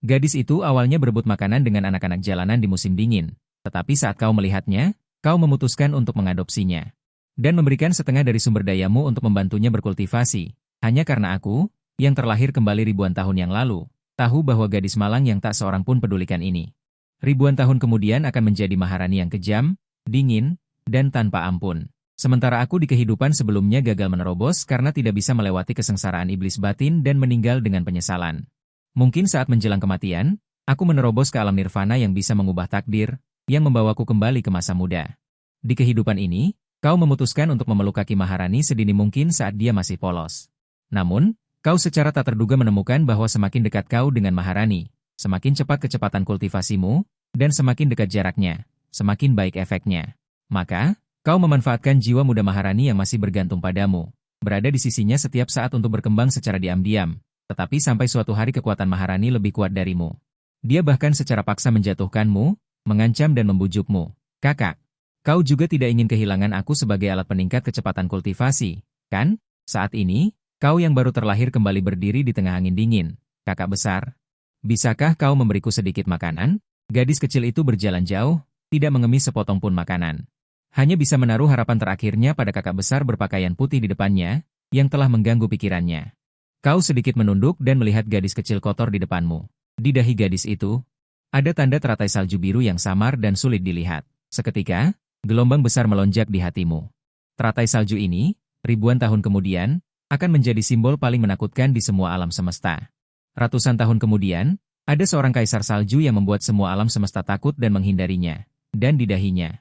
Gadis itu awalnya berebut makanan dengan anak-anak jalanan di musim dingin, tetapi saat kau melihatnya, kau memutuskan untuk mengadopsinya. Dan memberikan setengah dari sumber dayamu untuk membantunya berkultivasi, hanya karena aku, yang terlahir kembali ribuan tahun yang lalu, tahu bahwa gadis malang yang tak seorang pun pedulikan ini. Ribuan tahun kemudian akan menjadi maharani yang kejam, dingin, dan tanpa ampun. Sementara aku di kehidupan sebelumnya gagal menerobos karena tidak bisa melewati kesengsaraan iblis batin dan meninggal dengan penyesalan. Mungkin saat menjelang kematian, aku menerobos ke alam nirvana yang bisa mengubah takdir, yang membawaku kembali ke masa muda. Di kehidupan ini, kau memutuskan untuk memeluk kaki Maharani sedini mungkin saat dia masih polos. Namun, kau secara tak terduga menemukan bahwa semakin dekat kau dengan Maharani, semakin cepat kecepatan kultivasimu, dan semakin dekat jaraknya, semakin baik efeknya. Maka, kau memanfaatkan jiwa muda Maharani yang masih bergantung padamu, berada di sisinya setiap saat untuk berkembang secara diam-diam. Tetapi sampai suatu hari kekuatan Maharani lebih kuat darimu. Dia bahkan secara paksa menjatuhkanmu, mengancam dan membujukmu. Kakak, kau juga tidak ingin kehilangan aku sebagai alat peningkat kecepatan kultivasi, kan? Saat ini, kau yang baru terlahir kembali berdiri di tengah angin dingin. Kakak besar, bisakah kau memberiku sedikit makanan? Gadis kecil itu berjalan jauh, tidak mengemis sepotong pun makanan. Hanya bisa menaruh harapan terakhirnya pada kakak besar berpakaian putih di depannya, yang telah mengganggu pikirannya. Kau sedikit menunduk dan melihat gadis kecil kotor di depanmu. Di dahi gadis itu, ada tanda teratai salju biru yang samar dan sulit dilihat. Seketika, gelombang besar melonjak di hatimu. Teratai salju ini, ribuan tahun kemudian, akan menjadi simbol paling menakutkan di semua alam semesta. Ratusan tahun kemudian, ada seorang kaisar salju yang membuat semua alam semesta takut dan menghindarinya. Dan di dahinya,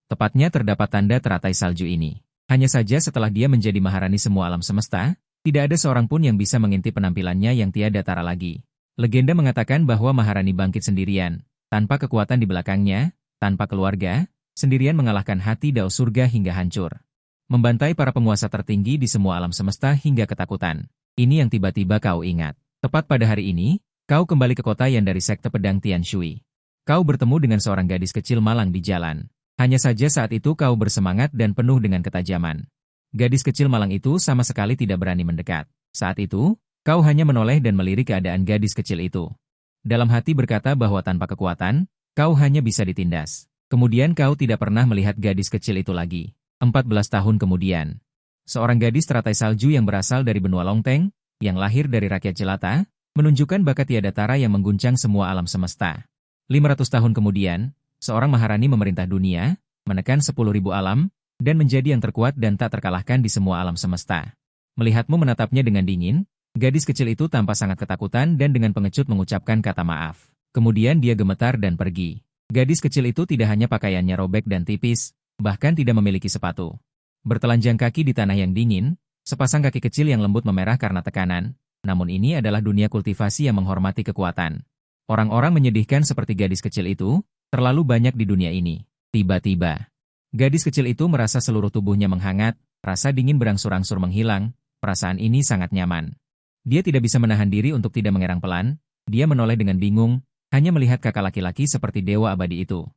tepatnya terdapat tanda teratai salju ini. Hanya saja setelah dia menjadi maharani semua alam semesta, tidak ada seorang pun yang bisa mengintip penampilannya yang tiada tara lagi. Legenda mengatakan bahwa Maharani bangkit sendirian, tanpa kekuatan di belakangnya, tanpa keluarga, sendirian mengalahkan hati dao surga hingga hancur. Membantai para penguasa tertinggi di semua alam semesta hingga ketakutan. Ini yang tiba-tiba kau ingat. Tepat pada hari ini, kau kembali ke kota yang dari sekte pedang Tian Shui. Kau bertemu dengan seorang gadis kecil malang di jalan. Hanya saja saat itu kau bersemangat dan penuh dengan ketajaman. Gadis kecil malang itu sama sekali tidak berani mendekat. Saat itu, kau hanya menoleh dan melirik keadaan gadis kecil itu. Dalam hati berkata bahwa tanpa kekuatan, kau hanya bisa ditindas. Kemudian kau tidak pernah melihat gadis kecil itu lagi. 14 tahun kemudian, seorang gadis teratai salju yang berasal dari benua Longteng, yang lahir dari rakyat jelata, menunjukkan bakat tiada tara yang mengguncang semua alam semesta. 500 tahun kemudian, seorang maharani memerintah dunia, menekan 10.000 alam, dan menjadi yang terkuat dan tak terkalahkan di semua alam semesta. Melihatmu menatapnya dengan dingin, gadis kecil itu tampak sangat ketakutan dan dengan pengecut mengucapkan kata maaf. Kemudian dia gemetar dan pergi. Gadis kecil itu tidak hanya pakaiannya robek dan tipis, bahkan tidak memiliki sepatu. Bertelanjang kaki di tanah yang dingin, sepasang kaki kecil yang lembut memerah karena tekanan, namun ini adalah dunia kultivasi yang menghormati kekuatan. Orang-orang menyedihkan seperti gadis kecil itu, terlalu banyak di dunia ini. Tiba-tiba, gadis kecil itu merasa seluruh tubuhnya menghangat, rasa dingin berangsur-angsur menghilang, perasaan ini sangat nyaman. Dia tidak bisa menahan diri untuk tidak mengerang pelan, dia menoleh dengan bingung, hanya melihat kakak laki-laki seperti dewa abadi itu.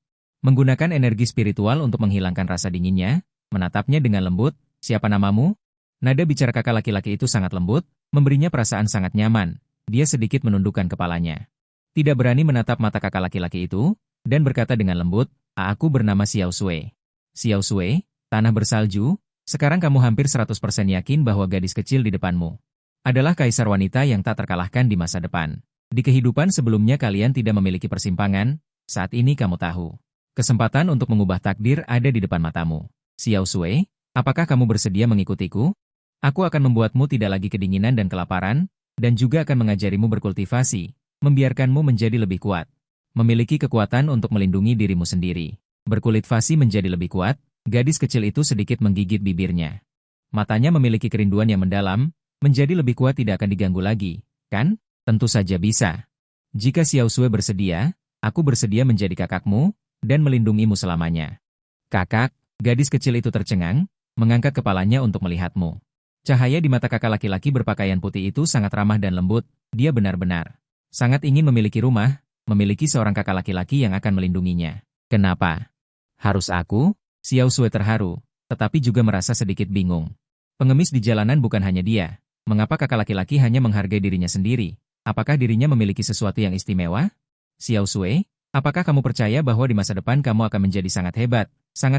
Menggunakan energi spiritual untuk menghilangkan rasa dinginnya, menatapnya dengan lembut, "Siapa namamu?" Nada bicara kakak laki-laki itu sangat lembut, memberinya perasaan sangat nyaman, dia sedikit menundukkan kepalanya. Tidak berani menatap mata kakak laki-laki itu, dan berkata dengan lembut, "Aku bernama Xiao Sui." Xiao Sui, tanah bersalju, sekarang kamu hampir 100% yakin bahwa gadis kecil di depanmu adalah kaisar wanita yang tak terkalahkan di masa depan. Di kehidupan sebelumnya kalian tidak memiliki persimpangan, saat ini kamu tahu. Kesempatan untuk mengubah takdir ada di depan matamu. Xiao Sui, apakah kamu bersedia mengikutiku? Aku akan membuatmu tidak lagi kedinginan dan kelaparan, dan juga akan mengajarimu berkultivasi, membiarkanmu menjadi lebih kuat. Memiliki kekuatan untuk melindungi dirimu sendiri. Berkulit fasi menjadi lebih kuat, gadis kecil itu sedikit menggigit bibirnya. Matanya memiliki kerinduan yang mendalam, menjadi lebih kuat tidak akan diganggu lagi, kan? Tentu saja bisa. Jika Xiao Sui bersedia, aku bersedia menjadi kakakmu, dan melindungimu selamanya. Kakak, gadis kecil itu tercengang, mengangkat kepalanya untuk melihatmu. Cahaya di mata kakak laki-laki berpakaian putih itu sangat ramah dan lembut, dia benar-benar sangat ingin memiliki rumah, memiliki seorang kakak laki-laki yang akan melindunginya. Kenapa? Harus aku? Xiao Sui terharu, tetapi juga merasa sedikit bingung. Pengemis di jalanan bukan hanya dia. Mengapa kakak laki-laki hanya menghargai dirinya sendiri? Apakah dirinya memiliki sesuatu yang istimewa? Xiao Sui, apakah kamu percaya bahwa di masa depan kamu akan menjadi sangat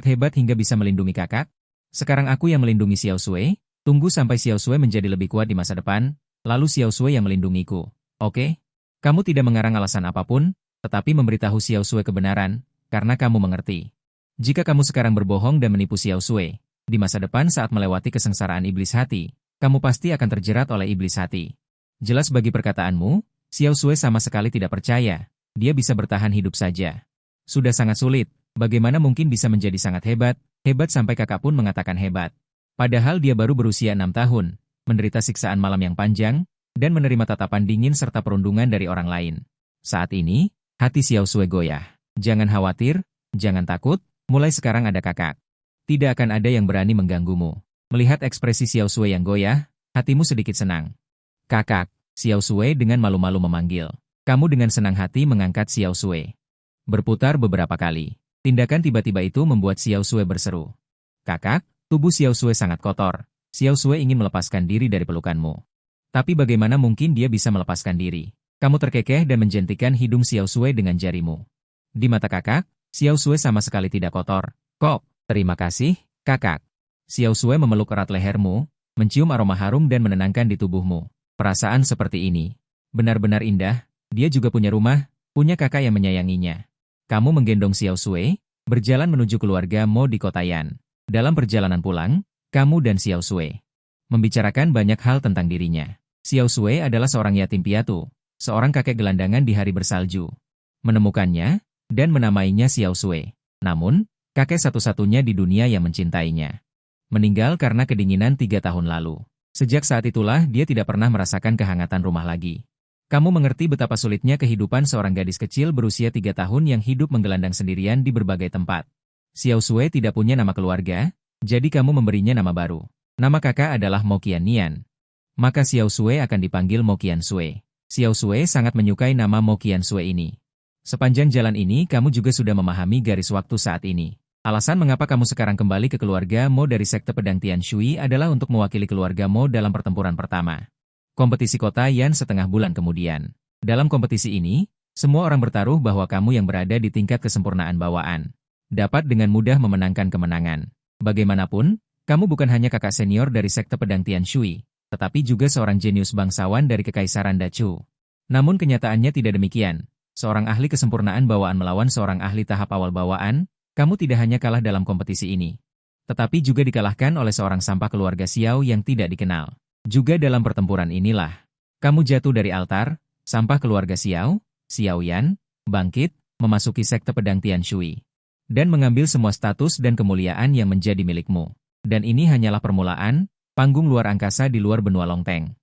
hebat hingga bisa melindungi kakak? Sekarang aku yang melindungi Xiao Sui, tunggu sampai Xiao Sui menjadi lebih kuat di masa depan, lalu Xiao Sui yang melindungiku. Oke? Kamu tidak mengarang alasan apapun, tetapi memberitahu Xiao Sui kebenaran, karena kamu mengerti. Jika kamu sekarang berbohong dan menipu Xiao Sui, di masa depan saat melewati kesengsaraan iblis hati, kamu pasti akan terjerat oleh iblis hati. Jelas bagi perkataanmu, Xiao Sui sama sekali tidak percaya, dia bisa bertahan hidup saja. Sudah sangat sulit, bagaimana mungkin bisa menjadi sangat hebat sampai kakak pun mengatakan hebat. Padahal dia baru berusia 6 tahun, menderita siksaan malam yang panjang, dan menerima tatapan dingin serta perundungan dari orang lain. Saat ini, hati Xiao Sui goyah. Jangan khawatir, jangan takut, mulai sekarang ada kakak. Tidak akan ada yang berani mengganggumu. Melihat ekspresi Xiao Sui yang goyah, hatimu sedikit senang. Kakak, Xiao Sui dengan malu-malu memanggil. Kamu dengan senang hati mengangkat Xiao Sui. Berputar beberapa kali. Tindakan tiba-tiba itu membuat Xiao Sui berseru. Kakak, tubuh Xiao Sui sangat kotor. Xiao Sui ingin melepaskan diri dari pelukanmu. Tapi bagaimana mungkin dia bisa melepaskan diri? Kamu terkekeh dan menjentikan hidung Xiao Sui dengan jarimu. Di mata kakak, Xiao Sui sama sekali tidak kotor. Kok, terima kasih, kakak. Xiao Sui memeluk erat lehermu, mencium aroma harum dan menenangkan di tubuhmu. Perasaan seperti ini benar-benar indah. Dia juga punya rumah, punya kakak yang menyayanginya. Kamu menggendong Xiao Sui, berjalan menuju keluarga Mo di kota Yan. Dalam perjalanan pulang, kamu dan Xiao Sui membicarakan banyak hal tentang dirinya. Xiao Sui adalah seorang yatim piatu, seorang kakek gelandangan di hari bersalju. Menemukannya dan menamainya Xiao Sui. Namun, kakek satu-satunya di dunia yang mencintainya. Meninggal karena kedinginan 3 tahun lalu. Sejak saat itulah dia tidak pernah merasakan kehangatan rumah lagi. Kamu mengerti betapa sulitnya kehidupan seorang gadis kecil berusia 3 tahun yang hidup menggelandang sendirian di berbagai tempat. Xiao Sui tidak punya nama keluarga, jadi kamu memberinya nama baru. Nama kakak adalah Mo Qiannian. Maka Xiao Sui akan dipanggil Mo Qiansui. Xiao Sui sangat menyukai nama Mo Qiansui ini. Sepanjang jalan ini kamu juga sudah memahami garis waktu saat ini. Alasan mengapa kamu sekarang kembali ke keluarga Mo dari sekte pedang Tian Shui adalah untuk mewakili keluarga Mo dalam pertempuran pertama. Kompetisi kota Yan setengah bulan kemudian. Dalam kompetisi ini, semua orang bertaruh bahwa kamu yang berada di tingkat kesempurnaan bawaan dapat dengan mudah memenangkan kemenangan. Bagaimanapun, kamu bukan hanya kakak senior dari sekte pedang Tian Shui, tetapi juga seorang jenius bangsawan dari Kekaisaran Dachu. Namun kenyataannya tidak demikian. Seorang ahli kesempurnaan bawaan melawan seorang ahli tahap awal bawaan, kamu tidak hanya kalah dalam kompetisi ini, tetapi juga dikalahkan oleh seorang sampah keluarga Xiao yang tidak dikenal. Juga dalam pertempuran inilah, kamu jatuh dari altar, sampah keluarga Xiao, Xiao Yan, bangkit, memasuki sekte pedang Tian Shui, dan mengambil semua status dan kemuliaan yang menjadi milikmu. Dan ini hanyalah permulaan, panggung luar angkasa di luar benua Longteng.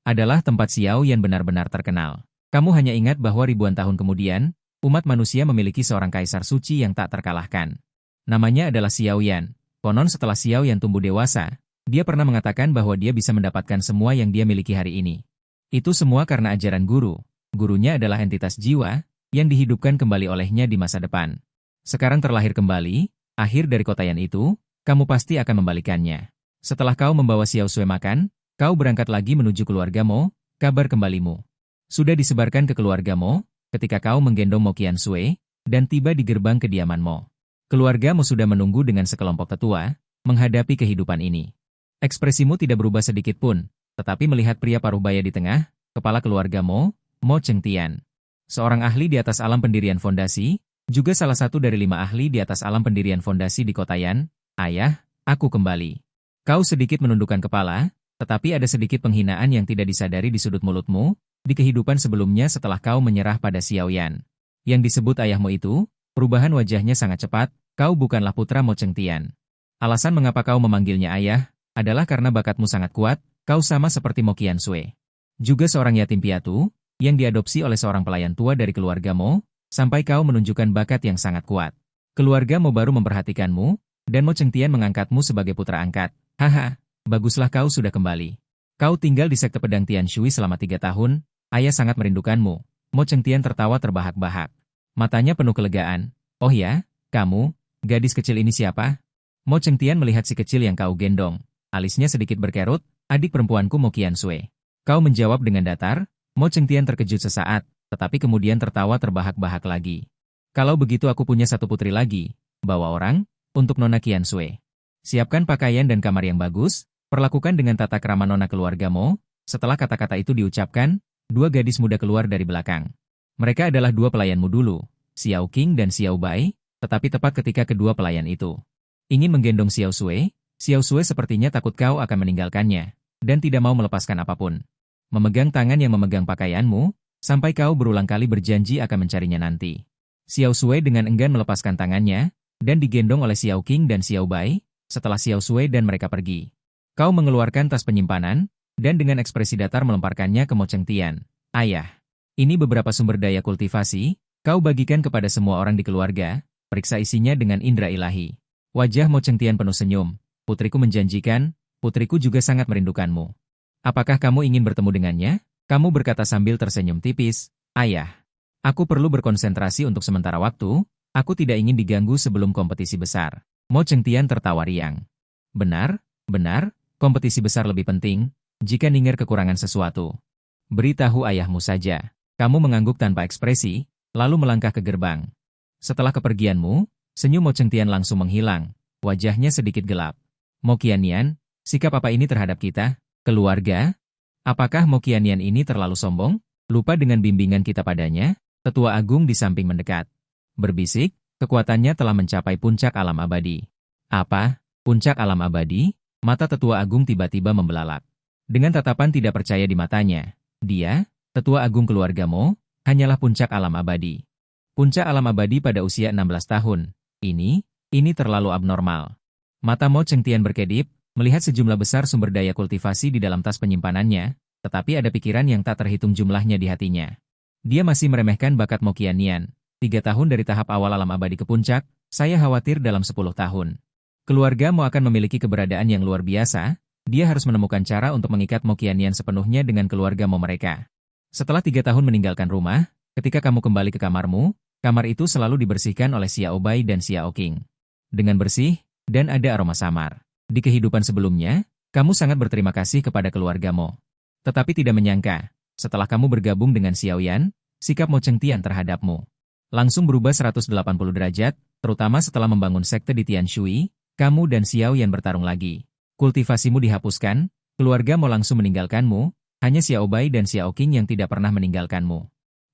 Adalah tempat Xiao Yan benar-benar terkenal. Kamu hanya ingat bahwa ribuan tahun kemudian, umat manusia memiliki seorang kaisar suci yang tak terkalahkan. Namanya adalah Xiao Yan. Konon setelah Xiao Yan tumbuh dewasa, dia pernah mengatakan bahwa dia bisa mendapatkan semua yang dia miliki hari ini. Itu semua karena ajaran guru. Gurunya adalah entitas jiwa, yang dihidupkan kembali olehnya di masa depan. Sekarang terlahir kembali, akhir dari kota Yan itu, kamu pasti akan membalikannya. Setelah kau membawa Xiao Sui makan, kau berangkat lagi menuju keluarga Mo, kabar kembalimu sudah disebarkan ke keluarga Mo, ketika kau menggendong Mo Qiansui, dan tiba di gerbang kediaman Mo. Keluarga Mo sudah menunggu dengan sekelompok tetua, menghadapi kehidupan ini. Ekspresimu tidak berubah sedikit pun, tetapi melihat pria paruh-baya di tengah, kepala keluarga Mo, Mo Chengtian. Seorang ahli di atas alam pendirian fondasi, juga salah satu dari 5 ahli di atas alam pendirian fondasi di kota Yan. Ayah, aku kembali. Kau sedikit menundukkan kepala, tetapi ada sedikit penghinaan yang tidak disadari di sudut mulutmu, di kehidupan sebelumnya setelah kau menyerah pada Xiao Yan. Yang disebut ayahmu itu, perubahan wajahnya sangat cepat, kau bukanlah putra Mo Chengtian. Alasan mengapa kau memanggilnya ayah, adalah karena bakatmu sangat kuat, kau sama seperti Mo Qiansui. Juga seorang yatim piatu, yang diadopsi oleh seorang pelayan tua dari keluarga Mo, sampai kau menunjukkan bakat yang sangat kuat. Keluarga Mo baru memperhatikanmu, dan Mo Chengtian mengangkatmu sebagai putra angkat. Haha, baguslah kau sudah kembali. Kau tinggal di sekte pedang Tian Shui selama 3 tahun, ayah sangat merindukanmu. Mo Chengtian tertawa terbahak-bahak. Matanya penuh kelegaan. Oh ya, kamu, gadis kecil ini siapa? Mo Chengtian melihat si kecil yang kau gendong. Alisnya sedikit berkerut, adik perempuanku Mo Qiansui. Kau menjawab dengan datar, Mo Chengtian terkejut sesaat, tetapi kemudian tertawa terbahak-bahak lagi. Kalau begitu aku punya satu putri lagi. Bawa orang, untuk Nona Qiansui. Siapkan pakaian dan kamar yang bagus, perlakukan dengan tata krama nona keluargamu. Setelah kata-kata itu diucapkan, dua gadis muda keluar dari belakang. Mereka adalah dua pelayanmu dulu, Xiao Qing dan Xiao Bai, tetapi tepat ketika kedua pelayan itu ingin menggendong Xiao Sui sepertinya takut kau akan meninggalkannya, dan tidak mau melepaskan apapun. Memegang tangan yang memegang pakaianmu, sampai kau berulang kali berjanji akan mencarinya nanti. Xiao Sui dengan enggan melepaskan tangannya, dan digendong oleh Xiao Qing dan Xiao Bai. Setelah Xiao Sui dan mereka pergi, kau mengeluarkan tas penyimpanan, dan dengan ekspresi datar melemparkannya ke Mo Chengtian. Ayah, ini beberapa sumber daya kultivasi, kau bagikan kepada semua orang di keluarga, periksa isinya dengan indera ilahi. Wajah Mo Chengtian penuh senyum. Putriku menjanjikan, putriku juga sangat merindukanmu. Apakah kamu ingin bertemu dengannya? Kamu berkata sambil tersenyum tipis. Ayah, aku perlu berkonsentrasi untuk sementara waktu, aku tidak ingin diganggu sebelum kompetisi besar. Mo Chengtian tertawa riang. Benar, kompetisi besar lebih penting, jika Ning'er kekurangan sesuatu. Beritahu ayahmu saja. Kamu mengangguk tanpa ekspresi, lalu melangkah ke gerbang. Setelah kepergianmu, senyum Mo Chengtian langsung menghilang, wajahnya sedikit gelap. Mo Qiannian, sikap apa ini terhadap kita? Keluarga? Apakah Mo Qiannian ini terlalu sombong? Lupa dengan bimbingan kita padanya? Tetua Agung di samping mendekat. Berbisik, kekuatannya telah mencapai puncak alam abadi. Apa? Puncak alam abadi? Mata Tetua Agung tiba-tiba membelalak. Dengan tatapan tidak percaya di matanya, dia, Tetua Agung keluargamu, hanyalah puncak alam abadi. Puncak alam abadi pada usia 16 tahun. Ini terlalu abnormal. Mata Mo Chengtian berkedip, melihat sejumlah besar sumber daya kultivasi di dalam tas penyimpanannya, tetapi ada pikiran yang tak terhitung jumlahnya di hatinya. Dia masih meremehkan bakat Mo Qiannian. 3 tahun dari tahap awal alam abadi ke puncak, saya khawatir dalam 10 tahun. Keluarga Mo akan memiliki keberadaan yang luar biasa, dia harus menemukan cara untuk mengikat Mo Qiannian sepenuhnya dengan keluarga Mo mereka. Setelah 3 tahun meninggalkan rumah, ketika kamu kembali ke kamarmu, kamar itu selalu dibersihkan oleh Xiao Bai dan Xiao Qing. Dengan bersih, dan ada aroma samar. Di kehidupan sebelumnya, kamu sangat berterima kasih kepada keluargamu. Tetapi tidak menyangka, setelah kamu bergabung dengan Xiao Yan, sikap Mo Chengtian terhadapmu langsung berubah 180 derajat, terutama setelah membangun sekte di Tianshui, kamu dan Xiao Yan bertarung lagi. Kultivasimu dihapuskan, keluarga Mo langsung meninggalkanmu, hanya Xiao Bai dan Xiao Qing yang tidak pernah meninggalkanmu.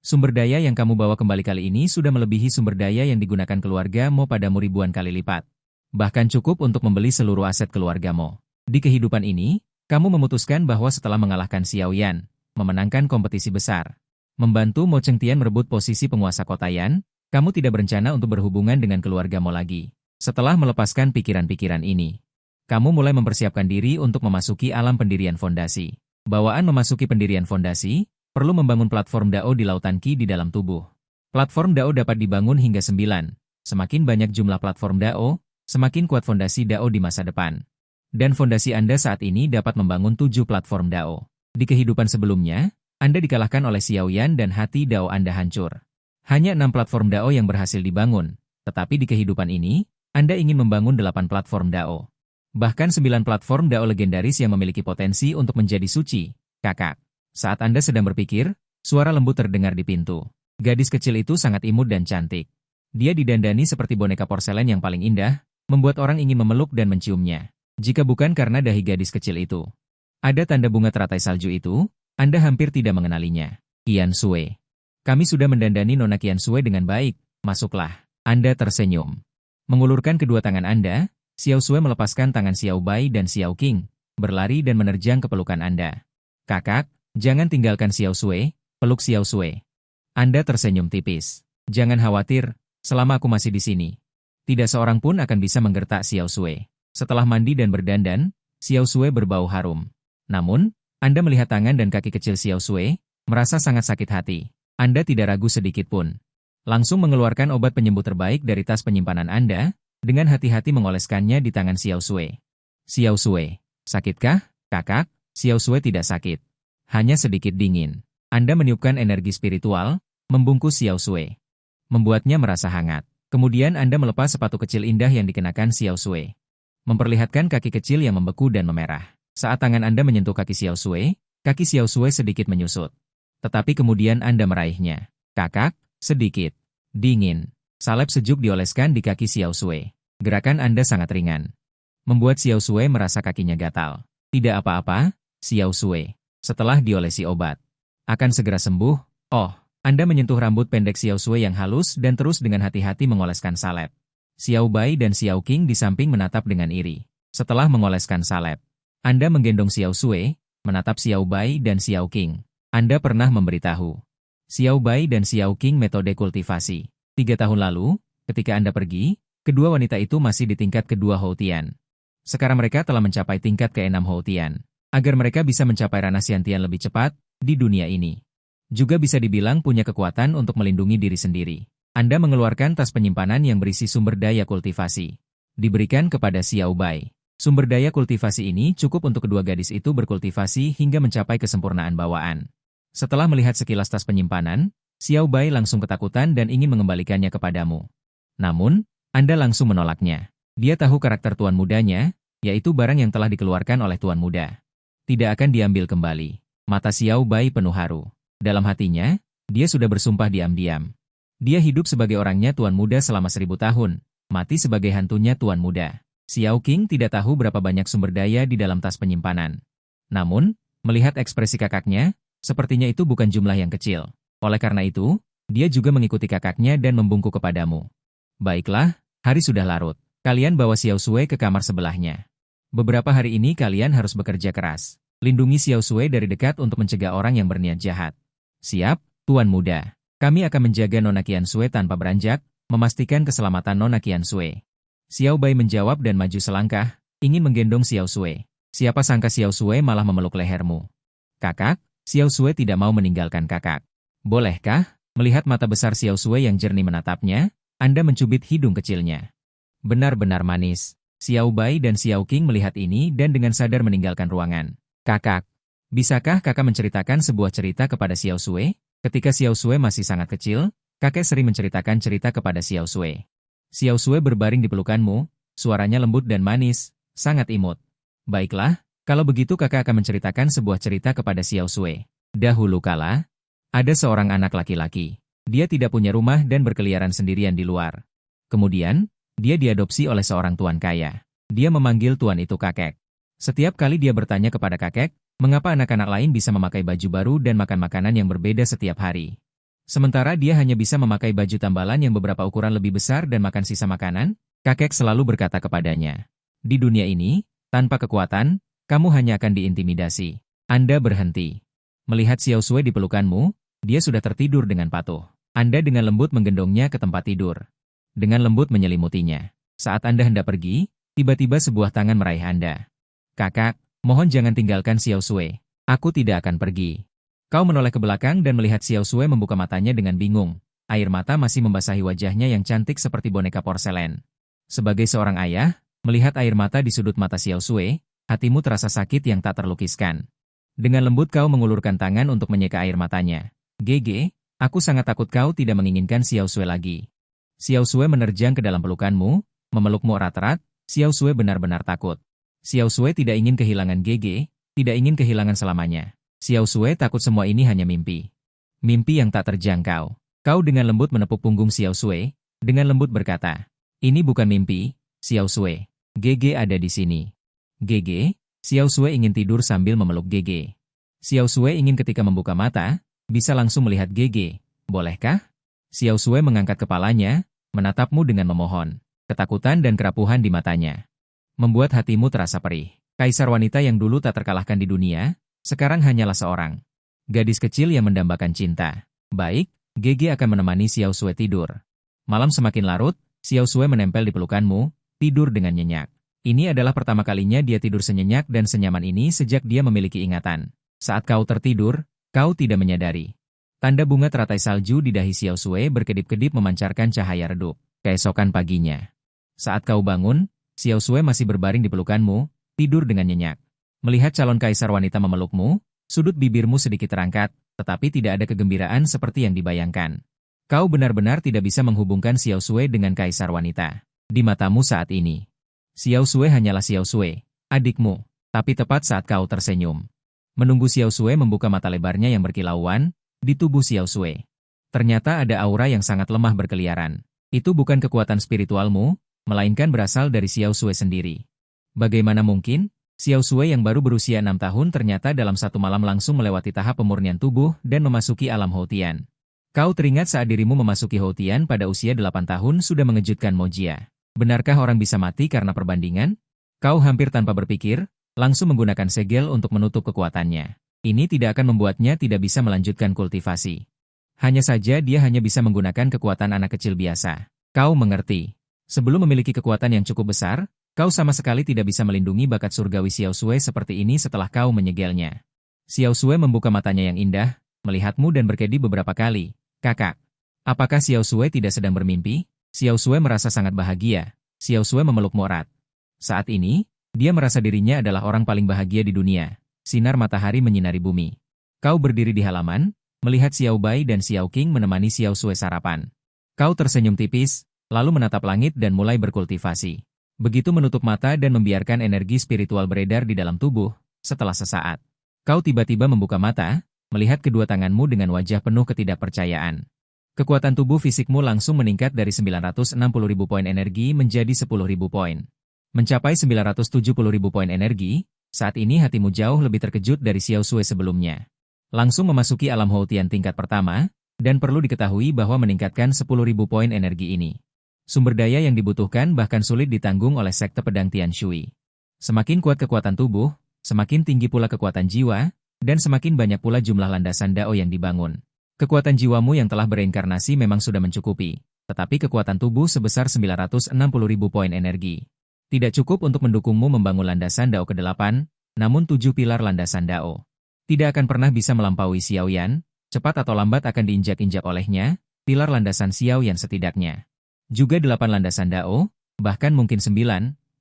Sumber daya yang kamu bawa kembali kali ini sudah melebihi sumber daya yang digunakan keluarga Mo padamu ribuan kali lipat. Bahkan cukup untuk membeli seluruh aset keluarga Mo. Di kehidupan ini, kamu memutuskan bahwa setelah mengalahkan Xiao Yan, memenangkan kompetisi besar, membantu Mo Chengtian merebut posisi penguasa kota Yan, kamu tidak berencana untuk berhubungan dengan keluarga Mo lagi. Setelah melepaskan pikiran-pikiran ini, kamu mulai mempersiapkan diri untuk memasuki alam pendirian fondasi. Bawaan memasuki pendirian fondasi, perlu membangun platform Dao di lautan Qi di dalam tubuh. Platform Dao dapat dibangun hingga 9. Semakin banyak jumlah platform Dao, semakin kuat fondasi Dao di masa depan. Dan fondasi Anda saat ini dapat membangun 7 platform Dao. Di kehidupan sebelumnya, Anda dikalahkan oleh Xiao Yan dan hati Dao Anda hancur. Hanya 6 platform Dao yang berhasil dibangun, tetapi di kehidupan ini, Anda ingin membangun 8 platform Dao. Bahkan 9 platform Dao legendaris yang memiliki potensi untuk menjadi suci, kakak. Saat Anda sedang berpikir, suara lembut terdengar di pintu. Gadis kecil itu sangat imut dan cantik. Dia didandani seperti boneka porselen yang paling indah, membuat orang ingin memeluk dan menciumnya. Jika bukan karena dahi gadis kecil itu, ada tanda bunga teratai salju itu, Anda hampir tidak mengenalinya. Qiansui. Kami sudah mendandani Nona Qiansui dengan baik, masuklah. Anda tersenyum. Mengulurkan kedua tangan Anda, Xiao Sui melepaskan tangan Xiao Bai dan Xiao Qing, berlari dan menerjang ke pelukan Anda. Kakak, jangan tinggalkan Xiao Sui, peluk Xiao Sui. Anda tersenyum tipis. Jangan khawatir, selama aku masih di sini, tidak seorang pun akan bisa menggertak Xiao Sui. Setelah mandi dan berdandan, Xiao Sui berbau harum. Namun, Anda melihat tangan dan kaki kecil Xiao Sui, merasa sangat sakit hati. Anda tidak ragu sedikit pun. Langsung mengeluarkan obat penyembuh terbaik dari tas penyimpanan Anda, dengan hati-hati mengoleskannya di tangan Xiao Sui. Xiao Sui, sakitkah, kakak? Xiao Sui tidak sakit. Hanya sedikit dingin. Anda meniupkan energi spiritual, membungkus Xiao Sui. Membuatnya merasa hangat. Kemudian Anda melepas sepatu kecil indah yang dikenakan Xiao Sui. Memperlihatkan kaki kecil yang membeku dan memerah. Saat tangan Anda menyentuh kaki Xiao Sui sedikit menyusut. Tetapi kemudian Anda meraihnya. Kakak, sedikit. Dingin. Salep sejuk dioleskan di kaki Xiao Shui. Gerakan Anda sangat ringan. Membuat Xiao Shui merasa kakinya gatal. Tidak apa-apa, Xiao Shui. Setelah diolesi obat. Akan segera sembuh. Oh, Anda menyentuh rambut pendek Xiao Shui yang halus dan terus dengan hati-hati mengoleskan salep. Xiao Bai dan Xiao Qing di samping menatap dengan iri. Setelah mengoleskan salep, Anda menggendong Xiao Shui, menatap Xiao Bai dan Xiao Qing. Anda pernah memberitahu Xiao Bai dan Xiao Qing metode kultivasi. 3 tahun lalu, ketika Anda pergi, kedua wanita itu masih di tingkat kedua Houtian. Sekarang mereka telah mencapai tingkat ke-6 Houtian. Agar mereka bisa mencapai ranah Xiantian lebih cepat di dunia ini. Juga bisa dibilang punya kekuatan untuk melindungi diri sendiri. Anda mengeluarkan tas penyimpanan yang berisi sumber daya kultivasi. Diberikan kepada Xiao Bai. Sumber daya kultivasi ini cukup untuk kedua gadis itu berkultivasi hingga mencapai kesempurnaan bawaan. Setelah melihat sekilas tas penyimpanan, Xiao Bai langsung ketakutan dan ingin mengembalikannya kepadamu. Namun, Anda langsung menolaknya. Dia tahu karakter tuan mudanya, yaitu barang yang telah dikeluarkan oleh tuan muda. Tidak akan diambil kembali. Mata Xiao Bai penuh haru. Dalam hatinya, dia sudah bersumpah diam-diam. Dia hidup sebagai orangnya tuan muda selama 1000 tahun, mati sebagai hantunya tuan muda. Xiao Qing tidak tahu berapa banyak sumber daya di dalam tas penyimpanan. Namun, melihat ekspresi kakaknya, sepertinya itu bukan jumlah yang kecil. Oleh karena itu, dia juga mengikuti kakaknya dan membungkuk kepadamu. Baiklah, hari sudah larut. Kalian bawa Xiao Shui ke kamar sebelahnya. Beberapa hari ini kalian harus bekerja keras. Lindungi Xiao Shui dari dekat untuk mencegah orang yang berniat jahat. Siap, Tuan Muda. Kami akan menjaga Nona Qian Shui tanpa beranjak, memastikan keselamatan Nona Qian Shui. Xiao Bai menjawab dan maju selangkah, ingin menggendong Xiao Shui. Siapa sangka Xiao Shui malah memeluk lehermu. Kakak, Xiao Shui tidak mau meninggalkan kakak. Bolehkah? Melihat mata besar Xiao Shui yang jernih menatapnya, Anda mencubit hidung kecilnya. Benar-benar manis. Xiao Bai dan Xiao Qing melihat ini dan dengan sadar meninggalkan ruangan. Kakak, bisakah kakak menceritakan sebuah cerita kepada Xiao Shui? Ketika Xiao Shui masih sangat kecil, kakek sering menceritakan cerita kepada Xiao Shui. Xiao Shui berbaring di pelukanmu, suaranya lembut dan manis, sangat imut. Baiklah, kalau begitu kakak akan menceritakan sebuah cerita kepada Xiao Shui. Dahulu kala, ada seorang anak laki-laki. Dia tidak punya rumah dan berkeliaran sendirian di luar. Kemudian, dia diadopsi oleh seorang tuan kaya. Dia memanggil tuan itu kakek. Setiap kali dia bertanya kepada kakek, mengapa anak-anak lain bisa memakai baju baru dan makan makanan yang berbeda setiap hari. Sementara dia hanya bisa memakai baju tambalan yang beberapa ukuran lebih besar dan makan sisa makanan, kakek selalu berkata kepadanya, di dunia ini, tanpa kekuatan, kamu hanya akan diintimidasi. Anda berhenti. Melihat Xiao Shui di pelukanmu, dia sudah tertidur dengan patuh. Anda dengan lembut menggendongnya ke tempat tidur. Dengan lembut menyelimutinya. Saat Anda hendak pergi, tiba-tiba sebuah tangan meraih Anda. Kakak, mohon jangan tinggalkan Xiao Shui. Aku tidak akan pergi. Kau menoleh ke belakang dan melihat Xiao Shui membuka matanya dengan bingung. Air mata masih membasahi wajahnya yang cantik seperti boneka porselen. Sebagai seorang ayah, melihat air mata di sudut mata Xiao Shui, hatimu terasa sakit yang tak terlukiskan. Dengan lembut kau mengulurkan tangan untuk menyeka air matanya. Gege, aku sangat takut kau tidak menginginkan Xiao Shui lagi. Xiao Shui menerjang ke dalam pelukanmu, memelukmu erat-erat. Xiao Shui benar-benar takut. Xiao Shui tidak ingin kehilangan Gege, tidak ingin kehilangan selamanya. Xiao Shui takut semua ini hanya mimpi. Mimpi yang tak terjangkau. Kau dengan lembut menepuk punggung Xiao Shui, dengan lembut berkata, ini bukan mimpi, Xiao Shui. Gege ada di sini. Gege, Xiao Shui ingin tidur sambil memeluk Gege. Xiao Shui ingin ketika membuka mata, bisa langsung melihat Gege. Bolehkah? Xiao Shui mengangkat kepalanya, menatapmu dengan memohon. Ketakutan dan kerapuhan di matanya membuat hatimu terasa perih. Kaisar wanita yang dulu tak terkalahkan di dunia, sekarang hanyalah seorang gadis kecil yang mendambakan cinta. Baik, Gege akan menemani Xiao Shui tidur. Malam semakin larut, Xiao Shui menempel di pelukanmu, tidur dengan nyenyak. Ini adalah pertama kalinya dia tidur senyenyak dan senyaman ini sejak dia memiliki ingatan. Saat kau tertidur, kau tidak menyadari. Tanda bunga teratai salju di dahi Xiao Shui berkedip-kedip memancarkan cahaya redup. Keesokan paginya, saat kau bangun, Xiao Shui masih berbaring di pelukanmu, tidur dengan nyenyak. Melihat calon kaisar wanita memelukmu, sudut bibirmu sedikit terangkat, tetapi tidak ada kegembiraan seperti yang dibayangkan. Kau benar-benar tidak bisa menghubungkan Xiao Shui dengan kaisar wanita. Di matamu saat ini, Xiao Shui hanyalah Xiao Shui, adikmu. Tapi tepat saat kau tersenyum, menunggu Xiao Shui membuka mata lebarnya yang berkilauan, di tubuh Xiao Sui. Ternyata ada aura yang sangat lemah berkeliaran. Itu bukan kekuatan spiritualmu, melainkan berasal dari Xiao Sui sendiri. Bagaimana mungkin? Xiao Sui yang baru berusia 6 tahun ternyata dalam satu malam langsung melewati tahap pemurnian tubuh dan memasuki alam Houtian. Kau teringat saat dirimu memasuki Houtian pada usia 8 tahun sudah mengejutkan Mojia. Benarkah orang bisa mati karena perbandingan? Kau hampir tanpa berpikir, langsung menggunakan segel untuk menutup kekuatannya. Ini tidak akan membuatnya tidak bisa melanjutkan kultivasi. Hanya saja dia hanya bisa menggunakan kekuatan anak kecil biasa. Kau mengerti. Sebelum memiliki kekuatan yang cukup besar, kau sama sekali tidak bisa melindungi bakat surgawi Xiao Sui seperti ini setelah kau menyegelnya. Xiao Sui membuka matanya yang indah, melihatmu dan berkedip beberapa kali. Kakak, apakah Xiao Sui tidak sedang bermimpi? Xiao Sui merasa sangat bahagia. Xiao Sui memeluk Morat. Saat ini, dia merasa dirinya adalah orang paling bahagia di dunia. Sinar matahari menyinari bumi. Kau berdiri di halaman, melihat Xiao Bai dan Xiao Qing menemani Xiao Sui sarapan. Kau tersenyum tipis, lalu menatap langit dan mulai berkultivasi. Begitu menutup mata dan membiarkan energi spiritual beredar di dalam tubuh, setelah sesaat, kau tiba-tiba membuka mata, melihat kedua tanganmu dengan wajah penuh ketidakpercayaan. Kekuatan tubuh fisikmu langsung meningkat dari 960.000 poin energi menjadi 10.000 poin. Mencapai 970.000 poin energi, saat ini hatimu jauh lebih terkejut dari Xiao Sui sebelumnya. Langsung memasuki alam Houtian tingkat pertama, dan perlu diketahui bahwa meningkatkan 10.000 poin energi ini. Sumber daya yang dibutuhkan bahkan sulit ditanggung oleh sekte pedang Tian Shui. Semakin kuat kekuatan tubuh, semakin tinggi pula kekuatan jiwa, dan semakin banyak pula jumlah landasan Dao yang dibangun. Kekuatan jiwamu yang telah bereinkarnasi memang sudah mencukupi, tetapi kekuatan tubuh sebesar 960.000 poin energi tidak cukup untuk mendukungmu membangun landasan Dao ke-8, namun 7 pilar landasan Dao tidak akan pernah bisa melampaui Xiaoyan, cepat atau lambat akan diinjak-injak olehnya, pilar landasan Xiaoyan setidaknya. Juga 8 landasan Dao, bahkan mungkin 9,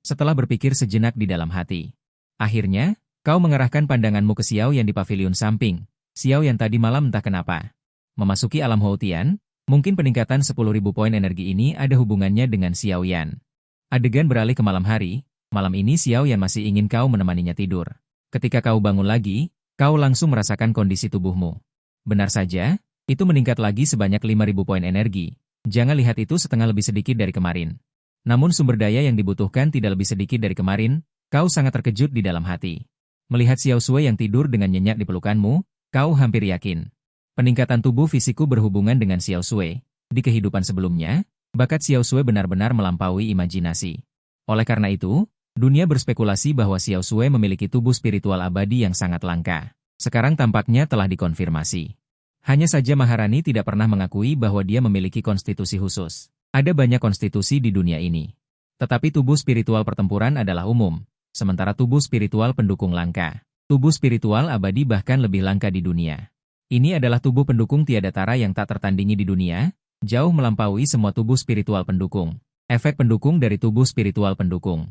setelah berpikir sejenak di dalam hati. Akhirnya, kau mengarahkan pandanganmu ke Xiaoyan di pavilion samping. Xiaoyan tadi malam entah kenapa memasuki alam Houtian, mungkin peningkatan 10.000 poin energi ini ada hubungannya dengan Xiaoyan. Adegan beralih ke malam hari, malam ini Xiaoyan masih ingin kau menemaninya tidur. Ketika kau bangun lagi, kau langsung merasakan kondisi tubuhmu. Benar saja, itu meningkat lagi sebanyak 5.000 poin energi. Jangan lihat itu setengah lebih sedikit dari kemarin. Namun sumber daya yang dibutuhkan tidak lebih sedikit dari kemarin, kau sangat terkejut di dalam hati. Melihat Xiao Sui yang tidur dengan nyenyak di pelukanmu, kau hampir yakin. Peningkatan tubuh fisikku berhubungan dengan Xiao Sui. Di kehidupan sebelumnya, bakat Xiao Sui benar-benar melampaui imajinasi. Oleh karena itu, dunia berspekulasi bahwa Xiao Sui memiliki tubuh spiritual abadi yang sangat langka. Sekarang tampaknya telah dikonfirmasi. Hanya saja Maharani tidak pernah mengakui bahwa dia memiliki konstitusi khusus. Ada banyak konstitusi di dunia ini. Tetapi tubuh spiritual pertempuran adalah umum. Sementara tubuh spiritual pendukung langka. Tubuh spiritual abadi bahkan lebih langka di dunia. Ini adalah tubuh pendukung tiada tara yang tak tertandingi di dunia, jauh melampaui semua tubuh spiritual pendukung. Efek pendukung dari tubuh spiritual pendukung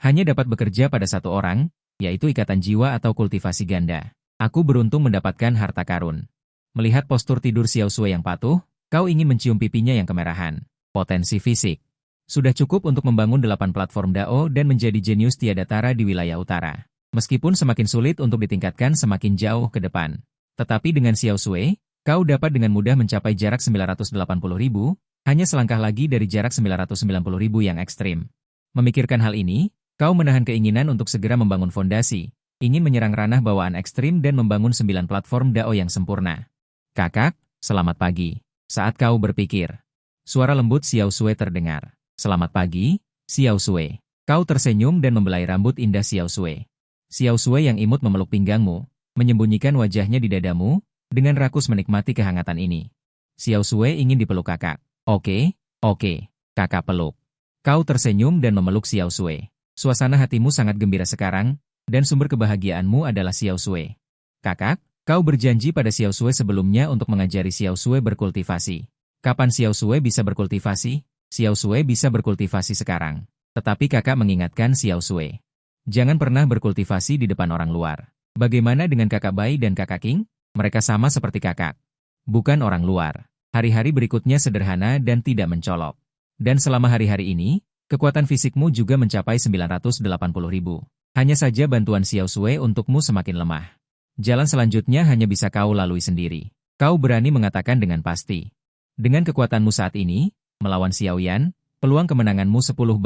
hanya dapat bekerja pada satu orang, yaitu ikatan jiwa atau kultivasi ganda. Aku beruntung mendapatkan harta karun. Melihat postur tidur Xiao Sui yang patuh, kau ingin mencium pipinya yang kemerahan. Potensi fisik sudah cukup untuk membangun 8 platform Dao dan menjadi jenius tiada tara di wilayah utara. Meskipun semakin sulit untuk ditingkatkan semakin jauh ke depan. Tetapi dengan Xiao Sui, kau dapat dengan mudah mencapai jarak 980.000, hanya selangkah lagi dari jarak 990.000 yang ekstrim. Memikirkan hal ini, kau menahan keinginan untuk segera membangun fondasi, ingin menyerang ranah bawaan ekstrim dan membangun 9 platform Dao yang sempurna. Kakak, selamat pagi. Saat kau berpikir, suara lembut Xiao Sui terdengar. Selamat pagi, Xiao Sui. Kau tersenyum dan membelai rambut indah Xiao Sui. Xiao Sui yang imut memeluk pinggangmu, menyembunyikan wajahnya di dadamu, dengan rakus menikmati kehangatan ini. Xiao Sui ingin dipeluk kakak. Oke, kakak peluk. Kau tersenyum dan memeluk Xiao Sui. Suasana hatimu sangat gembira sekarang, dan sumber kebahagiaanmu adalah Xiao Sui. Kakak, kau berjanji pada Xiao Sui sebelumnya untuk mengajari Xiao Sui berkultivasi. Kapan Xiao Sui bisa berkultivasi? Xiao Sui bisa berkultivasi sekarang. Tetapi kakak mengingatkan Xiao Sui. Jangan pernah berkultivasi di depan orang luar. Bagaimana dengan kakak Bai dan kakak Qing? Mereka sama seperti kakak. Bukan orang luar. Hari-hari berikutnya sederhana dan tidak mencolok. Dan selama hari-hari ini, kekuatan fisikmu juga mencapai 980.000. Hanya saja bantuan Xiao Sui untukmu semakin lemah. Jalan selanjutnya hanya bisa kau lalui sendiri. Kau berani mengatakan dengan pasti. Dengan kekuatanmu saat ini, melawan Xiaoyan, peluang kemenanganmu 10-0.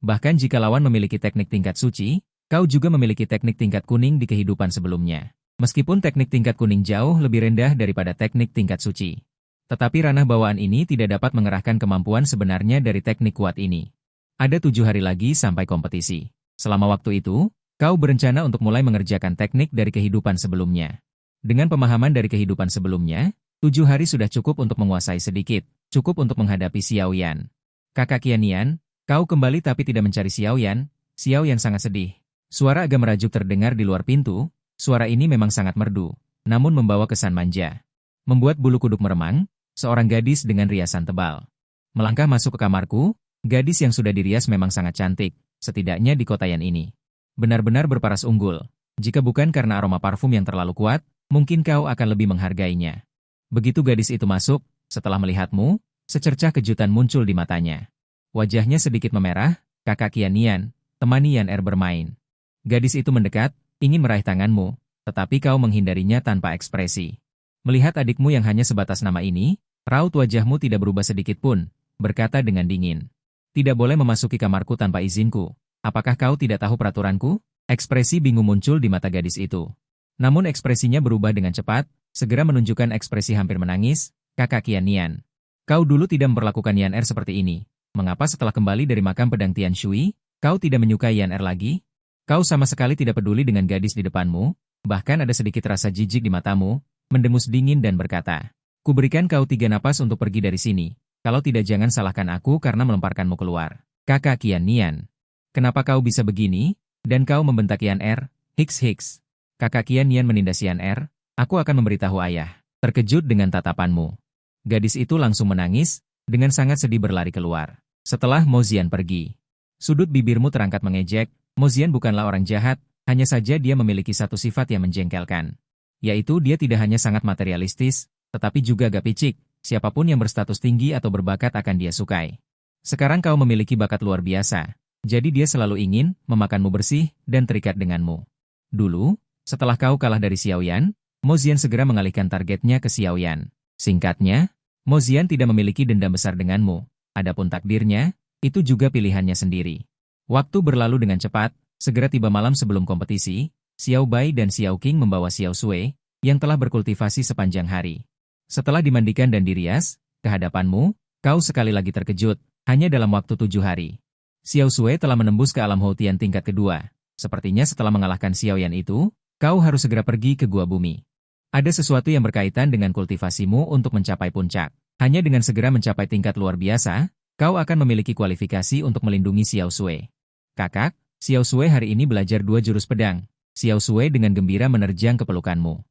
Bahkan jika lawan memiliki teknik tingkat suci, kau juga memiliki teknik tingkat kuning di kehidupan sebelumnya. Meskipun teknik tingkat kuning jauh lebih rendah daripada teknik tingkat suci. Tetapi ranah bawaan ini tidak dapat mengerahkan kemampuan sebenarnya dari teknik kuat ini. Ada 7 hari lagi sampai kompetisi. Selama waktu itu, kau berencana untuk mulai mengerjakan teknik dari kehidupan sebelumnya. Dengan pemahaman dari kehidupan sebelumnya, 7 hari sudah cukup untuk menguasai sedikit, cukup untuk menghadapi Xiaoyan. Kakak Qiannian, kau kembali tapi tidak mencari Xiaoyan. Xiaoyan sangat sedih. Suara agak merajuk terdengar di luar pintu. Suara ini memang sangat merdu, namun membawa kesan manja. Membuat bulu kuduk meremang, seorang gadis dengan riasan tebal. Melangkah masuk ke kamarku, gadis yang sudah dirias memang sangat cantik, setidaknya di kotayan ini. Benar-benar berparas unggul. Jika bukan karena aroma parfum yang terlalu kuat, mungkin kau akan lebih menghargainya. Begitu gadis itu masuk, setelah melihatmu, secercah kejutan muncul di matanya. Wajahnya sedikit memerah. Kakak Qiannian, temani Yan Er bermain. Gadis itu mendekat, ingin meraih tanganmu, tetapi kau menghindarinya tanpa ekspresi. Melihat adikmu yang hanya sebatas nama ini, raut wajahmu tidak berubah sedikit pun, berkata dengan dingin. Tidak boleh memasuki kamarku tanpa izinku. Apakah kau tidak tahu peraturanku? Ekspresi bingung muncul di mata gadis itu. Namun ekspresinya berubah dengan cepat, segera menunjukkan ekspresi hampir menangis. Kakak Qiannian, kau dulu tidak memperlakukan Yan Er seperti ini. Mengapa setelah kembali dari makam pedang Tian Shui, kau tidak menyukai Yan Er lagi? Kau sama sekali tidak peduli dengan gadis di depanmu, bahkan ada sedikit rasa jijik di matamu, mendengus dingin dan berkata, "Kuberikan kau 3 napas untuk pergi dari sini. Kalau tidak jangan salahkan aku karena melemparkanmu keluar." Kakak Qiannian, kenapa kau bisa begini? Dan kau membentak Yan Er? Hiks. Kakak Qiannian menindas Yan Er, aku akan memberitahu ayah. Terkejut dengan tatapanmu. Gadis itu langsung menangis, dengan sangat sedih berlari keluar. Setelah Mo Zian pergi. Sudut bibirmu terangkat mengejek, Mo Zian bukanlah orang jahat, hanya saja dia memiliki satu sifat yang menjengkelkan. Yaitu dia tidak hanya sangat materialistis, tetapi juga agak picik, siapapun yang berstatus tinggi atau berbakat akan dia sukai. Sekarang kau memiliki bakat luar biasa, jadi dia selalu ingin memakanmu bersih dan terikat denganmu. Dulu, setelah kau kalah dari Xiaoyan, Mo Zian segera mengalihkan targetnya ke Xiaoyan. Singkatnya, Mo Zian tidak memiliki dendam besar denganmu, adapun takdirnya, itu juga pilihannya sendiri. Waktu berlalu dengan cepat, segera tiba malam sebelum kompetisi, Xiao Bai dan Xiao Qing membawa Xiao Sui, yang telah berkultivasi sepanjang hari. Setelah dimandikan dan dirias, ke hadapanmu, kau sekali lagi terkejut, hanya dalam waktu 7 hari. Xiao Sui telah menembus ke alam Houtian tingkat kedua. Sepertinya setelah mengalahkan Xiaoyan itu, kau harus segera pergi ke Gua Bumi. Ada sesuatu yang berkaitan dengan kultivasimu untuk mencapai puncak. Hanya dengan segera mencapai tingkat luar biasa, kau akan memiliki kualifikasi untuk melindungi Xiao Sui. Kakak, Xiao Sui hari ini belajar 2 jurus pedang. Xiao Sui dengan gembira menerjang ke pelukanmu.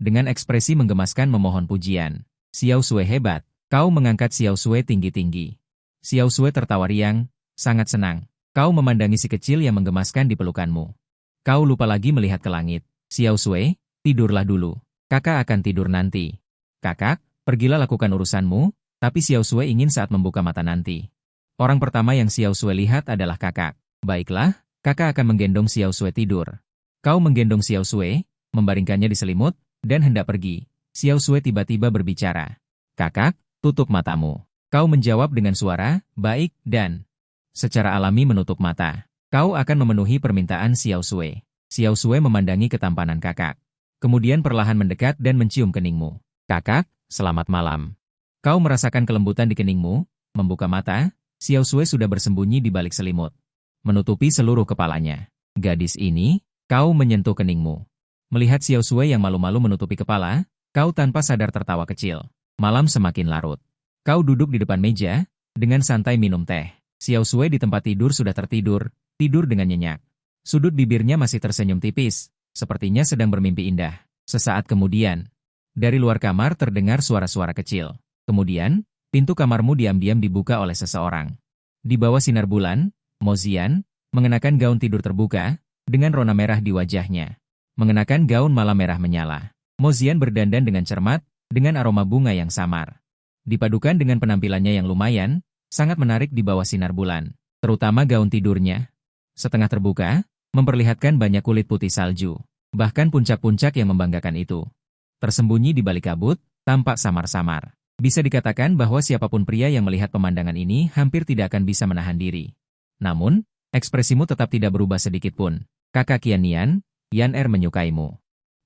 Dengan ekspresi menggemaskan memohon pujian. Xiao Sui hebat, kau mengangkat Xiao Sui tinggi-tinggi. Xiao Sui tertawa riang, sangat senang. Kau memandangi si kecil yang menggemaskan di pelukanmu. Kau lupa lagi melihat ke langit. Xiao Sui, tidurlah dulu. Kakak akan tidur nanti. Kakak, pergilah lakukan urusanmu, tapi Xiao Sui ingin saat membuka mata nanti. Orang pertama yang Xiao Sui lihat adalah kakak. Baiklah, kakak akan menggendong Xiao Sui tidur. Kau menggendong Xiao Sui, membaringkannya di selimut, dan hendak pergi. Xiao Sui tiba-tiba berbicara. Kakak, tutup matamu. Kau menjawab dengan suara, baik, dan secara alami menutup mata. Kau akan memenuhi permintaan Xiao Sui. Xiao Sui memandangi ketampanan kakak. Kemudian perlahan mendekat dan mencium keningmu. Kakak, selamat malam. Kau merasakan kelembutan di keningmu, membuka mata, Xiao Sui sudah bersembunyi di balik selimut. Menutupi seluruh kepalanya. Gadis ini, kau menyentuh keningmu. Melihat Xiao Sui yang malu-malu menutupi kepala, kau tanpa sadar tertawa kecil. Malam semakin larut. Kau duduk di depan meja, dengan santai minum teh. Xiao Sui di tempat tidur sudah tertidur, tidur dengan nyenyak. Sudut bibirnya masih tersenyum tipis, sepertinya sedang bermimpi indah. Sesaat kemudian, dari luar kamar terdengar suara-suara kecil. Kemudian, pintu kamarmu diam-diam dibuka oleh seseorang. Di bawah sinar bulan, Mo Zian, mengenakan gaun tidur terbuka, dengan rona merah di wajahnya. Mengenakan gaun malam merah menyala. Mo Zian berdandan dengan cermat, dengan aroma bunga yang samar. Dipadukan dengan penampilannya yang lumayan, sangat menarik di bawah sinar bulan. Terutama gaun tidurnya. Setengah terbuka, memperlihatkan banyak kulit putih salju. Bahkan puncak-puncak yang membanggakan itu. Tersembunyi di balik kabut, tampak samar-samar. Bisa dikatakan bahwa siapapun pria yang melihat pemandangan ini hampir tidak akan bisa menahan diri. Namun, ekspresimu tetap tidak berubah sedikit pun. Kakak Qian Nian, Yan Er menyukaimu.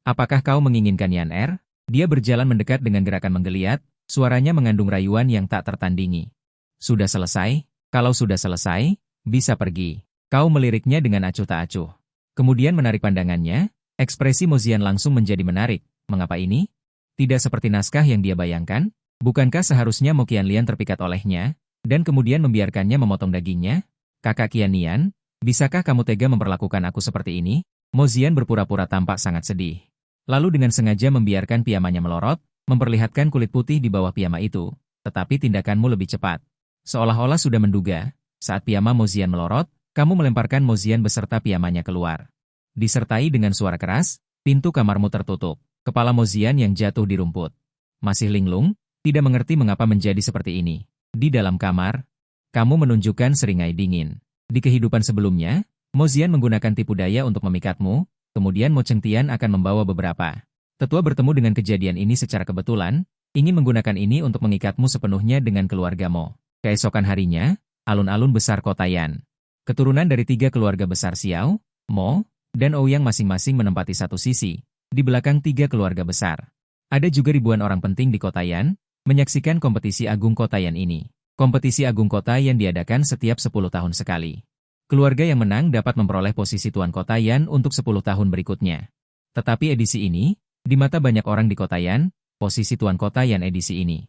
Apakah kau menginginkan Yan Er? Dia berjalan mendekat dengan gerakan menggeliat, suaranya mengandung rayuan yang tak tertandingi. Sudah selesai? Kalau sudah selesai, bisa pergi. Kau meliriknya dengan acuh tak acuh. Kemudian menarik pandangannya, ekspresi Mo Xian langsung menjadi menarik. Mengapa ini? Tidak seperti naskah yang dia bayangkan? Bukankah seharusnya Mo Qianlian terpikat olehnya, dan kemudian membiarkannya memotong dagingnya? Kakak Qian Nian, bisakah kamu tega memperlakukan aku seperti ini? Mo Xian berpura-pura tampak sangat sedih. Lalu dengan sengaja membiarkan piyamanya melorot, memperlihatkan kulit putih di bawah piyama itu. Tetapi tindakanmu lebih cepat. Seolah-olah sudah menduga, saat piyama Mo Xian melorot, kamu melemparkan Mo Xian beserta piyamanya keluar. Disertai dengan suara keras, pintu kamarmu tertutup. Kepala Mo Xian yang jatuh di rumput. Masih linglung, tidak mengerti mengapa menjadi seperti ini. Di dalam kamar, kamu menunjukkan seringai dingin. Di kehidupan sebelumnya, Mo Xian menggunakan tipu daya untuk memikatmu, kemudian Mo Chengtian akan membawa beberapa. Tetua bertemu dengan kejadian ini secara kebetulan, ingin menggunakan ini untuk mengikatmu sepenuhnya dengan keluarga Mo. Keesokan harinya, alun-alun besar kota Yan. Keturunan dari 3 keluarga besar Xiao, Mo, dan Ouyang masing-masing menempati satu sisi, di belakang 3 keluarga besar. Ada juga ribuan orang penting di kota Yan, menyaksikan kompetisi agung kota Yan ini. Kompetisi agung kota Yan diadakan setiap 10 tahun sekali. Keluarga yang menang dapat memperoleh posisi tuan kota Yan untuk 10 tahun berikutnya. Tetapi edisi ini, di mata banyak orang di kota Yan, posisi tuan kota Yan edisi ini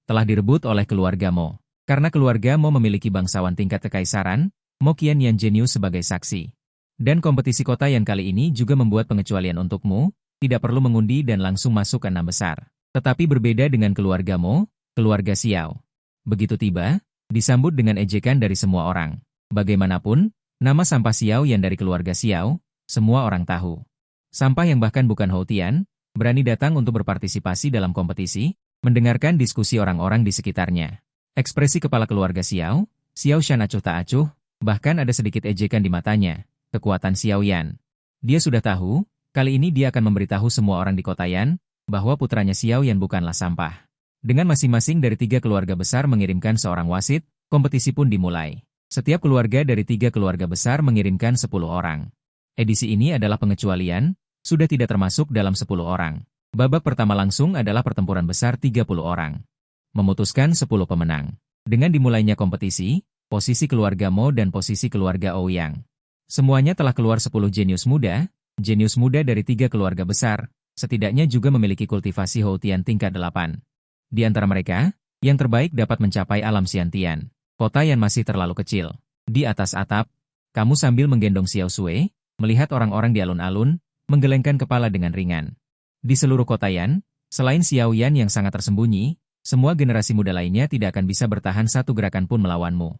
telah direbut oleh keluarga Mo. Karena keluarga Mo memiliki bangsawan tingkat kekaisaran, Mo Qiannian jenius sebagai saksi. Dan kompetisi kota Yan kali ini juga membuat pengecualian untukmu, tidak perlu mengundi dan langsung masuk ke 6 besar. Tetapi berbeda dengan keluarga Mo, keluarga Xiao. Begitu tiba, disambut dengan ejekan dari semua orang. Bagaimanapun, nama sampah Xiao yang dari keluarga Xiao, semua orang tahu. Sampah yang bahkan bukan Hou Tian, berani datang untuk berpartisipasi dalam kompetisi, mendengarkan diskusi orang-orang di sekitarnya. Ekspresi kepala keluarga Xiao, Xiao Shan acuh tak acuh, bahkan ada sedikit ejekan di matanya, kekuatan Xiao Yan. Dia sudah tahu, kali ini dia akan memberitahu semua orang di kota Yan, bahwa putranya Xiao Yan bukanlah sampah. Dengan masing-masing dari 3 keluarga besar mengirimkan seorang wasit, kompetisi pun dimulai. Setiap keluarga dari 3 keluarga besar mengirimkan 10 orang. Edisi ini adalah pengecualian, sudah tidak termasuk dalam 10 orang. Babak pertama langsung adalah pertempuran besar 30 orang. Memutuskan 10 pemenang. Dengan dimulainya kompetisi, posisi keluarga Mo dan posisi keluarga Ouyang. Semuanya telah keluar 10 jenius muda dari 3 keluarga besar, setidaknya juga memiliki kultivasi Hou Tian tingkat 8. Di antara mereka, yang terbaik dapat mencapai alam Xiantian. Kota Yan masih terlalu kecil. Di atas atap, kamu sambil menggendong Xiao Sui, melihat orang-orang di alun-alun, menggelengkan kepala dengan ringan. Di seluruh kota Yan, selain Xiao Yan yang sangat tersembunyi, semua generasi muda lainnya tidak akan bisa bertahan satu gerakan pun melawanmu.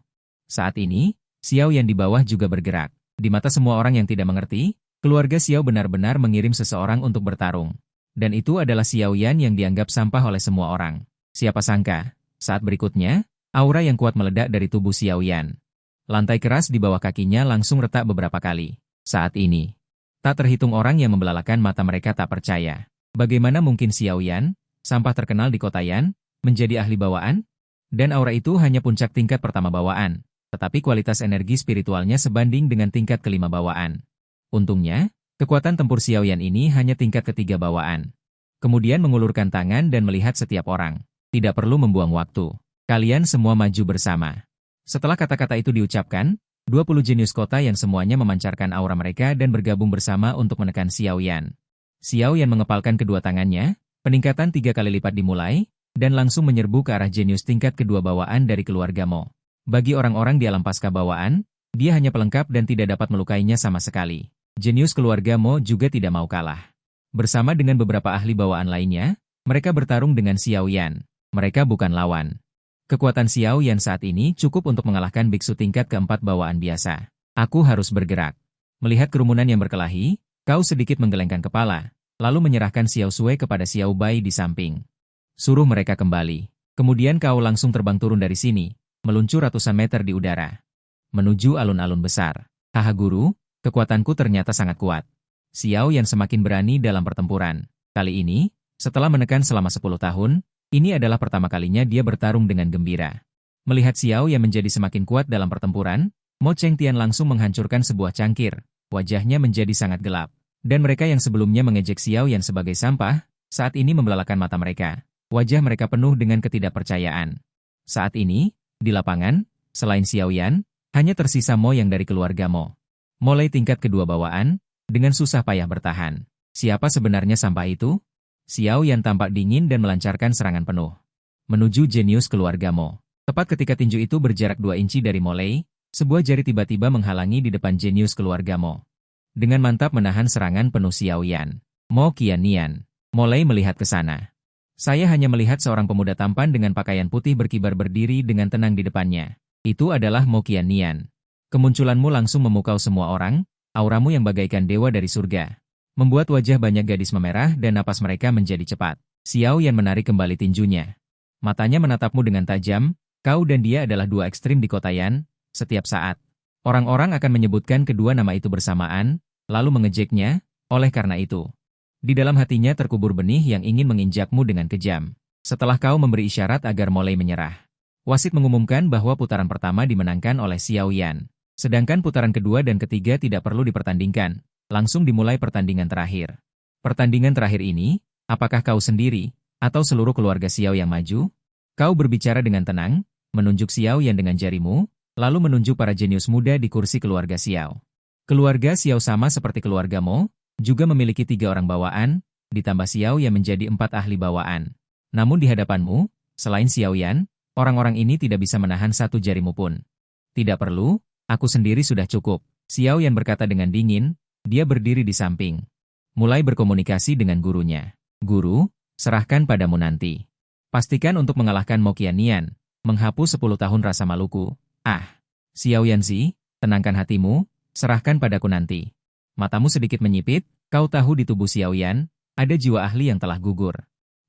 Saat ini, Xiao Yan di bawah juga bergerak. Di mata semua orang yang tidak mengerti, keluarga Xiao benar-benar mengirim seseorang untuk bertarung. Dan itu adalah Xiao Yan yang dianggap sampah oleh semua orang. Siapa sangka, saat berikutnya, aura yang kuat meledak dari tubuh Xiao Yan. Lantai keras di bawah kakinya langsung retak beberapa kali. Saat ini, tak terhitung orang yang membelalakan mata mereka tak percaya. Bagaimana mungkin Xiao Yan, sampah terkenal di kota Yan, menjadi ahli bawaan? Dan aura itu hanya puncak tingkat pertama bawaan, tetapi kualitas energi spiritualnya sebanding dengan tingkat kelima bawaan. Untungnya, kekuatan tempur Xiao Yan ini hanya tingkat ketiga bawaan. Kemudian mengulurkan tangan dan melihat setiap orang. Tidak perlu membuang waktu. Kalian semua maju bersama. Setelah kata-kata itu diucapkan, 20 jenius kota yang semuanya memancarkan aura mereka dan bergabung bersama untuk menekan Xiao Yan. Xiao Yan mengepalkan kedua tangannya, peningkatan 3 kali lipat dimulai, dan langsung menyerbu ke arah jenius tingkat kedua bawaan dari keluarga Mo. Bagi orang-orang di alam pasca bawaan, dia hanya pelengkap dan tidak dapat melukainya sama sekali. Jenius keluarga Mo juga tidak mau kalah. Bersama dengan beberapa ahli bawaan lainnya, mereka bertarung dengan Xiao Yan. Mereka bukan lawan. Kekuatan Xiao Yan saat ini cukup untuk mengalahkan biksu tingkat keempat bawaan biasa. Aku harus bergerak. Melihat kerumunan yang berkelahi, kau sedikit menggelengkan kepala, lalu menyerahkan Xiao Sui kepada Xiao Bai di samping. Suruh mereka kembali. Kemudian kau langsung terbang turun dari sini, meluncur ratusan meter di udara. Menuju alun-alun besar. Haha guru, kekuatanku ternyata sangat kuat. Xiao Yan semakin berani dalam pertempuran. Kali ini, Setelah menekan selama 10 tahun, ini adalah pertama kalinya dia bertarung dengan gembira. Melihat Xiao yang menjadi semakin kuat dalam pertempuran, Mo Chengtian langsung menghancurkan sebuah cangkir. Wajahnya menjadi sangat gelap. Dan mereka yang sebelumnya mengejek Xiao Yan sebagai sampah, saat ini membelalakan mata mereka. Wajah mereka penuh dengan ketidakpercayaan. Saat ini, di lapangan, selain Xiao Yan, hanya tersisa Mo yang dari keluarga Mo. Mulai tingkat kedua bawaan, dengan susah payah bertahan. Siapa sebenarnya sampah itu? Xiao Yan tampak dingin dan melancarkan serangan penuh. Menuju jenius keluarga Mo. Tepat ketika tinju itu berjarak 2 inci dari Molei, sebuah jari tiba-tiba menghalangi di depan jenius keluarga Mo. Dengan mantap menahan serangan penuh Xiao Yan. Mo Qiannian. Molei melihat ke sana. Saya hanya melihat seorang pemuda tampan dengan pakaian putih berkibar berdiri dengan tenang di depannya. Itu adalah Mo Qiannian. Kemunculanmu langsung memukau semua orang, auramu yang bagaikan dewa dari surga. Membuat wajah banyak gadis memerah dan napas mereka menjadi cepat. Xiao Yan menarik kembali tinjunya. Matanya menatapmu dengan tajam. Kau dan dia adalah dua ekstrim di kota Yan. Setiap saat, orang-orang akan menyebutkan kedua nama itu bersamaan, lalu mengejeknya. Oleh karena itu, di dalam hatinya terkubur benih yang ingin menginjakmu dengan kejam. Setelah kau memberi isyarat agar mulai menyerah, wasit mengumumkan bahwa putaran pertama dimenangkan oleh Xiao Yan. Sedangkan putaran kedua dan ketiga tidak perlu dipertandingkan. Langsung dimulai pertandingan terakhir. Pertandingan terakhir ini, apakah kau sendiri, atau seluruh keluarga Xiao yang maju? Kau berbicara dengan tenang, menunjuk Xiao Yan dengan jarimu, lalu menunjuk para jenius muda di kursi keluarga Xiao. Keluarga Xiao sama seperti keluarga Mo, juga memiliki 3 orang bawaan, ditambah Xiao yang menjadi 4 ahli bawaan. Namun di hadapanmu, selain Xiao Yan, orang-orang ini tidak bisa menahan satu jarimu pun. Tidak perlu, aku sendiri sudah cukup. Xiao Yan berkata dengan dingin, dia berdiri di samping. Mulai berkomunikasi dengan gurunya. Guru, serahkan padamu nanti. Pastikan untuk mengalahkan Mo Qiannian, menghapus 10 tahun rasa maluku. Xiao Yanzi, tenangkan hatimu, serahkan padaku nanti. Matamu sedikit menyipit, kau tahu di tubuh Xiao Yan, ada jiwa ahli yang telah gugur.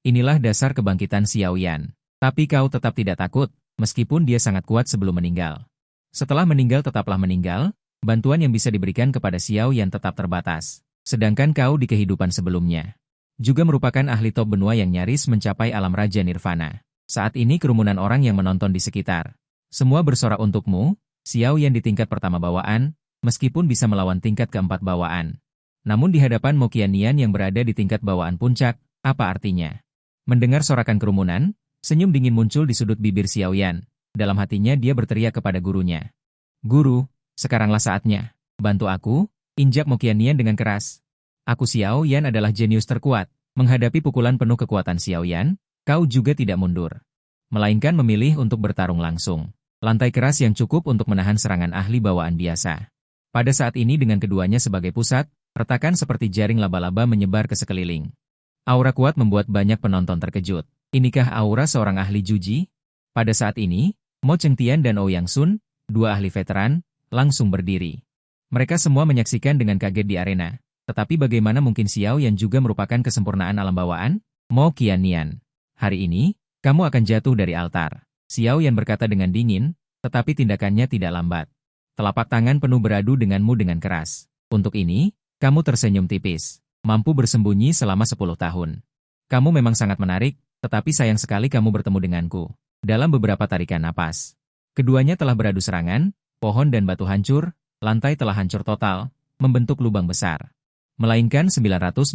Inilah dasar kebangkitan Xiao Yan. Tapi kau tetap tidak takut, meskipun dia sangat kuat sebelum meninggal. Setelah meninggal tetaplah meninggal, bantuan yang bisa diberikan kepada Xiao Yan tetap terbatas. Sedangkan kau di kehidupan sebelumnya juga merupakan ahli top benua yang nyaris mencapai alam raja nirvana. Saat ini kerumunan orang yang menonton di sekitar. Semua bersorak untukmu, Xiao Yan di tingkat pertama bawaan, meskipun bisa melawan tingkat keempat bawaan. Namun di hadapan Mo Qiannian yang berada di tingkat bawaan puncak, apa artinya? Mendengar sorakan kerumunan, senyum dingin muncul di sudut bibir Xiao Yan. Dalam hatinya dia berteriak kepada gurunya. Guru, sekaranglah saatnya. Bantu aku, injak Mo Qiannian dengan keras. Aku Xiao Yan adalah jenius terkuat. Menghadapi pukulan penuh kekuatan Xiao Yan, kau juga tidak mundur. Melainkan memilih untuk bertarung langsung. Lantai keras yang cukup untuk menahan serangan ahli bawaan biasa. Pada saat ini dengan keduanya sebagai pusat, retakan seperti jaring laba-laba menyebar ke sekeliling. Aura kuat membuat banyak penonton terkejut. Inikah aura seorang ahli juji? Pada saat ini, Mo Chengtian dan Ouyang Sun, 2 ahli veteran, langsung berdiri. Mereka semua menyaksikan dengan kaget di arena. Tetapi bagaimana mungkin Xiao yang juga merupakan kesempurnaan alam bawaan? Mo Qiannian, hari ini, kamu akan jatuh dari altar. Xiao Yan berkata dengan dingin, tetapi tindakannya tidak lambat. Telapak tangan penuh beradu denganmu dengan keras. Untuk ini, kamu tersenyum tipis. Mampu bersembunyi selama 10 tahun. Kamu memang sangat menarik, tetapi sayang sekali kamu bertemu denganku. Dalam beberapa tarikan napas. Keduanya telah beradu serangan, pohon dan batu hancur, lantai telah hancur total, membentuk lubang besar. Melainkan 980.000.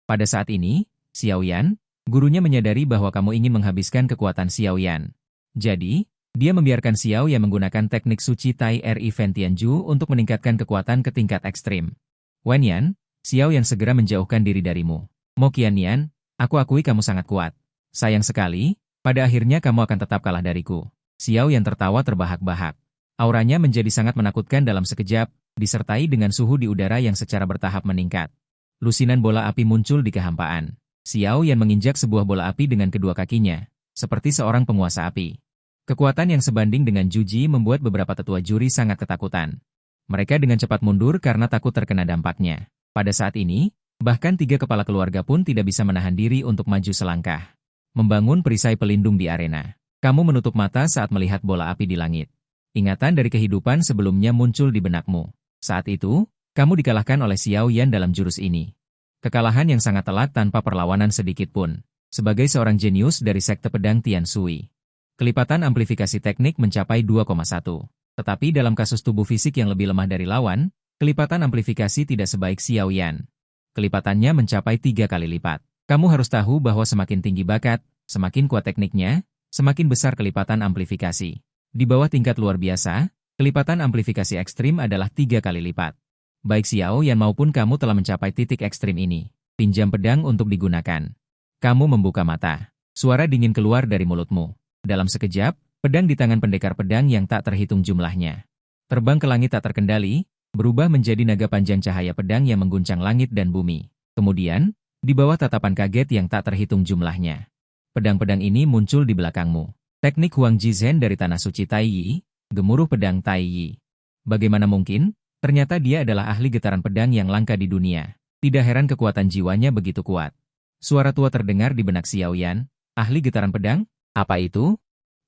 Pada saat ini, Xiao Yan, gurunya menyadari bahwa kamu ingin menghabiskan kekuatan Xiao Yan. Jadi, dia membiarkan Xiao Yan menggunakan teknik suci Tai Ri Fen Tianju untuk meningkatkan kekuatan ke tingkat ekstrim. Wen Yan, Xiao Yan segera menjauhkan diri darimu. Mo Qiannian, aku akui kamu sangat kuat. Sayang sekali, pada akhirnya kamu akan tetap kalah dariku. Xiao Yan tertawa terbahak-bahak. Auranya menjadi sangat menakutkan dalam sekejap, disertai dengan suhu di udara yang secara bertahap meningkat. Lusinan bola api muncul di kehampaan. Xiao Yan menginjak sebuah bola api dengan kedua kakinya, seperti seorang penguasa api. Kekuatan yang sebanding dengan Juji membuat beberapa tetua juri sangat ketakutan. Mereka dengan cepat mundur karena takut terkena dampaknya. Pada saat ini, bahkan 3 kepala keluarga pun tidak bisa menahan diri untuk maju selangkah. Membangun perisai pelindung di arena. Kamu menutup mata saat melihat bola api di langit. Ingatan dari kehidupan sebelumnya muncul di benakmu. Saat itu, kamu dikalahkan oleh Xiao Yan dalam jurus ini. Kekalahan yang sangat telak tanpa perlawanan sedikit pun. Sebagai seorang jenius dari sekte pedang Tian Shui, kelipatan amplifikasi teknik mencapai 2,1. Tetapi dalam kasus tubuh fisik yang lebih lemah dari lawan, kelipatan amplifikasi tidak sebaik Xiao Yan. Kelipatannya mencapai 3 kali lipat. Kamu harus tahu bahwa semakin tinggi bakat, semakin kuat tekniknya, semakin besar kelipatan amplifikasi. Di bawah tingkat luar biasa, kelipatan amplifikasi ekstrim adalah 3 kali lipat. Baik Xiao Yan maupun kamu telah mencapai titik ekstrim ini. Pinjam pedang untuk digunakan. Kamu membuka mata. Suara dingin keluar dari mulutmu. Dalam sekejap, pedang di tangan pendekar pedang yang tak terhitung jumlahnya terbang ke langit tak terkendali, berubah menjadi naga panjang cahaya pedang yang mengguncang langit dan bumi. Kemudian, di bawah tatapan kaget yang tak terhitung jumlahnya, pedang-pedang ini muncul di belakangmu. Teknik Huang Jizhen dari Tanah Suci Taiyi, gemuruh pedang Taiyi. Bagaimana mungkin? Ternyata dia adalah ahli getaran pedang yang langka di dunia. Tidak heran kekuatan jiwanya begitu kuat. Suara tua terdengar di benak Xiao Yan. Ahli getaran pedang? Apa itu?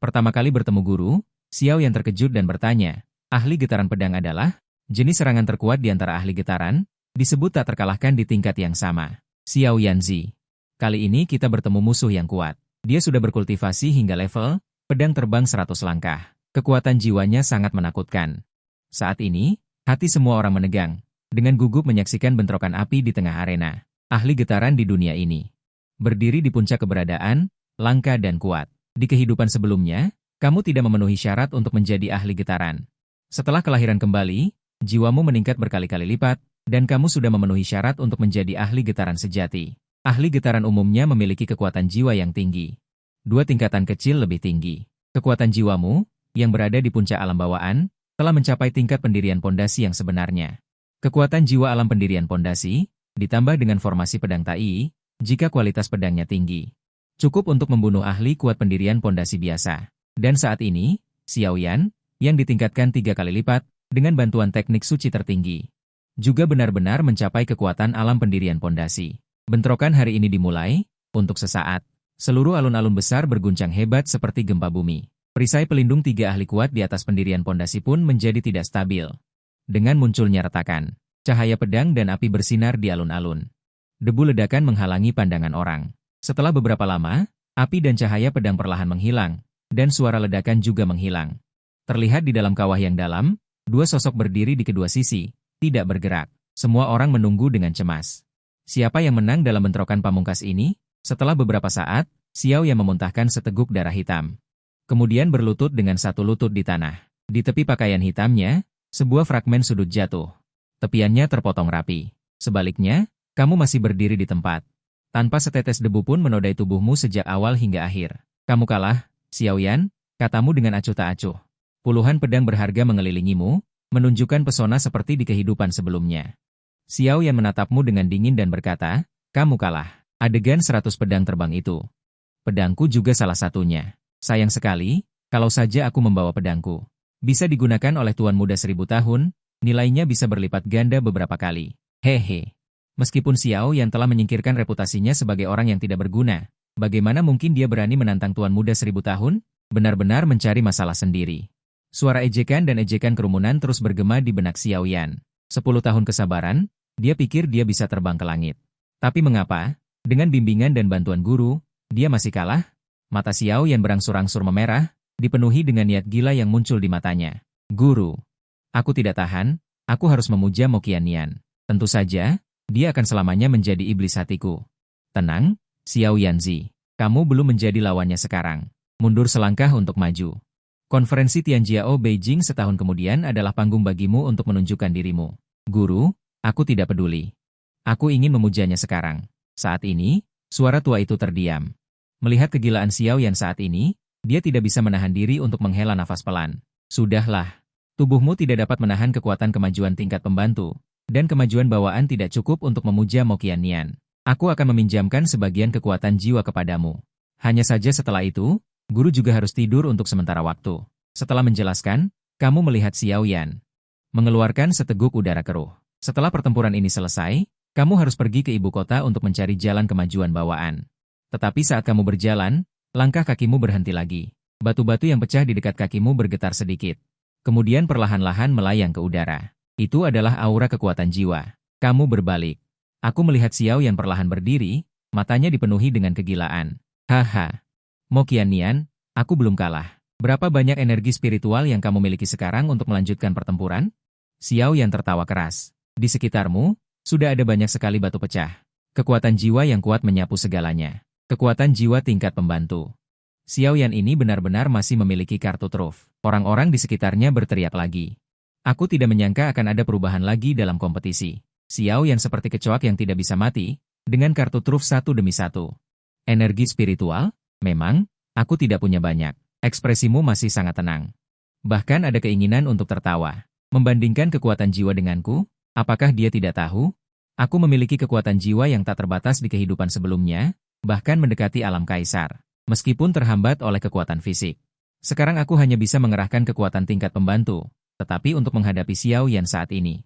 Pertama kali bertemu guru, Xiao Yan terkejut dan bertanya, ahli getaran pedang adalah jenis serangan terkuat di antara ahli getaran, disebut tak terkalahkan di tingkat yang sama. Xiao Yanzi. Kali ini kita bertemu musuh yang kuat. Dia sudah berkultivasi hingga level pedang terbang 100 langkah. Kekuatan jiwanya sangat menakutkan. Saat ini, hati semua orang menegang, dengan gugup menyaksikan bentrokan api di tengah arena. Ahli getaran di dunia ini berdiri di puncak keberadaan, langka dan kuat. Di kehidupan sebelumnya, kamu tidak memenuhi syarat untuk menjadi ahli getaran. Setelah kelahiran kembali, jiwamu meningkat berkali-kali lipat, dan kamu sudah memenuhi syarat untuk menjadi ahli getaran sejati. Ahli getaran umumnya memiliki kekuatan jiwa yang tinggi. 2 tingkatan kecil lebih tinggi. Kekuatan jiwamu, yang berada di puncak alam bawaan, telah mencapai tingkat pendirian pondasi yang sebenarnya. Kekuatan jiwa alam pendirian pondasi, ditambah dengan formasi pedang Tai, jika kualitas pedangnya tinggi, cukup untuk membunuh ahli kuat pendirian pondasi biasa. Dan saat ini, Xiao Yan, yang ditingkatkan 3 kali lipat, dengan bantuan teknik suci tertinggi, juga benar-benar mencapai kekuatan alam pendirian pondasi. Bentrokan hari ini dimulai, untuk sesaat, seluruh alun-alun besar berguncang hebat seperti gempa bumi. Perisai pelindung 3 ahli kuat di atas pendirian pondasi pun menjadi tidak stabil. Dengan munculnya retakan, cahaya pedang dan api bersinar di alun-alun. Debu ledakan menghalangi pandangan orang. Setelah beberapa lama, api dan cahaya pedang perlahan menghilang, dan suara ledakan juga menghilang. Terlihat di dalam kawah yang dalam, 2 sosok berdiri di kedua sisi, tidak bergerak. Semua orang menunggu dengan cemas. Siapa yang menang dalam bentrokan pamungkas ini? Setelah beberapa saat, Xiao Yan memuntahkan seteguk darah hitam. Kemudian berlutut dengan satu lutut di tanah. Di tepi pakaian hitamnya, sebuah fragmen sudut jatuh. Tepiannya terpotong rapi. Sebaliknya, kamu masih berdiri di tempat. Tanpa setetes debu pun menodai tubuhmu sejak awal hingga akhir. Kamu kalah, Xiao Yan, katamu dengan acuh tak acuh. Puluhan pedang berharga mengelilingimu, menunjukkan pesona seperti di kehidupan sebelumnya. Xiao Yan menatapmu dengan dingin dan berkata, kamu kalah. Adegan 100 pedang terbang itu. Pedangku juga salah satunya. Sayang sekali, kalau saja aku membawa pedangku. Bisa digunakan oleh Tuan Muda 1000 tahun, nilainya bisa berlipat ganda beberapa kali. Hehe. Meskipun Xiao Yan telah menyingkirkan reputasinya sebagai orang yang tidak berguna, bagaimana mungkin dia berani menantang Tuan Muda 1000 tahun? Benar-benar mencari masalah sendiri. Suara ejekan dan ejekan kerumunan terus bergema di benak Xiao Yan. 10 tahun kesabaran, dia pikir dia bisa terbang ke langit. Tapi mengapa? Dengan bimbingan dan bantuan guru, dia masih kalah? Mata Xiao Yan berangsur-angsur memerah, dipenuhi dengan niat gila yang muncul di matanya. Guru, aku tidak tahan, aku harus memuja Mo Qiannian. Tentu saja, dia akan selamanya menjadi iblis hatiku. Tenang, Xiao Yanzi. Kamu belum menjadi lawannya sekarang. Mundur selangkah untuk maju. Konferensi Tianjiao Beijing setahun kemudian adalah panggung bagimu untuk menunjukkan dirimu. Guru, aku tidak peduli. Aku ingin memujanya sekarang. Saat ini, suara tua itu terdiam. Melihat kegilaan Xiao Yan saat ini, dia tidak bisa menahan diri untuk menghela nafas pelan. Sudahlah. Tubuhmu tidak dapat menahan kekuatan kemajuan tingkat pembantu. Dan kemajuan bawaan tidak cukup untuk memuja Mo Qiannian. Aku akan meminjamkan sebagian kekuatan jiwa kepadamu. Hanya saja setelah itu, guru juga harus tidur untuk sementara waktu. Setelah menjelaskan, kamu melihat Xiao Yan mengeluarkan seteguk udara keruh. Setelah pertempuran ini selesai, kamu harus pergi ke ibu kota untuk mencari jalan kemajuan bawaan. Tetapi saat kamu berjalan, langkah kakimu berhenti lagi. Batu-batu yang pecah di dekat kakimu bergetar sedikit. Kemudian perlahan-lahan melayang ke udara. Itu adalah aura kekuatan jiwa. Kamu berbalik. Aku melihat Xiao Yan perlahan berdiri, matanya dipenuhi dengan kegilaan. Haha. Mo Qiannian, aku belum kalah. Berapa banyak energi spiritual yang kamu miliki sekarang untuk melanjutkan pertempuran? Xiao Yan tertawa keras. Di sekitarmu, sudah ada banyak sekali batu pecah. Kekuatan jiwa yang kuat menyapu segalanya. Kekuatan jiwa tingkat pembantu. Xiao Yan ini benar-benar masih memiliki kartu truf. Orang-orang di sekitarnya berteriak lagi. Aku tidak menyangka akan ada perubahan lagi dalam kompetisi. Xiao Yan seperti kecoak yang tidak bisa mati, dengan kartu truf satu demi satu. Energi spiritual? Memang, aku tidak punya banyak. Ekspresimu masih sangat tenang. Bahkan ada keinginan untuk tertawa. Membandingkan kekuatan jiwa denganku, apakah dia tidak tahu? Aku memiliki kekuatan jiwa yang tak terbatas di kehidupan sebelumnya, bahkan mendekati alam kaisar. Meskipun terhambat oleh kekuatan fisik. Sekarang aku hanya bisa mengerahkan kekuatan tingkat pembantu, tetapi untuk menghadapi Xiao Yan saat ini.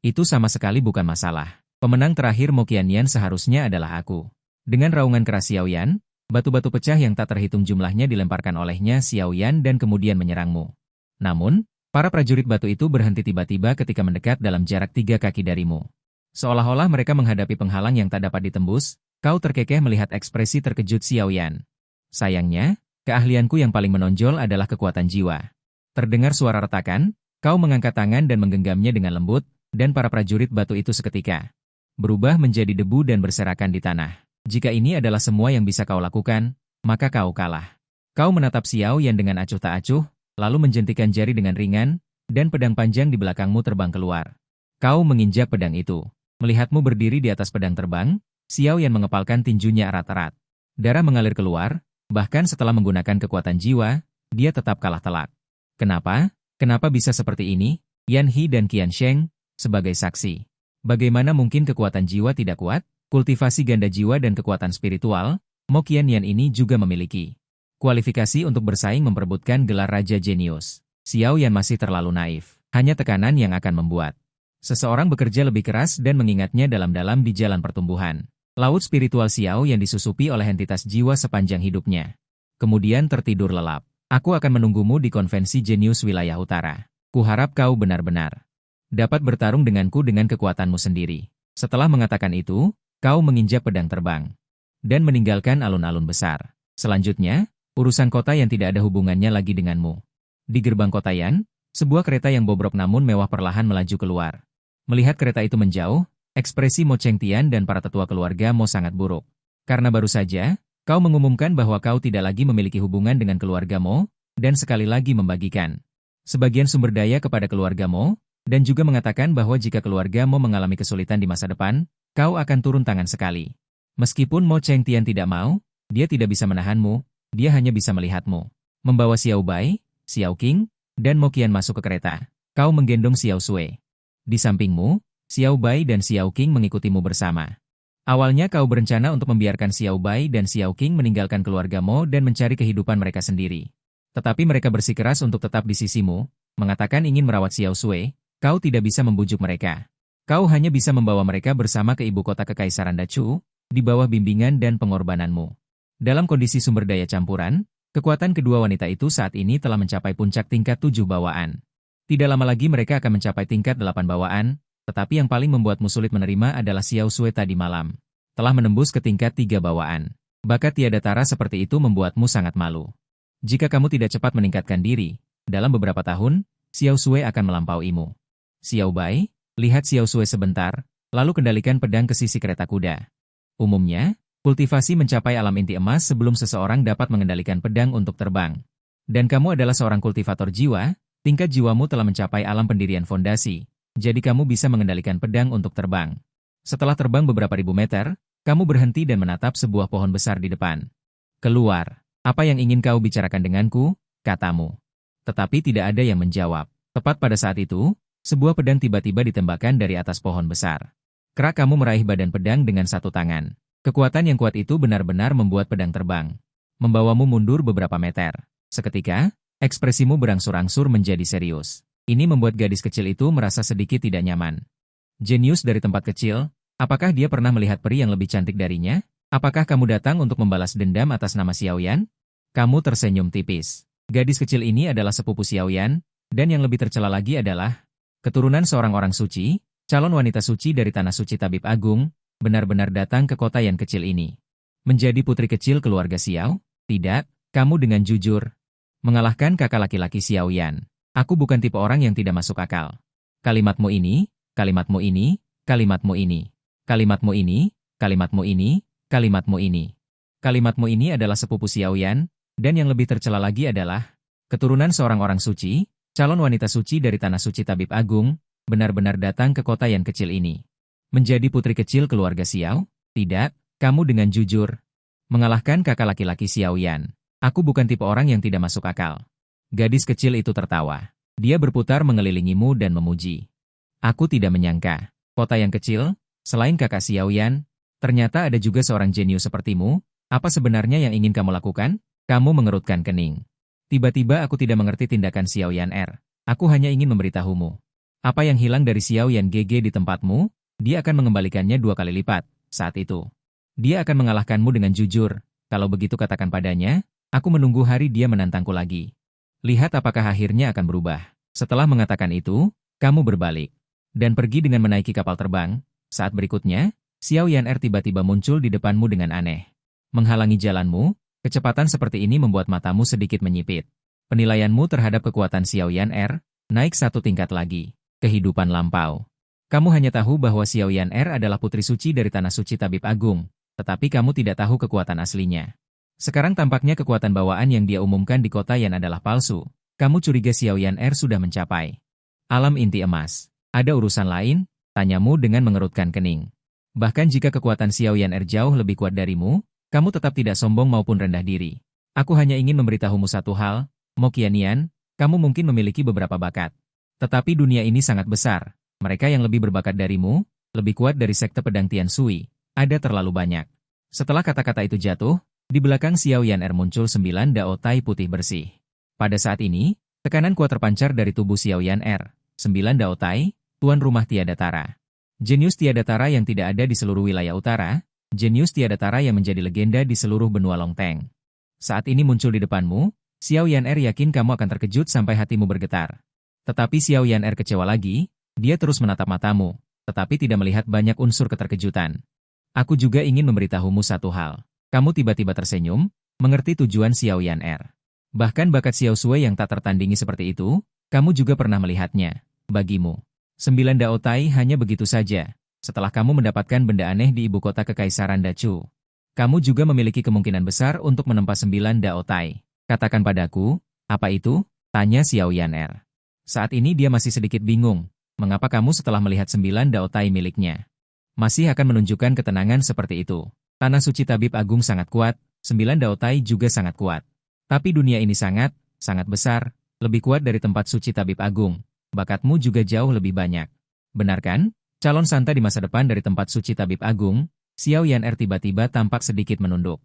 Itu sama sekali bukan masalah. Pemenang terakhir Mo Qiannian seharusnya adalah aku. Dengan raungan keras Xiao Yan, batu-batu pecah yang tak terhitung jumlahnya dilemparkan olehnya Xiao Yan dan kemudian menyerangmu. Namun, para prajurit batu itu berhenti tiba-tiba ketika mendekat dalam jarak 3 kaki darimu. Seolah-olah mereka menghadapi penghalang yang tak dapat ditembus, kau terkekeh melihat ekspresi terkejut Xiao Yan. Sayangnya, keahlianku yang paling menonjol adalah kekuatan jiwa. Terdengar suara retakan, kau mengangkat tangan dan menggenggamnya dengan lembut, dan para prajurit batu itu seketika berubah menjadi debu dan berserakan di tanah. Jika ini adalah semua yang bisa kau lakukan, maka kau kalah. Kau menatap Xiao Yan dengan acuh tak acuh, lalu menjentikan jari dengan ringan, dan pedang panjang di belakangmu terbang keluar. Kau menginjak pedang itu. Melihatmu berdiri di atas pedang terbang, Xiao Yan mengepalkan tinjunya erat-erat. Darah mengalir keluar. Bahkan setelah menggunakan kekuatan jiwa, dia tetap kalah telak. Kenapa? Kenapa bisa seperti ini? Yan He dan Qian Sheng, sebagai saksi. Bagaimana mungkin kekuatan jiwa tidak kuat? Kultivasi ganda jiwa dan kekuatan spiritual, Mo Qiannian ini juga memiliki. Kualifikasi untuk bersaing memperebutkan gelar Raja Jenius. Xiao Yan masih terlalu naif. Hanya tekanan yang akan membuat seseorang bekerja lebih keras dan mengingatnya dalam-dalam di jalan pertumbuhan. Laut spiritual Xiao yang disusupi oleh entitas jiwa sepanjang hidupnya. Kemudian tertidur lelap. Aku akan menunggumu di konvensi jenius wilayah utara. Kuharap kau benar-benar dapat bertarung denganku dengan kekuatanmu sendiri. Setelah mengatakan itu, kau menginjak pedang terbang dan meninggalkan alun-alun besar. Selanjutnya, urusan kota yang tidak ada hubungannya lagi denganmu. Di gerbang kota Yan, sebuah kereta yang bobrok namun mewah perlahan melaju keluar. Melihat kereta itu menjauh, ekspresi Mo Chengtian dan para tetua keluarga Mo sangat buruk. Karena baru saja, kau mengumumkan bahwa kau tidak lagi memiliki hubungan dengan keluarga Mo, dan sekali lagi membagikan sebagian sumber daya kepada keluarga Mo, dan juga mengatakan bahwa jika keluarga Mo mengalami kesulitan di masa depan, kau akan turun tangan sekali. Meskipun Mo Chengtian tidak mau, dia tidak bisa menahanmu, dia hanya bisa melihatmu. Membawa Xiao Bai, Xiao Qing, dan Mo Qian masuk ke kereta. Kau menggendong Xiao Sui. Di sampingmu, Xiao Bai dan Xiao Qing mengikutimu bersama. Awalnya kau berencana untuk membiarkan Xiao Bai dan Xiao Qing meninggalkan keluarga Mo dan mencari kehidupan mereka sendiri. Tetapi mereka bersikeras untuk tetap di sisimu, mengatakan ingin merawat Xiao Sui, kau tidak bisa membujuk mereka. Kau hanya bisa membawa mereka bersama ke ibu kota Kekaisaran Dachu, di bawah bimbingan dan pengorbananmu. Dalam kondisi sumber daya campuran, kekuatan kedua wanita itu saat ini telah mencapai puncak tingkat 7 bawaan. Tidak lama lagi mereka akan mencapai tingkat 8 bawaan, tetapi yang paling membuatmu sulit menerima adalah Xiao Sui tadi malam. Telah menembus ke tingkat 3 bawaan. Bakat tiada tara seperti itu membuatmu sangat malu. Jika kamu tidak cepat meningkatkan diri, dalam beberapa tahun, Xiao Sui akan melampauimu. Xiao Bai, lihat Xiao Sui sebentar, lalu kendalikan pedang ke sisi kereta kuda. Umumnya, kultivasi mencapai alam inti emas sebelum seseorang dapat mengendalikan pedang untuk terbang. Dan kamu adalah seorang kultivator jiwa, tingkat jiwamu telah mencapai alam pendirian fondasi, jadi kamu bisa mengendalikan pedang untuk terbang. Setelah terbang beberapa ribu meter, kamu berhenti dan menatap sebuah pohon besar di depan. Keluar, apa yang ingin kau bicarakan denganku, katamu. Tetapi tidak ada yang menjawab. Tepat pada saat itu, sebuah pedang tiba-tiba ditembakkan dari atas pohon besar. Kerak kamu meraih badan pedang dengan satu tangan. Kekuatan yang kuat itu benar-benar membuat pedang terbang. Membawamu mundur beberapa meter. Seketika, ekspresimu berangsur-angsur menjadi serius. Ini membuat gadis kecil itu merasa sedikit tidak nyaman. Jenius dari tempat kecil, apakah dia pernah melihat peri yang lebih cantik darinya? Apakah kamu datang untuk membalas dendam atas nama Xiao Yan? Kamu tersenyum tipis. Gadis kecil ini adalah sepupu Xiao Yan, dan yang lebih tercela lagi adalah keturunan seorang orang suci, calon wanita suci dari Tanah Suci Tabib Agung, benar-benar datang ke kota yang kecil ini. Menjadi putri kecil keluarga Xiao? Tidak, kamu dengan jujur mengalahkan kakak laki-laki Xiao Yan. Aku bukan tipe orang yang tidak masuk akal. Kalimatmu ini, kalimatmu ini, kalimatmu ini, kalimatmu ini, kalimatmu ini, kalimatmu ini. Kalimatmu ini adalah sepupu Xiao Yan, dan yang lebih tercela lagi adalah keturunan seorang orang suci, calon wanita suci dari Tanah Suci Tabib Agung, benar-benar datang ke kota yang kecil ini. Menjadi putri kecil keluarga Xiao? Tidak, kamu dengan jujur mengalahkan kakak laki-laki Xiao Yan. Aku bukan tipe orang yang tidak masuk akal. Gadis kecil itu tertawa. Dia berputar mengelilingimu dan memuji. Aku tidak menyangka. Kota yang kecil, selain kakak Xiao Yan, ternyata ada juga seorang jenius sepertimu. Apa sebenarnya yang ingin kamu lakukan? Kamu mengerutkan kening. Tiba-tiba aku tidak mengerti tindakan Xiao Yan Er. Aku hanya ingin memberitahumu. Apa yang hilang dari Xiao Yan GG di tempatmu, dia akan mengembalikannya 2 kali lipat. Saat itu, dia akan mengalahkanmu dengan jujur. Kalau begitu katakan padanya, aku menunggu hari dia menantangku lagi. Lihat apakah akhirnya akan berubah. Setelah mengatakan itu, kamu berbalik dan pergi dengan menaiki kapal terbang. Saat berikutnya, Xiao Yan Er tiba-tiba muncul di depanmu dengan aneh. Menghalangi jalanmu, kecepatan seperti ini membuat matamu sedikit menyipit. Penilaianmu terhadap kekuatan Xiao Yan Er naik 1 tingkat lagi. Kehidupan lampau. Kamu hanya tahu bahwa Xiao Yan Er adalah putri suci dari Tanah Suci Tabib Agung, tetapi kamu tidak tahu kekuatan aslinya. Sekarang tampaknya kekuatan bawaan yang dia umumkan di kota Yan adalah palsu. Kamu curiga Xiao Yan Er sudah mencapai alam inti emas. Ada urusan lain? Tanyamu dengan mengerutkan kening. Bahkan jika kekuatan Xiao Yan Er jauh lebih kuat darimu, kamu tetap tidak sombong maupun rendah diri. Aku hanya ingin memberitahumu satu hal, Mo Qiannian, kamu mungkin memiliki beberapa bakat. Tetapi dunia ini sangat besar. Mereka yang lebih berbakat darimu, lebih kuat dari sekte pedang Tian Sui, ada terlalu banyak. Setelah kata-kata itu jatuh, di belakang Xiao Yan Er muncul 9 Dao Tai putih bersih. Pada saat ini, tekanan kuat terpancar dari tubuh Xiao Yan Er. 9 Dao Tai, tuan rumah tiada tara. Jenius tiada tara yang tidak ada di seluruh wilayah utara, jenius tiada tara yang menjadi legenda di seluruh benua Longteng. Saat ini muncul di depanmu, Xiao Yan Er yakin kamu akan terkejut sampai hatimu bergetar. Tetapi Xiao Yan Er kecewa lagi, dia terus menatap matamu, tetapi tidak melihat banyak unsur keterkejutan. Aku juga ingin memberitahumu satu hal. Kamu tiba-tiba tersenyum, mengerti tujuan Xiao Yan Er. Bahkan bakat Xiao Sui yang tak tertandingi seperti itu, kamu juga pernah melihatnya. Bagimu, 9 Dao Tai hanya begitu saja. Setelah kamu mendapatkan benda aneh di ibu kota Kekaisaran Dacu, kamu juga memiliki kemungkinan besar untuk menempa 9 Dao Tai. Katakan padaku, apa itu? Tanya Xiao Yan Er. Saat ini dia masih sedikit bingung. Mengapa kamu setelah melihat 9 Dao Tai miliknya masih akan menunjukkan ketenangan seperti itu? Tanah Suci Tabib Agung sangat kuat, 9 Dao Tai juga sangat kuat. Tapi dunia ini sangat besar, lebih kuat dari tempat suci Tabib Agung. Bakatmu juga jauh lebih banyak. Benar kan? Calon santa di masa depan dari tempat suci Tabib Agung, Xiao Yan Er tiba-tiba tampak sedikit menunduk.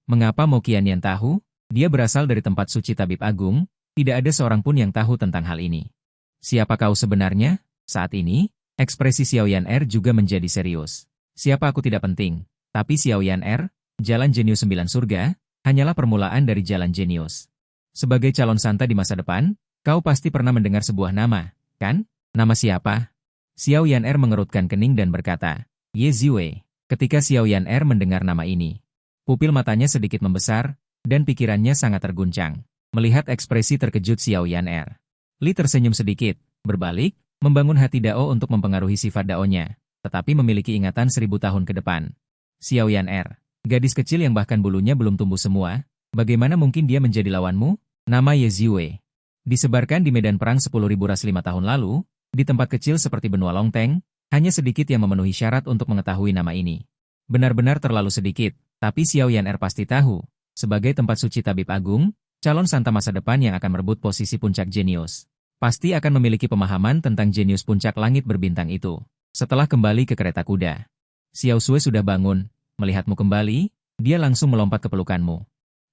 Mengapa Mo Qiannian tahu? Dia berasal dari tempat suci Tabib Agung, tidak ada seorang pun yang tahu tentang hal ini. Siapa kau sebenarnya? Saat ini, ekspresi Xiao Yan Er juga menjadi serius. Siapa aku tidak penting. Tapi Xiao Yan Er, jalan jenius 9 surga, hanyalah permulaan dari jalan jenius. Sebagai calon santa di masa depan, kau pasti pernah mendengar sebuah nama, kan? Nama siapa? Xiao Yan Er mengerutkan kening dan berkata, Ye Ziwei. Ketika Xiao Yan Er mendengar nama ini, pupil matanya sedikit membesar, dan pikirannya sangat terguncang. Melihat ekspresi terkejut Xiao Yan Er, Li tersenyum sedikit, berbalik, membangun hati Dao untuk mempengaruhi sifat Dao-nya, tetapi memiliki ingatan 1000 tahun ke depan. Xiao Yan Er, gadis kecil yang bahkan bulunya belum tumbuh semua, bagaimana mungkin dia menjadi lawanmu? Nama Ye Ziwei disebarkan di medan perang 10.000 ras 5 tahun lalu, di tempat kecil seperti benua Longteng, hanya sedikit yang memenuhi syarat untuk mengetahui nama ini. Benar-benar terlalu sedikit, tapi Xiao Yan Er pasti tahu, sebagai tempat suci Tabib Agung, calon santa masa depan yang akan merebut posisi puncak jenius, pasti akan memiliki pemahaman tentang jenius puncak langit berbintang itu. Setelah kembali ke kereta kuda, Xiao Sui sudah bangun, melihatmu kembali, dia langsung melompat ke pelukanmu.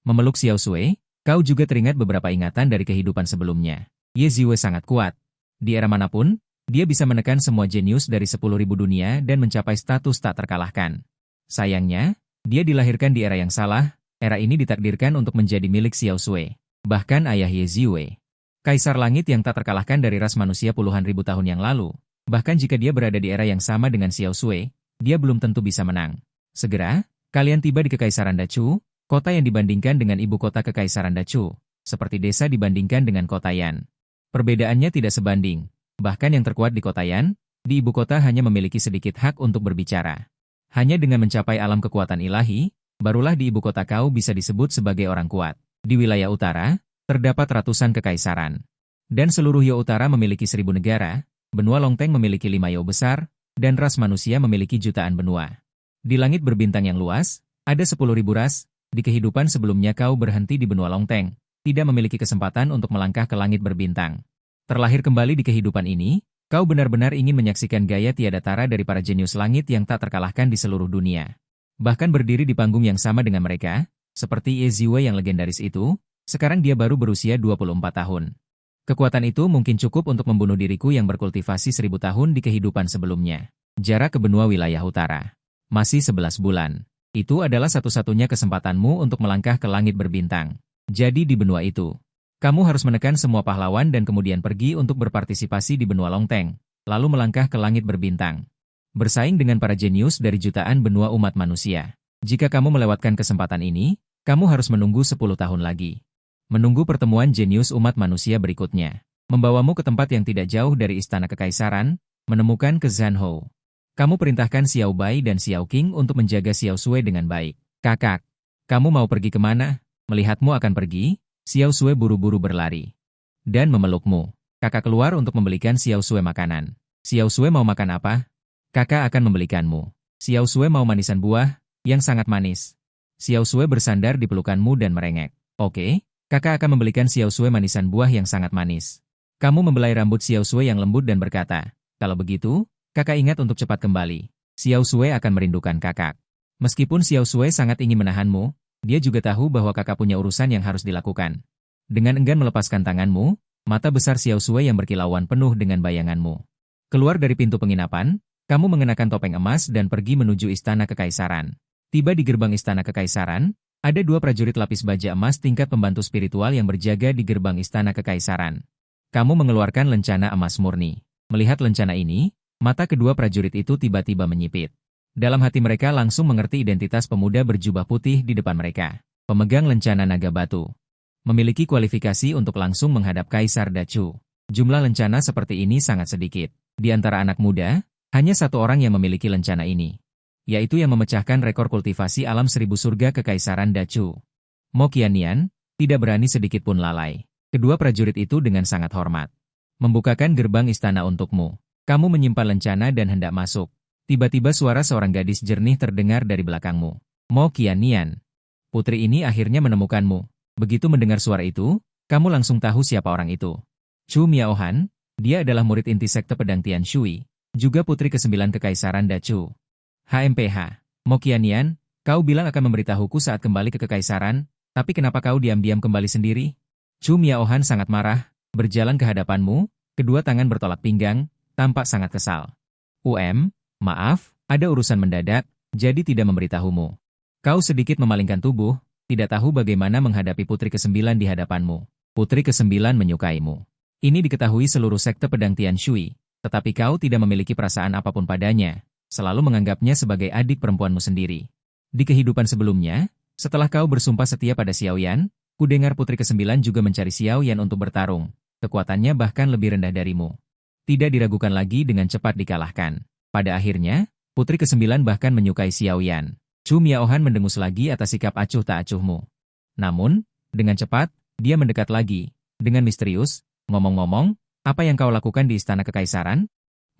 Memeluk Xiao Sui, kau juga teringat beberapa ingatan dari kehidupan sebelumnya. Ye Ziwei sangat kuat. Di era manapun, dia bisa menekan semua jenius dari 10.000 dunia dan mencapai status tak terkalahkan. Sayangnya, dia dilahirkan di era yang salah, era ini ditakdirkan untuk menjadi milik Xiao Sui. Bahkan ayah Ye Ziwei, Kaisar Langit yang tak terkalahkan dari ras manusia puluhan ribu tahun yang lalu. Bahkan jika dia berada di era yang sama dengan Xiao Sui, dia belum tentu bisa menang. Segera, kalian tiba di Kekaisaran Dachu, kota yang dibandingkan dengan ibu kota Kekaisaran Dachu, seperti desa dibandingkan dengan kota Yan. Perbedaannya tidak sebanding. Bahkan yang terkuat di kota Yan, di ibu kota hanya memiliki sedikit hak untuk berbicara. Hanya dengan mencapai alam kekuatan ilahi, barulah di ibu kota kau bisa disebut sebagai orang kuat. Di wilayah utara, terdapat ratusan kekaisaran. Dan seluruh Yo Utara memiliki 1000 negara, benua Longteng memiliki 5 Yo besar, dan ras manusia memiliki jutaan benua. Di langit berbintang yang luas, ada 10.000 ras. Di kehidupan sebelumnya kau berhenti di benua Longteng, tidak memiliki kesempatan untuk melangkah ke langit berbintang. Terlahir kembali di kehidupan ini, kau benar-benar ingin menyaksikan gaya tiada tara dari para jenius langit yang tak terkalahkan di seluruh dunia. Bahkan berdiri di panggung yang sama dengan mereka, seperti Ye Ziwei yang legendaris itu, sekarang dia baru berusia 24 tahun. Kekuatan itu mungkin cukup untuk membunuh diriku yang berkultivasi 1000 tahun di kehidupan sebelumnya. Jarak ke benua wilayah utara. Masih 11 bulan. Itu adalah satu-satunya kesempatanmu untuk melangkah ke langit berbintang. Jadi di benua itu, kamu harus menekan semua pahlawan dan kemudian pergi untuk berpartisipasi di benua Longteng, lalu melangkah ke langit berbintang. Bersaing dengan para jenius dari jutaan benua umat manusia. Jika kamu melewatkan kesempatan ini, kamu harus menunggu 10 tahun lagi. Menunggu pertemuan jenius umat manusia berikutnya. Membawamu ke tempat yang tidak jauh dari istana kekaisaran, menemukan ke Zanhou. Kamu perintahkan Xiao Bai dan Xiao Qing untuk menjaga Xiao Sui dengan baik. Kakak, kamu mau pergi kemana? Melihatmu akan pergi, Xiao Sui buru-buru berlari. Dan memelukmu. Kakak keluar untuk membelikan Xiao Sui makanan. Xiao Sui mau makan apa? Kakak akan membelikanmu. Xiao Sui mau manisan buah, yang sangat manis. Xiao Sui bersandar di pelukanmu dan merengek. Oke, kakak akan membelikan Xiao Sui manisan buah yang sangat manis. Kamu membelai rambut Xiao Sui yang lembut dan berkata, kalau begitu, kakak ingat untuk cepat kembali. Xiao Sui akan merindukan kakak. Meskipun Xiao Sui sangat ingin menahanmu, dia juga tahu bahwa kakak punya urusan yang harus dilakukan. Dengan enggan melepaskan tanganmu, mata besar Xiao Sui yang berkilauan penuh dengan bayanganmu. Keluar dari pintu penginapan, kamu mengenakan topeng emas dan pergi menuju istana kekaisaran. Tiba di gerbang istana kekaisaran, ada 2 prajurit lapis baja emas tingkat pembantu spiritual yang berjaga di gerbang istana kekaisaran. Kamu mengeluarkan lencana emas murni. Melihat lencana ini, mata kedua prajurit itu tiba-tiba menyipit. Dalam hati mereka langsung mengerti identitas pemuda berjubah putih di depan mereka. Pemegang lencana naga batu. Memiliki kualifikasi untuk langsung menghadap Kaisar Dachu. Jumlah lencana seperti ini sangat sedikit. Di antara anak muda, hanya 1 orang yang memiliki lencana ini. Yaitu yang memecahkan rekor kultivasi alam 1000 surga Kekaisaran Dachu. Mo Qiannian, tidak berani sedikit pun lalai. Kedua prajurit itu dengan sangat hormat. Membukakan gerbang istana untukmu. Kamu menyimpan lencana dan hendak masuk. Tiba-tiba suara seorang gadis jernih terdengar dari belakangmu. Mo Qiannian. Putri ini akhirnya menemukanmu. Begitu mendengar suara itu, kamu langsung tahu siapa orang itu. Chu Miaohan, dia adalah murid inti sekte pedang Tian Shui, juga putri ke-9 Kekaisaran Dachu. HMPH. Mo Qiannian, kau bilang akan memberitahuku saat kembali ke Kekaisaran, tapi kenapa kau diam-diam kembali sendiri? Chu Miaohan sangat marah, berjalan ke hadapanmu, kedua tangan bertolak pinggang, tampak sangat kesal. Maaf, ada urusan mendadak, jadi tidak memberitahumu. Kau sedikit memalingkan tubuh, tidak tahu bagaimana menghadapi putri ke-9 di hadapanmu. Putri ke-9 menyukaimu. Ini diketahui seluruh sekte pedang Tian Shui, tetapi kau tidak memiliki perasaan apapun padanya, selalu menganggapnya sebagai adik perempuanmu sendiri. Di kehidupan sebelumnya, setelah kau bersumpah setia pada Xiao Yan, ku dengar putri ke-9 juga mencari Xiao Yan untuk bertarung. Kekuatannya bahkan lebih rendah darimu. Tidak diragukan lagi dengan cepat dikalahkan. Pada akhirnya, putri ke-9 bahkan menyukai Xiao Yan. Chu Miaohan mendengus lagi atas sikap acuh tak acuhmu. Namun, dengan cepat, dia mendekat lagi. Dengan misterius, ngomong-ngomong, apa yang kau lakukan di istana kekaisaran?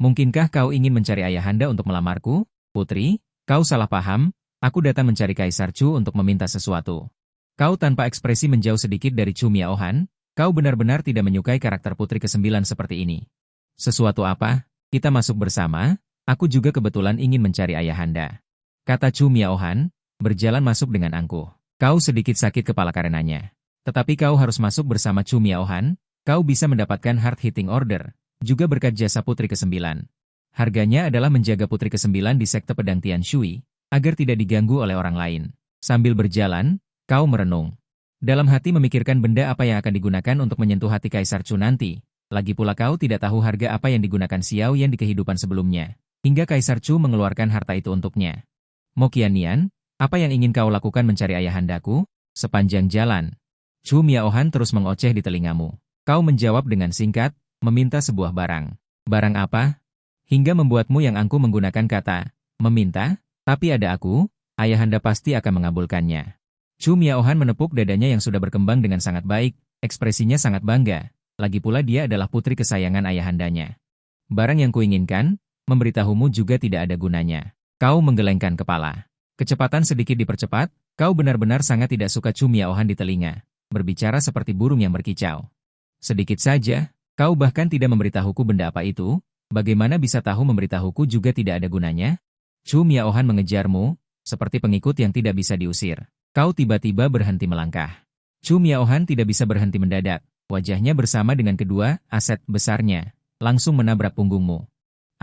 Mungkinkah kau ingin mencari ayahanda untuk melamarku? Putri, kau salah paham, aku datang mencari Kaisar Chu untuk meminta sesuatu. Kau tanpa ekspresi menjauh sedikit dari Chu Miaohan, kau benar-benar tidak menyukai karakter putri ke-9 seperti ini. Sesuatu apa? Kita masuk bersama. Aku juga kebetulan ingin mencari ayahanda. Kata Chu Miaohan, berjalan masuk dengan angkuh. Kau sedikit sakit kepala karenanya. Tetapi kau harus masuk bersama Chu Miaohan, kau bisa mendapatkan hard hitting order, juga berkat jasa putri ke-9. Harganya adalah menjaga putri ke-9 di sekte pedang Tian Shui, agar tidak diganggu oleh orang lain. Sambil berjalan, kau merenung. Dalam hati memikirkan benda apa yang akan digunakan untuk menyentuh hati Kaisar Chu nanti. Lagi pula kau tidak tahu harga apa yang digunakan Xiao Yan di kehidupan sebelumnya. hingga Kaisar Chu mengeluarkan harta itu untuknya. Mo Qiannian, apa yang ingin kau lakukan mencari ayahandaku? Sepanjang jalan. Chu Miaohan terus mengoceh di telingamu. Kau menjawab dengan singkat, meminta sebuah barang. Barang apa? Hingga membuatmu yang angkuh menggunakan kata, meminta, tapi ada aku, ayahanda pasti akan mengabulkannya. Chu Miaohan menepuk dadanya yang sudah berkembang dengan sangat baik, ekspresinya sangat bangga. Lagi pula dia adalah putri kesayangan ayahandanya. Barang yang kuinginkan, memberitahumu juga tidak ada gunanya. Kau menggelengkan kepala. Kecepatan sedikit dipercepat, kau benar-benar sangat tidak suka Chu Miaohan di telinga. Berbicara seperti burung yang berkicau. Sedikit saja, kau bahkan tidak memberitahuku benda apa itu, bagaimana bisa tahu memberitahuku juga tidak ada gunanya? Chu Miaohan mengejarmu, seperti pengikut yang tidak bisa diusir. Kau tiba-tiba berhenti melangkah. Chu Miaohan tidak bisa berhenti mendadak, wajahnya bersama dengan kedua aset besarnya, langsung menabrak punggungmu.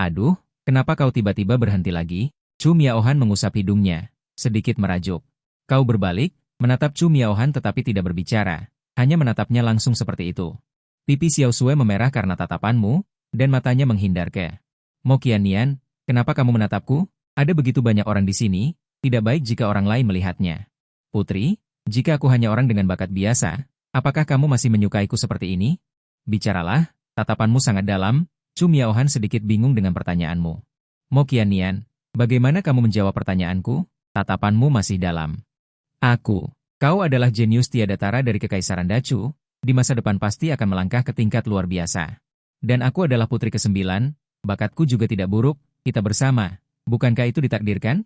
Aduh, kenapa kau tiba-tiba berhenti lagi? Chu Miaohan mengusap hidungnya, sedikit merajuk. Kau berbalik, menatap Chu Miaohan tetapi tidak berbicara, hanya menatapnya langsung seperti itu. Pipi Xiao Sue memerah karena tatapanmu, dan matanya menghindar ke. Mo Qiannian, kenapa kamu menatapku? Ada begitu banyak orang di sini, tidak baik jika orang lain melihatnya. Putri, jika aku hanya orang dengan bakat biasa, apakah kamu masih menyukaiku seperti ini? Bicaralah, tatapanmu sangat dalam. Chu Miaohan sedikit bingung dengan pertanyaanmu. Mo Qiannian, bagaimana kamu menjawab pertanyaanku? Tatapanmu masih dalam. Kau adalah jenius tiada tara dari Kekaisaran Dacu, di masa depan pasti akan melangkah ke tingkat luar biasa. Dan aku adalah putri ke-9, bakatku juga tidak buruk, kita bersama. Bukankah itu ditakdirkan?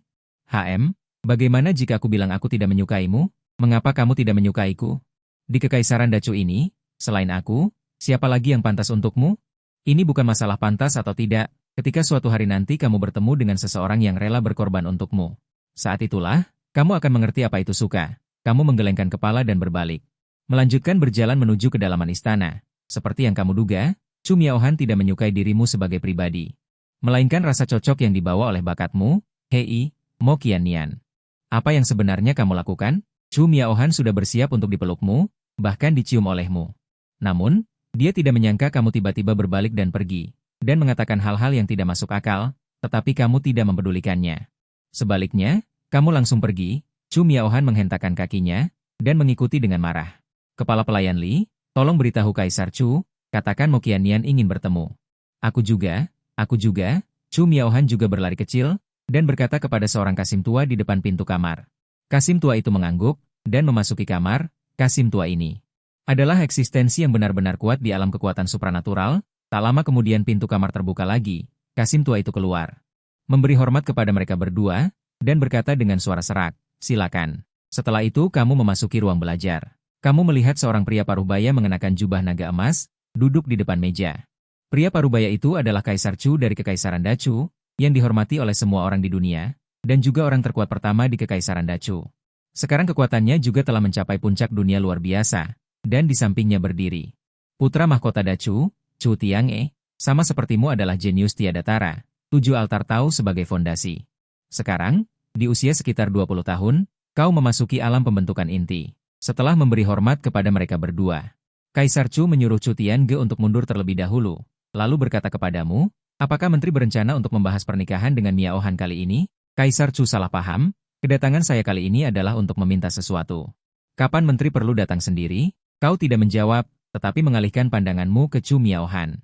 Bagaimana jika aku bilang aku tidak menyukaimu? Mengapa kamu tidak menyukaiku? Di Kekaisaran Dacu ini, selain aku, siapa lagi yang pantas untukmu? Ini bukan masalah pantas atau tidak, ketika suatu hari nanti kamu bertemu dengan seseorang yang rela berkorban untukmu. Saat itulah, kamu akan mengerti apa itu suka. Kamu menggelengkan kepala dan berbalik. Melanjutkan berjalan menuju kedalaman istana. Seperti yang kamu duga, Chu Miaohan tidak menyukai dirimu sebagai pribadi. Melainkan rasa cocok yang dibawa oleh bakatmu, Hei, Mo Qiannian. Apa yang sebenarnya kamu lakukan? Chu Miaohan sudah bersiap untuk dipelukmu, bahkan dicium olehmu. Namun, dia tidak menyangka kamu tiba-tiba berbalik dan pergi, dan mengatakan hal-hal yang tidak masuk akal, tetapi kamu tidak mempedulikannya. Sebaliknya, kamu langsung pergi. Chu Miaohan menghentakkan kakinya, dan mengikuti dengan marah. Kepala pelayan Li, tolong beritahu Kaisar Chu, katakan Mo Qiannian ingin bertemu. Aku juga. Chu Miaohan juga berlari kecil, dan berkata kepada seorang kasim tua di depan pintu kamar. Kasim tua itu mengangguk, dan memasuki kamar. Kasim tua ini adalah eksistensi yang benar-benar kuat di alam kekuatan supranatural. Tak lama kemudian pintu kamar terbuka lagi, kasim tua itu keluar. Memberi hormat kepada mereka berdua, dan berkata dengan suara serak, silakan. Setelah itu kamu memasuki ruang belajar. Kamu melihat seorang pria paruhbaya mengenakan jubah naga emas, duduk di depan meja. Pria paruhbaya itu adalah Kaisar Chu dari Kekaisaran Dacu, yang dihormati oleh semua orang di dunia, dan juga orang terkuat pertama di Kekaisaran Dacu. Sekarang kekuatannya juga telah mencapai puncak dunia luar biasa, dan di sampingnya berdiri putra mahkota Dacu, Chu Tiange, sama sepertimu adalah jenius tiada tara, 7 altar Tao sebagai fondasi. Sekarang, di usia sekitar 20 tahun, kau memasuki alam pembentukan inti. Setelah memberi hormat kepada mereka berdua, Kaisar Chu menyuruh Chu Tiange untuk mundur terlebih dahulu, lalu berkata kepadamu, apakah menteri berencana untuk membahas pernikahan dengan Miaohan kali ini? Kaisar Chu salah paham, kedatangan saya kali ini adalah untuk meminta sesuatu. Kapan menteri perlu datang sendiri? Kau tidak menjawab, tetapi mengalihkan pandanganmu ke Chu Miaohan.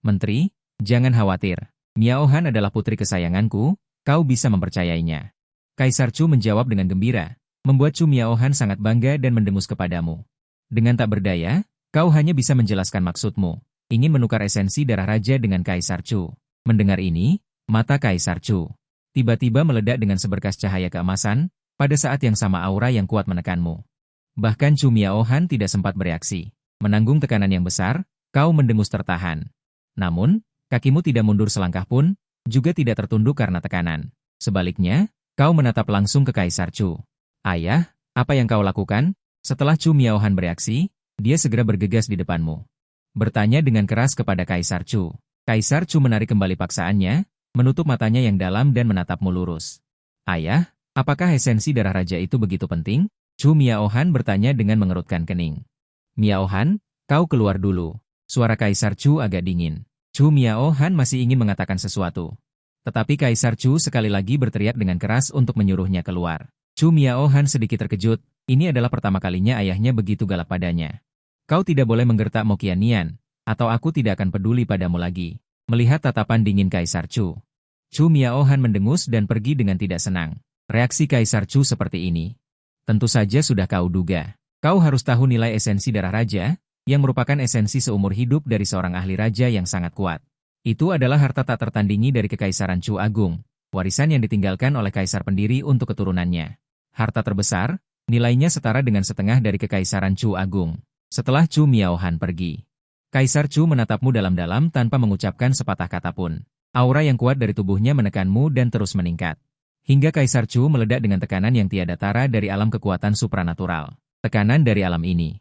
Menteri, jangan khawatir. Miaohan adalah putri kesayanganku, kau bisa mempercayainya. Kaisar Chu menjawab dengan gembira, membuat Chu Miaohan sangat bangga dan mendengus kepadamu. Dengan tak berdaya, kau hanya bisa menjelaskan maksudmu, ingin menukar esensi darah raja dengan Kaisar Chu. Mendengar ini, mata Kaisar Chu tiba-tiba meledak dengan seberkas cahaya keemasan, pada saat yang sama aura yang kuat menekanmu. Bahkan Chu Miaohan tidak sempat bereaksi. Menanggung tekanan yang besar, kau mendengus tertahan. Namun, kakimu tidak mundur selangkah pun, juga tidak tertunduk karena tekanan. Sebaliknya, kau menatap langsung ke Kaisar Chu. Ayah, apa yang kau lakukan? Setelah Chu Miaohan bereaksi, dia segera bergegas di depanmu. Bertanya dengan keras kepada Kaisar Chu. Kaisar Chu menarik kembali paksaannya, menutup matanya yang dalam dan menatapmu lurus. Ayah, apakah esensi darah raja itu begitu penting? Chu Miaohan bertanya dengan mengerutkan kening. Miaohan, kau keluar dulu. Suara Kaisar Chu agak dingin. Chu Miaohan masih ingin mengatakan sesuatu. Tetapi Kaisar Chu sekali lagi berteriak dengan keras untuk menyuruhnya keluar. Chu Miaohan sedikit terkejut, ini adalah pertama kalinya ayahnya begitu galak padanya. Kau tidak boleh menggertak Mo Qiannian, atau aku tidak akan peduli padamu lagi. Melihat tatapan dingin Kaisar Chu, Chu Miaohan mendengus dan pergi dengan tidak senang. Reaksi Kaisar Chu seperti ini. Tentu saja sudah kau duga. Kau harus tahu nilai esensi darah raja, yang merupakan esensi seumur hidup dari seorang ahli raja yang sangat kuat. Itu adalah harta tak tertandingi dari Kekaisaran Chu Agung, warisan yang ditinggalkan oleh kaisar pendiri untuk keturunannya. Harta terbesar, nilainya setara dengan setengah dari Kekaisaran Chu Agung. Setelah Chu Miaohan pergi, Kaisar Chu menatapmu dalam-dalam tanpa mengucapkan sepatah kata pun. Aura yang kuat dari tubuhnya menekanmu dan terus meningkat. Hingga Kaisar Chu meledak dengan tekanan yang tiada tara dari alam kekuatan supranatural. Tekanan dari alam ini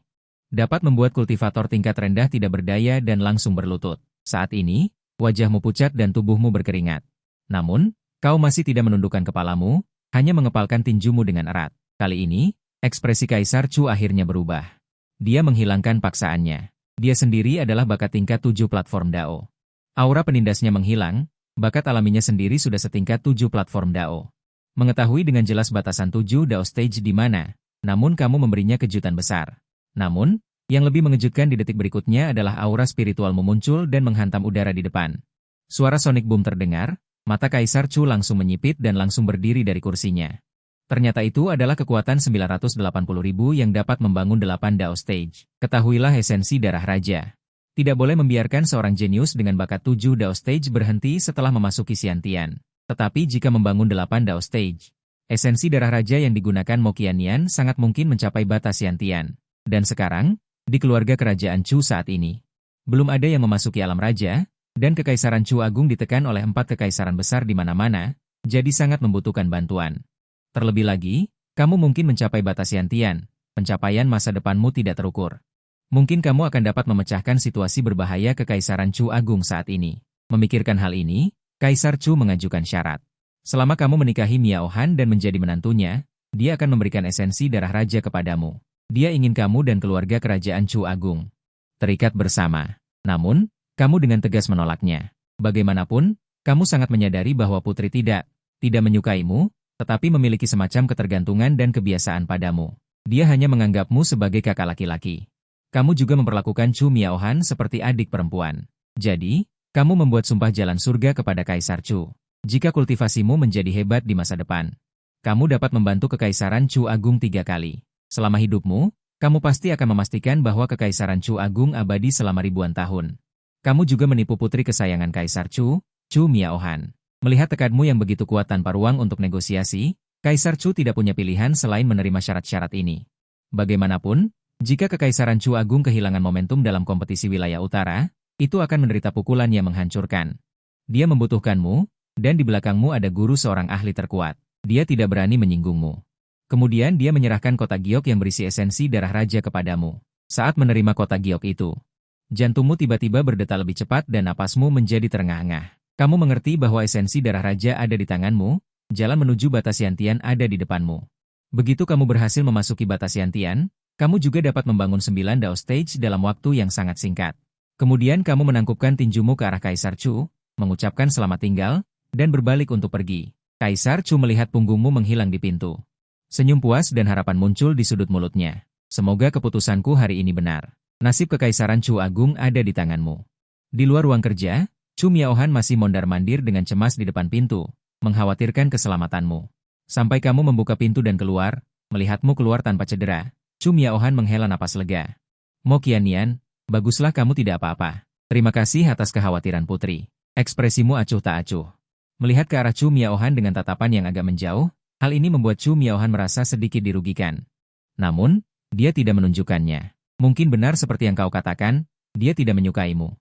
dapat membuat kultivator tingkat rendah tidak berdaya dan langsung berlutut. Saat ini, wajahmu pucat dan tubuhmu berkeringat. Namun, kau masih tidak menundukkan kepalamu, hanya mengepalkan tinjumu dengan erat. Kali ini, ekspresi Kaisar Chu akhirnya berubah. Dia menghilangkan paksaannya. Dia sendiri adalah bakat tingkat 7 platform Dao. Aura penindasnya menghilang, bakat alaminya sendiri sudah setingkat 7 platform Dao. Mengetahui dengan jelas batasan 7 Dao stage di mana, namun kamu memberinya kejutan besar. Namun, yang lebih mengejutkan di detik berikutnya adalah aura spiritualmu muncul dan menghantam udara di depan. Suara sonic boom terdengar, mata Kaisar Chu langsung menyipit dan langsung berdiri dari kursinya. Ternyata itu adalah kekuatan 980.000 yang dapat membangun 8 Dao stage. Ketahuilah esensi darah raja. Tidak boleh membiarkan seorang jenius dengan bakat 7 Dao stage berhenti setelah memasuki Xiantian. Tetapi jika membangun 8 Dao stage, esensi darah raja yang digunakan Mo Qiannian sangat mungkin mencapai batas Xiantian. Dan sekarang, di keluarga kerajaan Chu saat ini, belum ada yang memasuki alam raja, dan Kekaisaran Chu Agung ditekan oleh 4 kekaisaran besar di mana-mana, jadi sangat membutuhkan bantuan. Terlebih lagi, kamu mungkin mencapai batas Xiantian, pencapaian masa depanmu tidak terukur. Mungkin kamu akan dapat memecahkan situasi berbahaya Kekaisaran Chu Agung saat ini. Memikirkan hal ini, Kaisar Chu mengajukan syarat. Selama kamu menikahi Miaohan dan menjadi menantunya, dia akan memberikan esensi darah raja kepadamu. Dia ingin kamu dan keluarga kerajaan Chu Agung terikat bersama. Namun, kamu dengan tegas menolaknya. Bagaimanapun, kamu sangat menyadari bahwa putri tidak menyukaimu, tetapi memiliki semacam ketergantungan dan kebiasaan padamu. Dia hanya menganggapmu sebagai kakak laki-laki. Kamu juga memperlakukan Chu Miaohan seperti adik perempuan. Jadi, kamu membuat sumpah jalan surga kepada Kaisar Chu. Jika kultivasimu menjadi hebat di masa depan, kamu dapat membantu Kekaisaran Chu Agung 3 kali. Selama hidupmu, kamu pasti akan memastikan bahwa Kekaisaran Chu Agung abadi selama ribuan tahun. Kamu juga menipu putri kesayangan Kaisar Chu, Chu Miaohan. Melihat tekadmu yang begitu kuat tanpa ruang untuk negosiasi, Kaisar Chu tidak punya pilihan selain menerima syarat-syarat ini. Bagaimanapun, jika Kekaisaran Chu Agung kehilangan momentum dalam kompetisi wilayah utara, itu akan menderita pukulan yang menghancurkan. Dia membutuhkanmu, dan di belakangmu ada guru seorang ahli terkuat. Dia tidak berani menyinggungmu. Kemudian dia menyerahkan kotak giok yang berisi esensi darah raja kepadamu. Saat menerima kotak giok itu, jantungmu tiba-tiba berdetak lebih cepat dan napasmu menjadi terengah-engah. Kamu mengerti bahwa esensi darah raja ada di tanganmu, jalan menuju batas Xiantian ada di depanmu. Begitu kamu berhasil memasuki batas Xiantian, kamu juga dapat membangun 9 Dao Stage dalam waktu yang sangat singkat. Kemudian kamu menangkupkan tinjumu ke arah Kaisar Chu, mengucapkan selamat tinggal, dan berbalik untuk pergi. Kaisar Chu melihat punggungmu menghilang di pintu. Senyum puas dan harapan muncul di sudut mulutnya. Semoga keputusanku hari ini benar. Nasib Kekaisaran Chu Agung ada di tanganmu. Di luar ruang kerja, Chu Miaohan masih mondar-mandir dengan cemas di depan pintu, mengkhawatirkan keselamatanmu. Sampai kamu membuka pintu dan keluar, melihatmu keluar tanpa cedera, Chu Miaohan menghela napas lega. Mo Qiannian, baguslah kamu tidak apa-apa. Terima kasih atas kekhawatiran putri. Ekspresimu acuh tak acuh. Melihat ke arah Chu Miaohan dengan tatapan yang agak menjauh, hal ini membuat Chu Miaohan merasa sedikit dirugikan. Namun, dia tidak menunjukkannya. Mungkin benar seperti yang kau katakan, dia tidak menyukaimu.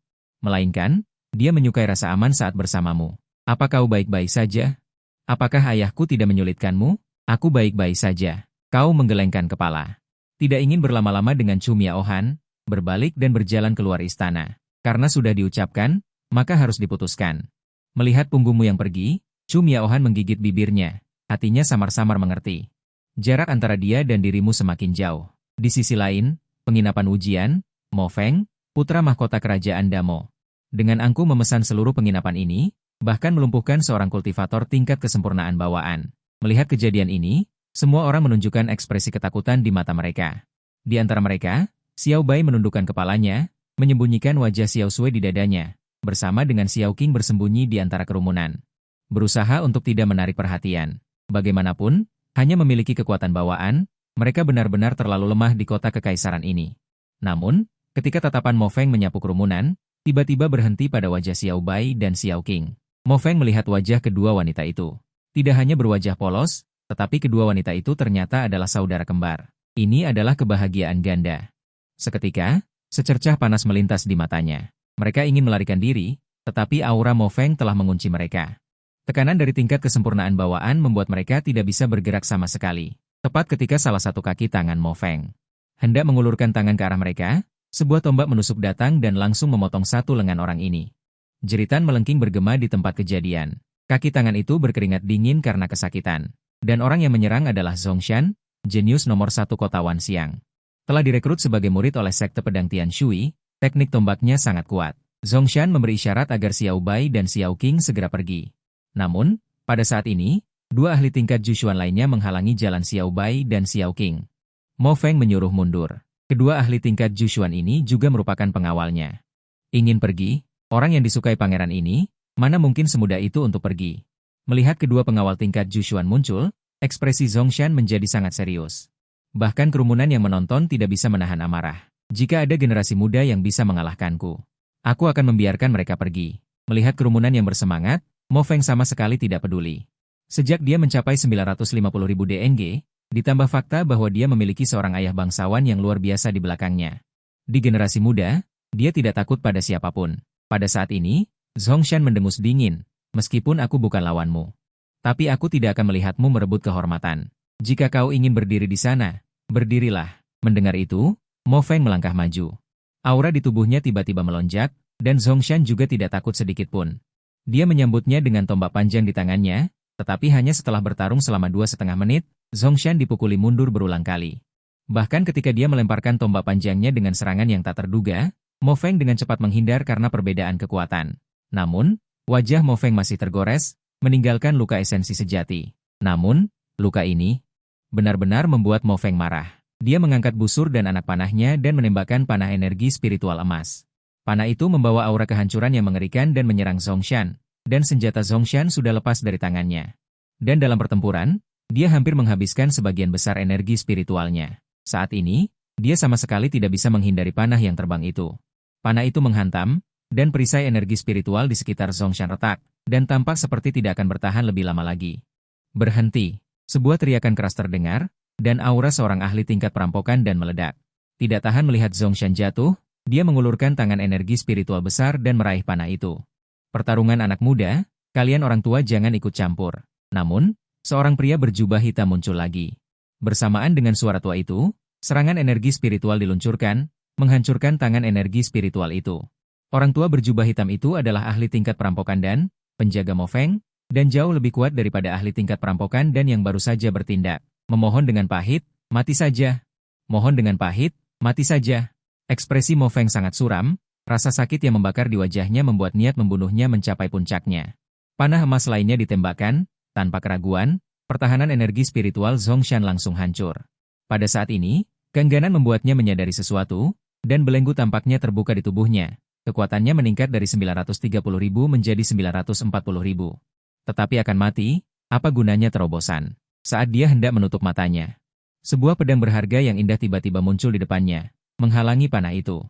Melainkan, dia menyukai rasa aman saat bersamamu. Apa kau baik-baik saja? Apakah ayahku tidak menyulitkanmu? Aku baik-baik saja. Kau menggelengkan kepala. Tidak ingin berlama-lama dengan Chu Miaohan, berbalik dan berjalan keluar istana. Karena sudah diucapkan, maka harus diputuskan. Melihat punggungmu yang pergi, Chu Miaohan menggigit bibirnya. Hatinya samar-samar mengerti. Jarak antara dia dan dirimu semakin jauh. Di sisi lain, penginapan ujian, Mo Feng, putra mahkota kerajaan Damo. Dengan angkuh memesan seluruh penginapan ini, bahkan melumpuhkan seorang kultivator tingkat kesempurnaan bawaan. Melihat kejadian ini, semua orang menunjukkan ekspresi ketakutan di mata mereka. Di antara mereka, Xiao Bai menundukkan kepalanya, menyembunyikan wajah Xiao Sui di dadanya, bersama dengan Xiao Qing bersembunyi di antara kerumunan. Berusaha untuk tidak menarik perhatian. Bagaimanapun, hanya memiliki kekuatan bawaan, mereka benar-benar terlalu lemah di kota kekaisaran ini. Namun, ketika tatapan Mo Feng menyapu kerumunan, tiba-tiba berhenti pada wajah Xiao Bai dan Xiao Qing. Mo Feng melihat wajah kedua wanita itu. Tidak hanya berwajah polos, tetapi kedua wanita itu ternyata adalah saudara kembar. Ini adalah kebahagiaan ganda. Seketika, secercah panas melintas di matanya. Mereka ingin melarikan diri, tetapi aura Mo Feng telah mengunci mereka. Tekanan dari tingkat kesempurnaan bawaan membuat mereka tidak bisa bergerak sama sekali. Tepat ketika salah satu kaki tangan Mo Feng hendak mengulurkan tangan ke arah mereka, sebuah tombak menusuk datang dan langsung memotong satu lengan orang ini. Jeritan melengking bergema di tempat kejadian. Kaki tangan itu berkeringat dingin karena kesakitan. Dan orang yang menyerang adalah Zongshan, jenius nomor 1 kota Wanxiang. Telah direkrut sebagai murid oleh sekte pedang Tian Shui, teknik tombaknya sangat kuat. Zongshan memberi isyarat agar Xiao Bai dan Xiao Qing segera pergi. Namun, pada saat ini, dua ahli tingkat Jushuan lainnya menghalangi jalan Xiao Bai dan Xiao Qing. Mo Feng menyuruh mundur. Kedua ahli tingkat Jushuan ini juga merupakan pengawalnya. Ingin pergi? Orang yang disukai pangeran ini, mana mungkin semudah itu untuk pergi? Melihat kedua pengawal tingkat Jushuan muncul, ekspresi Zongshan menjadi sangat serius. Bahkan kerumunan yang menonton tidak bisa menahan amarah. Jika ada generasi muda yang bisa mengalahkanku, aku akan membiarkan mereka pergi. Melihat kerumunan yang bersemangat, Mo Feng sama sekali tidak peduli. Sejak dia mencapai 950.000 DNG, ditambah fakta bahwa dia memiliki seorang ayah bangsawan yang luar biasa di belakangnya. Di generasi muda, dia tidak takut pada siapapun. Pada saat ini, Zongshan mendengus dingin, meskipun aku bukan lawanmu. Tapi aku tidak akan melihatmu merebut kehormatan. Jika kau ingin berdiri di sana, berdirilah. Mendengar itu, Mo Feng melangkah maju. Aura di tubuhnya tiba-tiba melonjak, dan Zongshan juga tidak takut sedikit pun. Dia menyambutnya dengan tombak panjang di tangannya, tetapi hanya setelah bertarung selama 2,5 menit, Zongshan dipukuli mundur berulang kali. Bahkan ketika dia melemparkan tombak panjangnya dengan serangan yang tak terduga, Mo Feng dengan cepat menghindar karena perbedaan kekuatan. Namun, wajah Mo Feng masih tergores, meninggalkan luka esensi sejati. Namun, luka ini benar-benar membuat Mo Feng marah. Dia mengangkat busur dan anak panahnya dan menembakkan panah energi spiritual emas. Panah itu membawa aura kehancuran yang mengerikan dan menyerang Zongshan, dan senjata Zongshan sudah lepas dari tangannya. Dan dalam pertempuran, dia hampir menghabiskan sebagian besar energi spiritualnya. Saat ini, dia sama sekali tidak bisa menghindari panah yang terbang itu. Panah itu menghantam, dan perisai energi spiritual di sekitar Zongshan retak, dan tampak seperti tidak akan bertahan lebih lama lagi. Berhenti. Sebuah teriakan keras terdengar, dan aura seorang ahli tingkat perampokan dan meledak. Tidak tahan melihat Zongshan jatuh, dia mengulurkan tangan energi spiritual besar dan meraih panah itu. Pertarungan anak muda, kalian orang tua jangan ikut campur. Namun, seorang pria berjubah hitam muncul lagi. Bersamaan dengan suara tua itu, serangan energi spiritual diluncurkan, menghancurkan tangan energi spiritual itu. Orang tua berjubah hitam itu adalah ahli tingkat perampokan dan penjaga Mo Feng, dan jauh lebih kuat daripada ahli tingkat perampokan dan yang baru saja bertindak. Memohon dengan pahit, mati saja. Mohon dengan pahit, mati saja. Ekspresi Mo Feng sangat suram, rasa sakit yang membakar di wajahnya membuat niat membunuhnya mencapai puncaknya. Panah emas lainnya ditembakkan, tanpa keraguan, pertahanan energi spiritual Zongshan langsung hancur. Pada saat ini, keengganan membuatnya menyadari sesuatu, dan belenggu tampaknya terbuka di tubuhnya. Kekuatannya meningkat dari 930.000 menjadi 940.000. Tetapi akan mati, apa gunanya terobosan? Saat dia hendak menutup matanya, sebuah pedang berharga yang indah tiba-tiba muncul di depannya, menghalangi panah itu.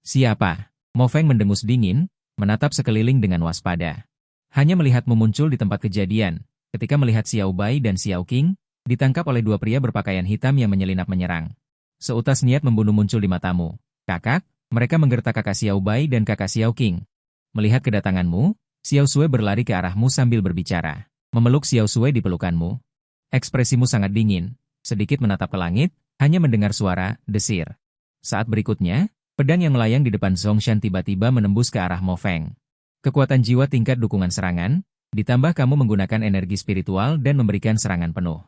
Siapa? Mo Feng mendengus dingin, menatap sekeliling dengan waspada. Hanya melihatmu muncul di tempat kejadian, ketika melihat Xiao Bai dan Xiao Qing, ditangkap oleh dua pria berpakaian hitam yang menyelinap menyerang. Seutas niat membunuh muncul di matamu. Kakak, mereka menggertak kakak Xiao Bai dan kakak Xiao Qing. Melihat kedatanganmu, Xiao Sui berlari ke arahmu sambil berbicara. Memeluk Xiao Sui di pelukanmu. Ekspresimu sangat dingin, sedikit menatap ke langit, hanya mendengar suara desir. Saat berikutnya, pedang yang melayang di depan Zongshan tiba-tiba menembus ke arah Mo Feng. Kekuatan jiwa tingkat dukungan serangan, ditambah kamu menggunakan energi spiritual dan memberikan serangan penuh.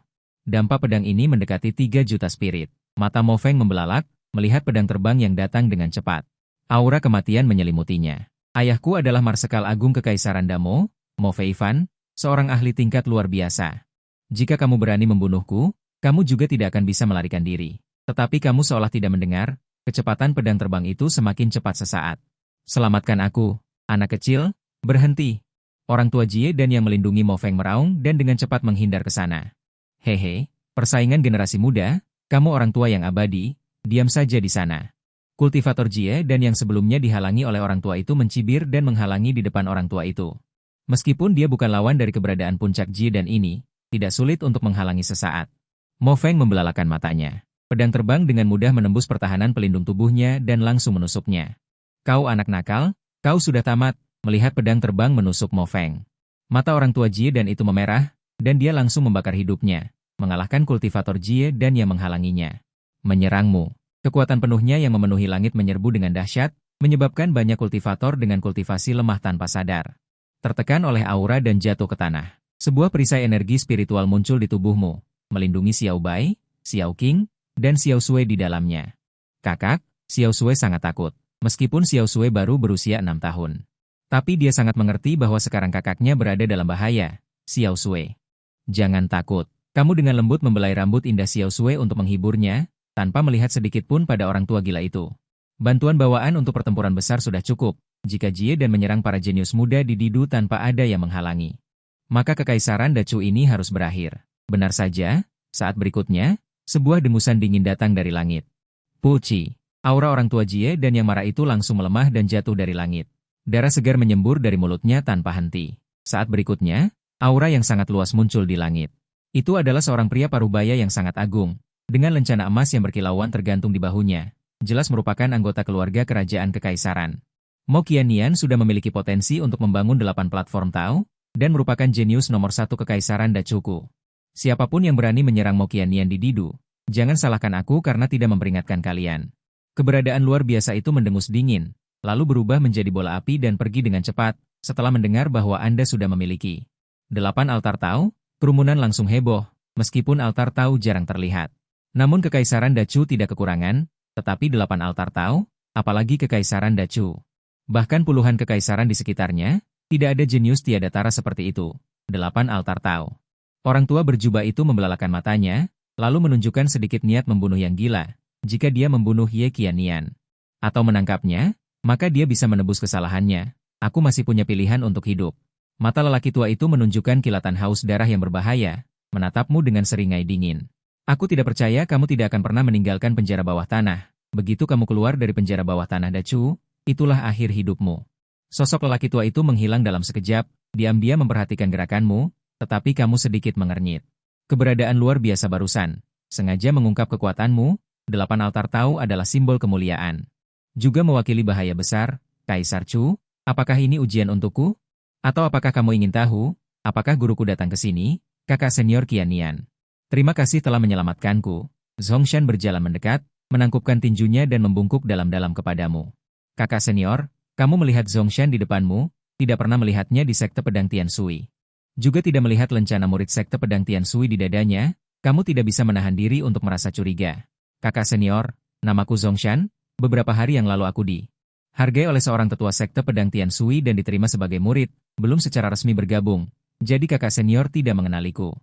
Dampak pedang ini mendekati 3 juta spirit. Mata Mo Feng membelalak, melihat pedang terbang yang datang dengan cepat. Aura kematian menyelimutinya. Ayahku adalah Marsekal Agung Kekaisaran Damo, Mo Feifan, seorang ahli tingkat luar biasa. Jika kamu berani membunuhku, kamu juga tidak akan bisa melarikan diri. Tetapi kamu seolah tidak mendengar, kecepatan pedang terbang itu semakin cepat sesaat. Selamatkan aku, anak kecil, berhenti. Orang tua Jie dan yang melindungi Mo Feng meraung dan dengan cepat menghindar ke sana. Hehe, persaingan generasi muda, kamu orang tua yang abadi, diam saja di sana. Kultivator Jie dan yang sebelumnya dihalangi oleh orang tua itu mencibir dan menghalangi di depan orang tua itu. Meskipun dia bukan lawan dari keberadaan puncak Jie dan ini, tidak sulit untuk menghalangi sesaat. Mo Feng membelalakan matanya. Pedang terbang dengan mudah menembus pertahanan pelindung tubuhnya dan langsung menusuknya. Kau anak nakal, kau sudah tamat, melihat pedang terbang menusuk Mo Feng. Mata orang tua Jie dan itu memerah, dan dia langsung membakar hidupnya, mengalahkan kultivator Jie dan yang menghalanginya. Menyerangmu. Kekuatan penuhnya yang memenuhi langit menyerbu dengan dahsyat, menyebabkan banyak kultivator dengan kultivasi lemah tanpa sadar. Tertekan oleh aura dan jatuh ke tanah. Sebuah perisai energi spiritual muncul di tubuhmu, melindungi Xiao Bai, Xiao Qing, dan Xiao Sui di dalamnya. Kakak, Xiao Sui sangat takut, meskipun Xiao Sui baru berusia 6 tahun. Tapi dia sangat mengerti bahwa sekarang kakaknya berada dalam bahaya. Xiao Sui. Jangan takut. Kamu dengan lembut membelai rambut indah Xiao Sui untuk menghiburnya, tanpa melihat sedikit pun pada orang tua gila itu. Bantuan bawaan untuk pertempuran besar sudah cukup, jika Jie dan menyerang para jenius muda di Didu tanpa ada yang menghalangi. Maka kekaisaran Dacu ini harus berakhir. Benar saja, saat berikutnya, sebuah dengusan dingin datang dari langit. Puci. Aura orang tua Jie dan yang marah itu langsung melemah dan jatuh dari langit. Darah segar menyembur dari mulutnya tanpa henti. Saat berikutnya, aura yang sangat luas muncul di langit. Itu adalah seorang pria parubaya yang sangat agung, dengan lencana emas yang berkilauan tergantung di bahunya. Jelas merupakan anggota keluarga kerajaan kekaisaran. Mo Qiannian sudah memiliki potensi untuk membangun 8 platform Tao, dan merupakan jenius nomor 1 kekaisaran Dacuku. Siapapun yang berani menyerang Mo Qiannian di Didu, jangan salahkan aku karena tidak memperingatkan kalian. Keberadaan luar biasa itu mendengus dingin, lalu berubah menjadi bola api dan pergi dengan cepat, setelah mendengar bahwa Anda sudah memiliki 8 altar Tao. Kerumunan langsung heboh, meskipun altar Tao jarang terlihat. Namun kekaisaran Dacu tidak kekurangan, tetapi 8 altar Tao, apalagi kekaisaran Dacu. Bahkan puluhan kekaisaran di sekitarnya, tidak ada jenius tiada tara seperti itu. 8 altar Tao. Orang tua berjubah itu membelalakan matanya, lalu menunjukkan sedikit niat membunuh yang gila. Jika dia membunuh Ye Qiannian atau menangkapnya, maka dia bisa menebus kesalahannya. Aku masih punya pilihan untuk hidup. Mata lelaki tua itu menunjukkan kilatan haus darah yang berbahaya, menatapmu dengan seringai dingin. Aku tidak percaya kamu tidak akan pernah meninggalkan penjara bawah tanah. Begitu kamu keluar dari penjara bawah tanah Dacu, itulah akhir hidupmu. Sosok lelaki tua itu menghilang dalam sekejap, diam-diam memperhatikan gerakanmu, tetapi kamu sedikit mengernyit. Keberadaan luar biasa barusan, sengaja mengungkap kekuatanmu, 8 altar Tao adalah simbol kemuliaan. Juga mewakili bahaya besar, Kaisar Chu, apakah ini ujian untukku? Atau apakah kamu ingin tahu, apakah guruku datang ke sini, kakak senior Qiannian? Terima kasih telah menyelamatkanku. Zongshan berjalan mendekat, menangkupkan tinjunya dan membungkuk dalam-dalam kepadamu. Kakak senior, kamu melihat Zongshan di depanmu, tidak pernah melihatnya di sekte pedang Tian Sui. Juga tidak melihat lencana murid sekte pedang Tian Sui di dadanya, kamu tidak bisa menahan diri untuk merasa curiga. Kakak senior, namaku Zongshan, beberapa hari yang lalu aku dihargai oleh seorang tetua sekte pedang Tian Sui dan diterima sebagai murid, belum secara resmi bergabung, jadi kakak senior tidak mengenaliku.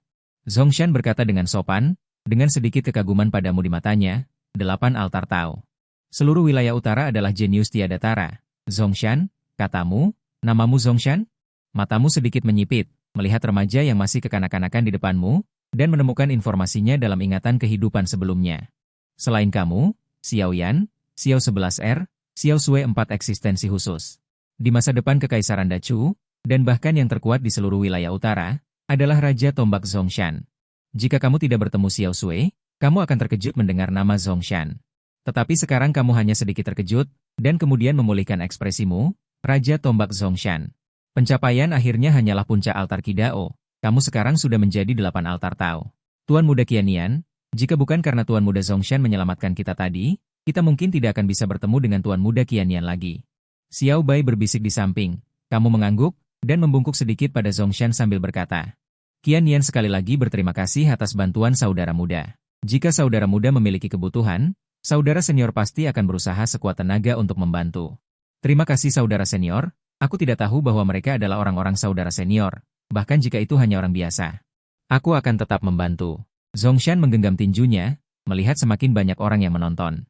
Zongshan berkata dengan sopan, dengan sedikit kekaguman padamu di matanya, 8 altar Tao. Seluruh wilayah utara adalah jenius tiada tara. Zongshan, katamu, namamu Zongshan? Matamu sedikit menyipit, melihat remaja yang masih kekanak-kanakan di depanmu, dan menemukan informasinya dalam ingatan kehidupan sebelumnya. Selain kamu, Xiao Yan, Xiao 11R, Xiao Sui 4 eksistensi khusus. Di masa depan kekaisaran Dacu, dan bahkan yang terkuat di seluruh wilayah utara, adalah Raja Tombak Zongshan. Jika kamu tidak bertemu Xiao Sui, kamu akan terkejut mendengar nama Zongshan. Tetapi sekarang kamu hanya sedikit terkejut, dan kemudian memulihkan ekspresimu, Raja Tombak Zongshan. Pencapaian akhirnya hanyalah puncak altar Qidao, kamu sekarang sudah menjadi 8 altar Tao. Tuan Muda Qiannian, jika bukan karena Tuan Muda Zongshan menyelamatkan kita tadi, kita mungkin tidak akan bisa bertemu dengan Tuan Muda Qiannian lagi. Xiao Bai berbisik di samping, kamu mengangguk, dan membungkuk sedikit pada Zongshan sambil berkata, Qiannian sekali lagi berterima kasih atas bantuan saudara muda. Jika saudara muda memiliki kebutuhan, saudara senior pasti akan berusaha sekuat tenaga untuk membantu. Terima kasih saudara senior, Aku tidak tahu bahwa mereka adalah orang-orang saudara senior, bahkan jika itu hanya orang biasa. Aku akan tetap membantu. Zongshan menggenggam tinjunya, melihat semakin banyak orang yang menonton.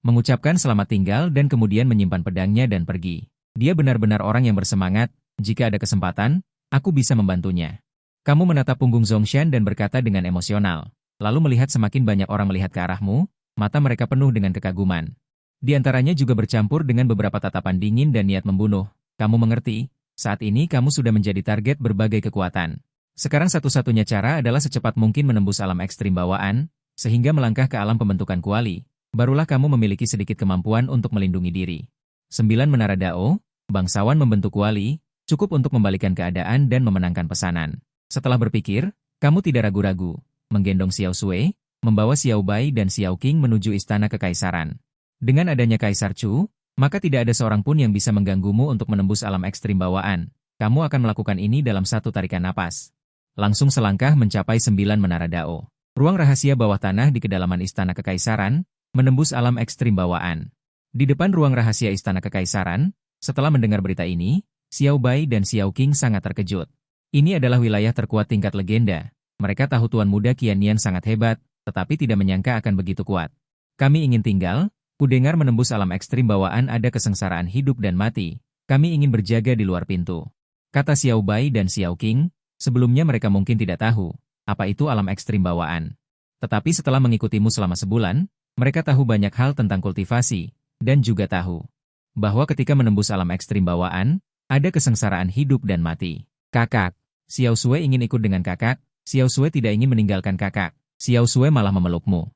Mengucapkan selamat tinggal dan kemudian menyimpan pedangnya dan pergi. Dia benar-benar orang yang bersemangat, jika ada kesempatan, aku bisa membantunya. Kamu menatap punggung Zongshan dan berkata dengan emosional. Lalu melihat semakin banyak orang melihat ke arahmu, mata mereka penuh dengan kekaguman. Di antaranya juga bercampur dengan beberapa tatapan dingin dan niat membunuh. Kamu mengerti, saat ini kamu sudah menjadi target berbagai kekuatan. Sekarang satu-satunya cara adalah secepat mungkin menembus alam ekstrim bawaan, sehingga melangkah ke alam pembentukan kuali, barulah kamu memiliki sedikit kemampuan untuk melindungi diri. 9 Menara Dao, bangsawan membentuk kuali, cukup untuk membalikan keadaan dan memenangkan pesanan. Setelah berpikir, kamu tidak ragu-ragu, menggendong Xiao Sui, membawa Xiao Bai dan Xiao Qing menuju istana kekaisaran. Dengan adanya Kaisar Chu, maka tidak ada seorang pun yang bisa mengganggumu untuk menembus alam ekstrim bawaan. Kamu akan melakukan ini dalam satu tarikan napas. Langsung selangkah mencapai 9 Menara Dao. Ruang rahasia bawah tanah di kedalaman istana kekaisaran, menembus alam ekstrim bawaan. Di depan ruang rahasia istana kekaisaran, setelah mendengar berita ini, Xiao Bai dan Xiao Qing sangat terkejut. Ini adalah wilayah terkuat tingkat legenda. Mereka tahu Tuan Muda Qiannian sangat hebat, tetapi tidak menyangka akan begitu kuat. Kami ingin tinggal. Kudengar menembus alam ekstrim bawaan ada kesengsaraan hidup dan mati. Kami ingin berjaga di luar pintu. Kata Xiao Bai dan Xiao Qing, sebelumnya mereka mungkin tidak tahu apa itu alam ekstrim bawaan. Tetapi setelah mengikutimu selama sebulan, mereka tahu banyak hal tentang kultivasi, dan juga tahu bahwa ketika menembus alam ekstrim bawaan, ada kesengsaraan hidup dan mati. Kakak, Xiao Sui ingin ikut dengan kakak, Xiao Sui tidak ingin meninggalkan kakak, Xiao Sui malah memelukmu.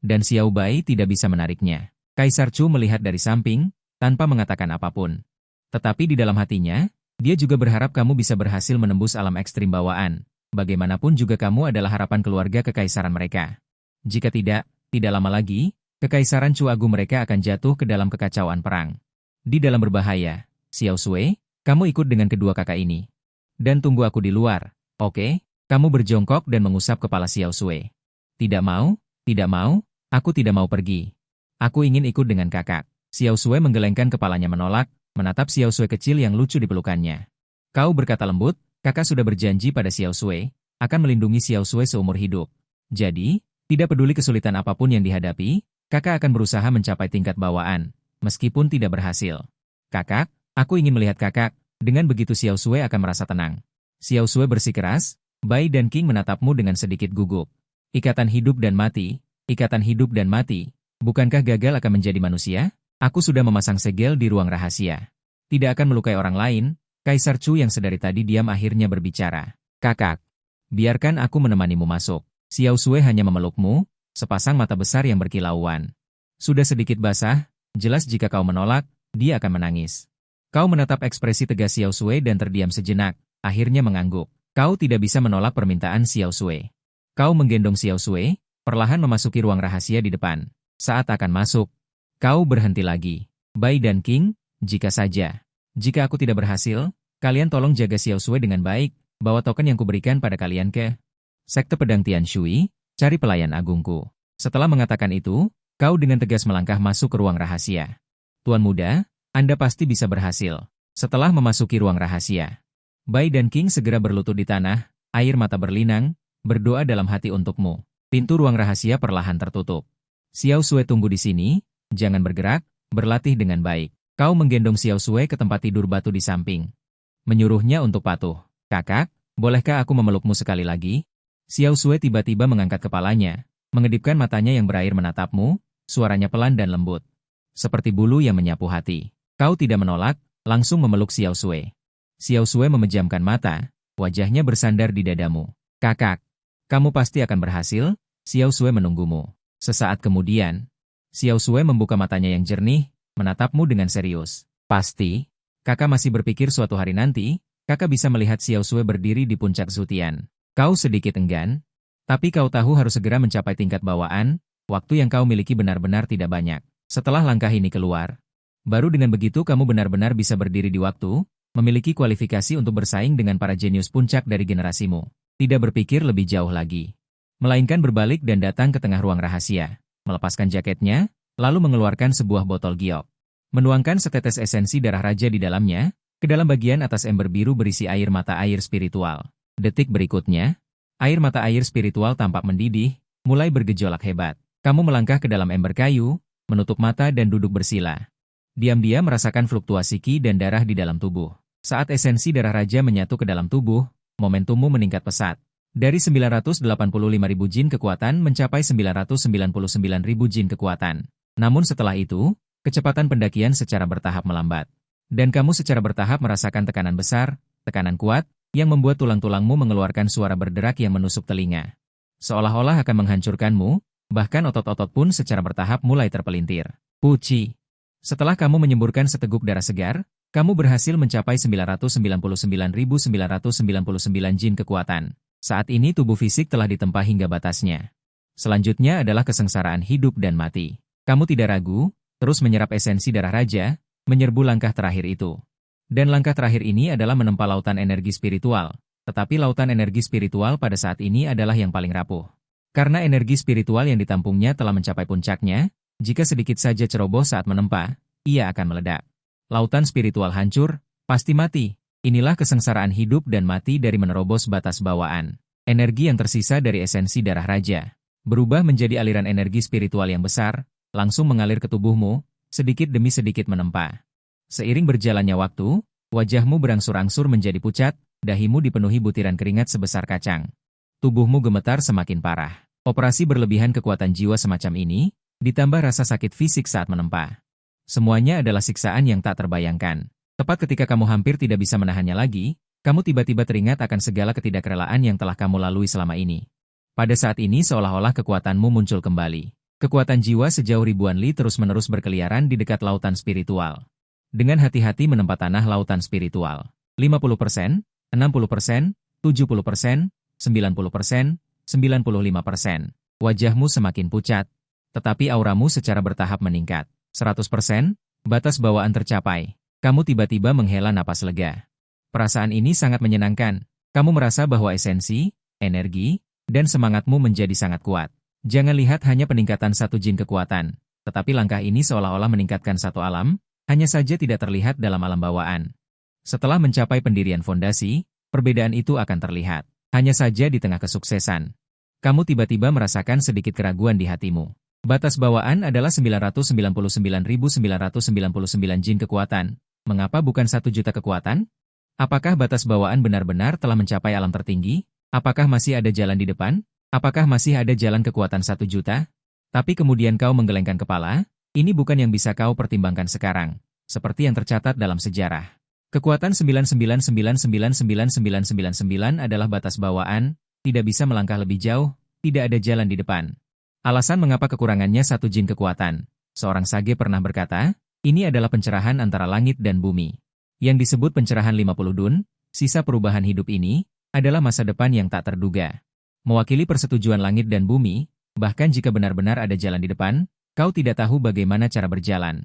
Dan Xiao Bai tidak bisa menariknya. Kaisar Chu melihat dari samping, tanpa mengatakan apapun. Tetapi di dalam hatinya, dia juga berharap kamu bisa berhasil menembus alam ekstrim bawaan. Bagaimanapun juga kamu adalah harapan keluarga kekaisaran mereka. Jika tidak lama lagi, kekaisaran Chu Agung mereka akan jatuh ke dalam kekacauan perang. Di dalam berbahaya, Xiao Sui, kamu ikut dengan kedua kakak ini. Dan tunggu aku di luar, oke? Kamu berjongkok dan mengusap kepala Xiao Sui. Tidak mau, aku tidak mau pergi. Aku ingin ikut dengan kakak. Xiao Sui menggelengkan kepalanya menolak, menatap Xiao Sui kecil yang lucu di pelukannya. Kau berkata lembut, kakak sudah berjanji pada Xiao Sui, akan melindungi Xiao Sui seumur hidup. Jadi, tidak peduli kesulitan apapun yang dihadapi, kakak akan berusaha mencapai tingkat bawaan, meskipun tidak berhasil. Kakak, aku ingin melihat kakak, dengan begitu Xiao Sui akan merasa tenang. Xiao Sui bersikeras, Bai dan Qing menatapmu dengan sedikit gugup. Ikatan hidup dan mati, ikatan hidup dan mati. Bukankah gagal akan menjadi manusia? Aku sudah memasang segel di ruang rahasia. Tidak akan melukai orang lain. Kaisar Chu yang sedari tadi diam akhirnya berbicara. Kakak, biarkan aku menemanimu masuk. Xiao Sui hanya memelukmu, sepasang mata besar yang berkilauan. Sudah sedikit basah, jelas jika kau menolak, dia akan menangis. Kau menatap ekspresi tegas Xiao Sui dan terdiam sejenak, akhirnya mengangguk. Kau tidak bisa menolak permintaan Xiao Sui. Kau menggendong Xiao Sui, perlahan memasuki ruang rahasia di depan. Saat akan masuk, kau berhenti lagi. Bai dan Qing, jika saja. Jika aku tidak berhasil, kalian tolong jaga Xiao Sui dengan baik, bawa token yang kuberikan pada kalian ke Sekte Pedang Tian Shui, cari pelayan agungku. Setelah mengatakan itu, kau dengan tegas melangkah masuk ke ruang rahasia. Tuan muda, Anda pasti bisa berhasil. Setelah memasuki ruang rahasia, Bai dan Qing segera berlutut di tanah, air mata berlinang, berdoa dalam hati untukmu. Pintu ruang rahasia perlahan tertutup. Xiao Sui tunggu di sini, jangan bergerak, berlatih dengan baik. Kau menggendong Xiao Sui ke tempat tidur batu di samping. Menyuruhnya untuk patuh. Kakak, bolehkah aku memelukmu sekali lagi? Xiao Sui tiba-tiba mengangkat kepalanya, mengedipkan matanya yang berair menatapmu, suaranya pelan dan lembut. Seperti bulu yang menyapu hati. Kau tidak menolak, langsung memeluk Xiao Sui. Xiao Sui memejamkan mata, wajahnya bersandar di dadamu. Kakak, kamu pasti akan berhasil, Xiao Sui menunggumu. Sesaat kemudian, Xiao Sui membuka matanya yang jernih, menatapmu dengan serius. Pasti, kakak masih berpikir suatu hari nanti, kakak bisa melihat Xiao Sui berdiri di puncak Zutian. Kau sedikit enggan, tapi kau tahu harus segera mencapai tingkat bawaan, waktu yang kau miliki benar-benar tidak banyak. Setelah langkah ini keluar, baru dengan begitu kamu benar-benar bisa berdiri di waktu, memiliki kualifikasi untuk bersaing dengan para jenius puncak dari generasimu. Tidak berpikir lebih jauh lagi. Melainkan berbalik dan datang ke tengah ruang rahasia, melepaskan jaketnya, lalu mengeluarkan sebuah botol giok. Menuangkan setetes esensi darah raja di dalamnya, Ke dalam bagian atas ember biru berisi air mata air spiritual. Detik berikutnya, air mata air spiritual tampak mendidih, mulai bergejolak hebat. Kamu melangkah ke dalam ember kayu, menutup mata dan duduk bersila. Diam-diam merasakan fluktuasi ki dan darah di dalam tubuh. Saat esensi darah raja menyatu ke dalam tubuh, momentummu meningkat pesat. Dari 985.000 jin kekuatan mencapai 999.000 jin kekuatan. Namun setelah itu, kecepatan pendakian secara bertahap melambat. Dan kamu secara bertahap merasakan tekanan besar, tekanan kuat, yang membuat tulang-tulangmu mengeluarkan suara berderak yang menusuk telinga. Seolah-olah akan menghancurkanmu, bahkan otot-otot pun secara bertahap mulai terpelintir. Puci. Setelah kamu menyemburkan seteguk darah segar, kamu berhasil mencapai 999.999 jin kekuatan. Saat ini tubuh fisik telah ditempa hingga batasnya. Selanjutnya adalah kesengsaraan hidup dan mati. Kamu tidak ragu, terus menyerap esensi darah raja, menyerbu langkah terakhir itu. Dan langkah terakhir ini adalah menempa lautan energi spiritual. Tetapi lautan energi spiritual pada saat ini adalah yang paling rapuh. Karena energi spiritual yang ditampungnya telah mencapai puncaknya, jika sedikit saja ceroboh saat menempa, ia akan meledak. Lautan spiritual hancur, pasti mati. Inilah kesengsaraan hidup dan mati dari menerobos batas bawaan. Energi yang tersisa dari esensi darah raja berubah menjadi aliran energi spiritual yang besar, langsung mengalir ke tubuhmu, sedikit demi sedikit menempa. Seiring berjalannya waktu, wajahmu berangsur-angsur menjadi pucat, dahimu dipenuhi butiran keringat sebesar kacang. Tubuhmu gemetar semakin parah. Operasi berlebihan kekuatan jiwa semacam ini, ditambah rasa sakit fisik saat menempa. Semuanya adalah siksaan yang tak terbayangkan. Tepat ketika kamu hampir tidak bisa menahannya lagi, kamu tiba-tiba teringat akan segala ketidakrelaan yang telah kamu lalui selama ini. Pada saat ini seolah-olah kekuatanmu muncul kembali. Kekuatan jiwa sejauh ribuan li terus-menerus berkeliaran di dekat lautan spiritual. Dengan hati-hati menempa tanah lautan spiritual. 50%, 60%, 70%, 90%, 95%. Wajahmu semakin pucat, tetapi auramu secara bertahap meningkat. 100%, batas bawaan tercapai. Kamu tiba-tiba menghela napas lega. Perasaan ini sangat menyenangkan. Kamu merasa bahwa esensi, energi, dan semangatmu menjadi sangat kuat. Jangan lihat hanya peningkatan satu jin kekuatan, tetapi langkah ini seolah-olah meningkatkan satu alam, hanya saja tidak terlihat dalam alam bawaan. Setelah mencapai pendirian fondasi, perbedaan itu akan terlihat. Hanya saja di tengah kesuksesan. Kamu tiba-tiba merasakan sedikit keraguan di hatimu. Batas bawaan adalah 999.999 jin kekuatan. Mengapa bukan 1 juta kekuatan? Apakah batas bawaan benar-benar telah mencapai alam tertinggi? Apakah masih ada jalan di depan? Apakah masih ada jalan kekuatan 1 juta? Tapi kemudian kau menggelengkan kepala, ini bukan yang bisa kau pertimbangkan sekarang, seperti yang tercatat dalam sejarah. Kekuatan 999999999 adalah batas bawaan, tidak bisa melangkah lebih jauh, tidak ada jalan di depan. Alasan mengapa kekurangannya 1 jin kekuatan. Seorang sage pernah berkata, ini adalah pencerahan antara langit dan bumi. Yang disebut pencerahan 50 dun, sisa perubahan hidup ini, adalah masa depan yang tak terduga. Mewakili persetujuan langit dan bumi, bahkan jika benar-benar ada jalan di depan, kau tidak tahu bagaimana cara berjalan.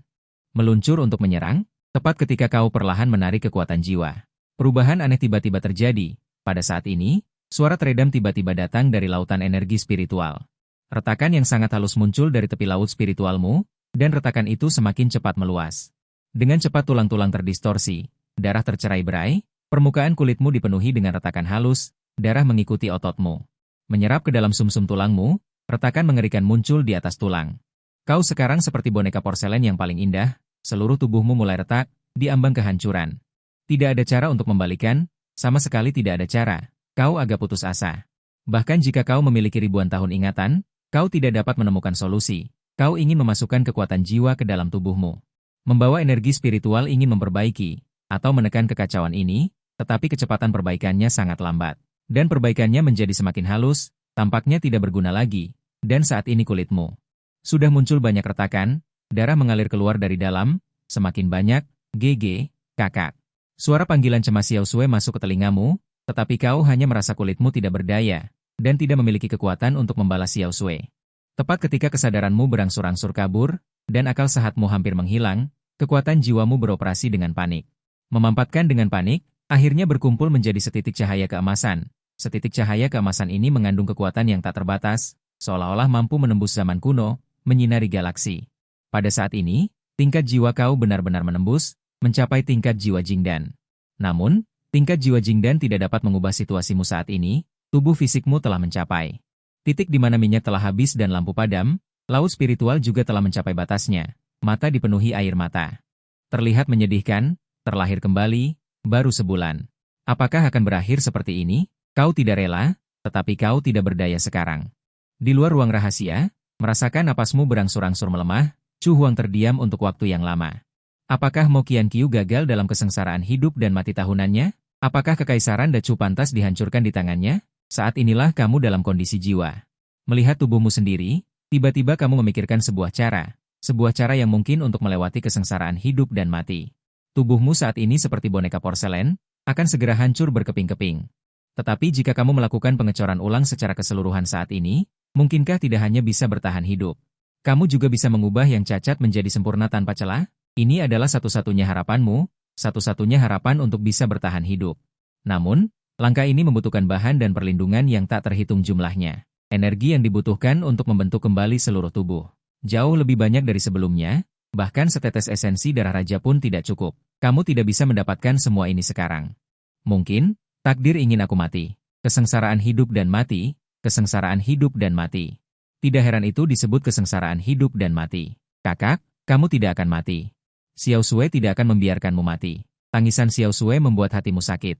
Meluncur untuk menyerang, tepat ketika kau perlahan menarik kekuatan jiwa. Perubahan aneh tiba-tiba terjadi. Pada saat ini, suara teredam tiba-tiba datang dari lautan energi spiritual. Retakan yang sangat halus muncul dari tepi laut spiritualmu, dan retakan itu semakin cepat meluas. Dengan cepat tulang-tulang terdistorsi, darah tercerai-berai, permukaan kulitmu dipenuhi dengan retakan halus, darah mengikuti ototmu. Menyerap ke dalam sumsum tulangmu, retakan mengerikan muncul di atas tulang. Kau sekarang seperti boneka porselen yang paling indah, seluruh tubuhmu mulai retak, di ambang kehancuran. Tidak ada cara untuk membalikan, sama sekali tidak ada cara, kau agak putus asa. Bahkan jika kau memiliki ribuan tahun ingatan, kau tidak dapat menemukan solusi. Kau ingin memasukkan kekuatan jiwa ke dalam tubuhmu. Membawa energi spiritual ingin memperbaiki, atau menekan kekacauan ini, tetapi kecepatan perbaikannya sangat lambat. Dan perbaikannya menjadi semakin halus, tampaknya tidak berguna lagi, dan saat ini kulitmu sudah muncul banyak retakan, darah mengalir keluar dari dalam, semakin banyak, GG, kakak. Suara panggilan cemas Xiao Sui masuk ke telingamu, tetapi kau hanya merasa kulitmu tidak berdaya, dan tidak memiliki kekuatan untuk membalas Xiao Sui. Tepat ketika kesadaranmu berangsur-angsur kabur, dan akal sehatmu hampir menghilang, kekuatan jiwamu beroperasi dengan panik. Memampatkan dengan panik, akhirnya berkumpul menjadi setitik cahaya keemasan. Setitik cahaya keemasan ini mengandung kekuatan yang tak terbatas, seolah-olah mampu menembus zaman kuno, menyinari galaksi. Pada saat ini, tingkat jiwa kau benar-benar menembus, mencapai tingkat jiwa Jingdan. Namun, tingkat jiwa Jingdan tidak dapat mengubah situasimu saat ini, tubuh fisikmu telah mencapai titik di mana minyak telah habis dan lampu padam, laut spiritual juga telah mencapai batasnya, mata dipenuhi air mata. Terlihat menyedihkan, terlahir kembali, baru sebulan. Apakah akan berakhir seperti ini? Kau tidak rela, tetapi kau tidak berdaya sekarang. Di luar ruang rahasia, merasakan napasmu berangsur-angsur melemah, Chu Huang terdiam untuk waktu yang lama. Apakah Mo Qianqiu gagal dalam kesengsaraan hidup dan mati tahunannya? Apakah kekaisaran Dacu pantas dihancurkan di tangannya? Saat inilah kamu dalam kondisi jiwa. Melihat tubuhmu sendiri, tiba-tiba kamu memikirkan sebuah cara yang mungkin untuk melewati kesengsaraan hidup dan mati. Tubuhmu saat ini seperti boneka porselen, akan segera hancur berkeping-keping. Tetapi jika kamu melakukan pengecoran ulang secara keseluruhan saat ini, mungkinkah tidak hanya bisa bertahan hidup? Kamu juga bisa mengubah yang cacat menjadi sempurna tanpa celah? Ini adalah satu-satunya harapanmu, satu-satunya harapan untuk bisa bertahan hidup. Namun, langkah ini membutuhkan bahan dan perlindungan yang tak terhitung jumlahnya. Energi yang dibutuhkan untuk membentuk kembali seluruh tubuh jauh lebih banyak dari sebelumnya, bahkan setetes esensi darah raja pun tidak cukup. Kamu tidak bisa mendapatkan semua ini sekarang. Mungkin, takdir ingin aku mati. Kesengsaraan hidup dan mati, kesengsaraan hidup dan mati. Tidak heran itu disebut kesengsaraan hidup dan mati. Kakak, kamu tidak akan mati. Xiao Sui tidak akan membiarkanmu mati. Tangisan Xiao Sui membuat hatimu sakit.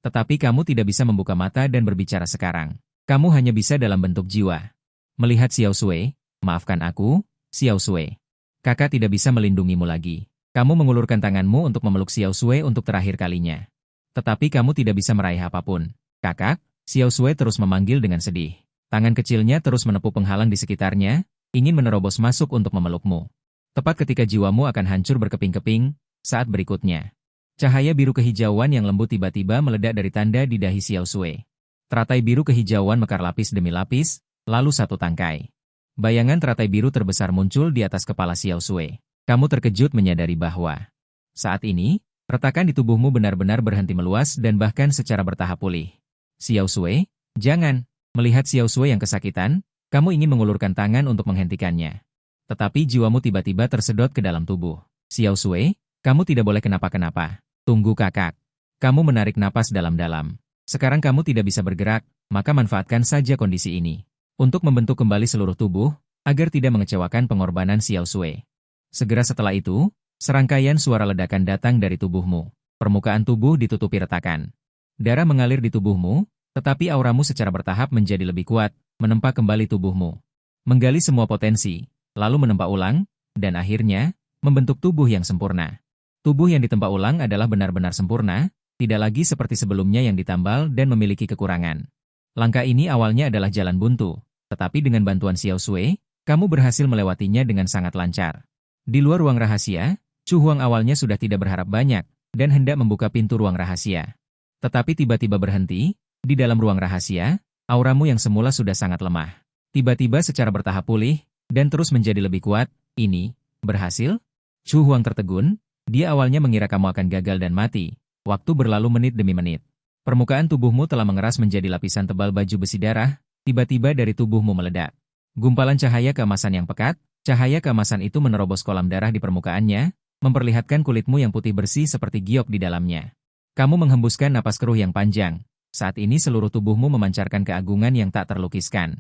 Tetapi kamu tidak bisa membuka mata dan berbicara sekarang. Kamu hanya bisa dalam bentuk jiwa. Melihat Xiao Sui, maafkan aku, Xiao Sui. Kakak tidak bisa melindungimu lagi. Kamu mengulurkan tanganmu untuk memeluk Xiao Sui untuk terakhir kalinya. Tetapi kamu tidak bisa meraih apapun. Kakak, Xiao Sui terus memanggil dengan sedih. Tangan kecilnya terus menepuk penghalang di sekitarnya, ingin menerobos masuk untuk memelukmu. Tepat ketika jiwamu akan hancur berkeping-keping, saat berikutnya. Cahaya biru kehijauan yang lembut tiba-tiba meledak dari tanda di dahi Xiao Sui. Teratai biru kehijauan mekar lapis demi lapis, lalu satu tangkai. Bayangan teratai biru terbesar muncul di atas kepala Xiao Sui. Kamu terkejut menyadari bahwa saat ini, retakan di tubuhmu benar-benar berhenti meluas dan bahkan secara bertahap pulih. Xiao Sui, jangan. Melihat Xiao Sui yang kesakitan, kamu ingin mengulurkan tangan untuk menghentikannya. Tetapi jiwamu tiba-tiba tersedot ke dalam tubuh. Xiao Sui, kamu tidak boleh kenapa-kenapa. Tunggu kakak. Kamu menarik napas dalam-dalam. Sekarang kamu tidak bisa bergerak, maka manfaatkan saja kondisi ini untuk membentuk kembali seluruh tubuh, agar tidak mengecewakan pengorbanan Xiao Sui. Segera setelah itu, serangkaian suara ledakan datang dari tubuhmu. Permukaan tubuh ditutupi retakan. Darah mengalir di tubuhmu, tetapi auramu secara bertahap menjadi lebih kuat, menempa kembali tubuhmu. Menggali semua potensi, lalu menempa ulang, dan akhirnya, membentuk tubuh yang sempurna. Tubuh yang ditempa ulang adalah benar-benar sempurna, tidak lagi seperti sebelumnya yang ditambal dan memiliki kekurangan. Langkah ini awalnya adalah jalan buntu, tetapi dengan bantuan Xiao Sui, kamu berhasil melewatinya dengan sangat lancar. Di luar ruang rahasia, Chu Huang awalnya sudah tidak berharap banyak, dan hendak membuka pintu ruang rahasia. Tetapi tiba-tiba berhenti, di dalam ruang rahasia, auramu yang semula sudah sangat lemah. Tiba-tiba secara bertahap pulih, dan terus menjadi lebih kuat. Ini, berhasil? Chu Huang tertegun, dia awalnya mengira kamu akan gagal dan mati. Waktu berlalu menit demi menit. Permukaan tubuhmu telah mengeras menjadi lapisan tebal baju besi darah, tiba-tiba dari tubuhmu meledak. Gumpalan cahaya keemasan yang pekat, cahaya keemasan itu menerobos kolam darah di permukaannya, memperlihatkan kulitmu yang putih bersih seperti giok di dalamnya. Kamu menghembuskan napas keruh yang panjang. Saat ini seluruh tubuhmu memancarkan keagungan yang tak terlukiskan.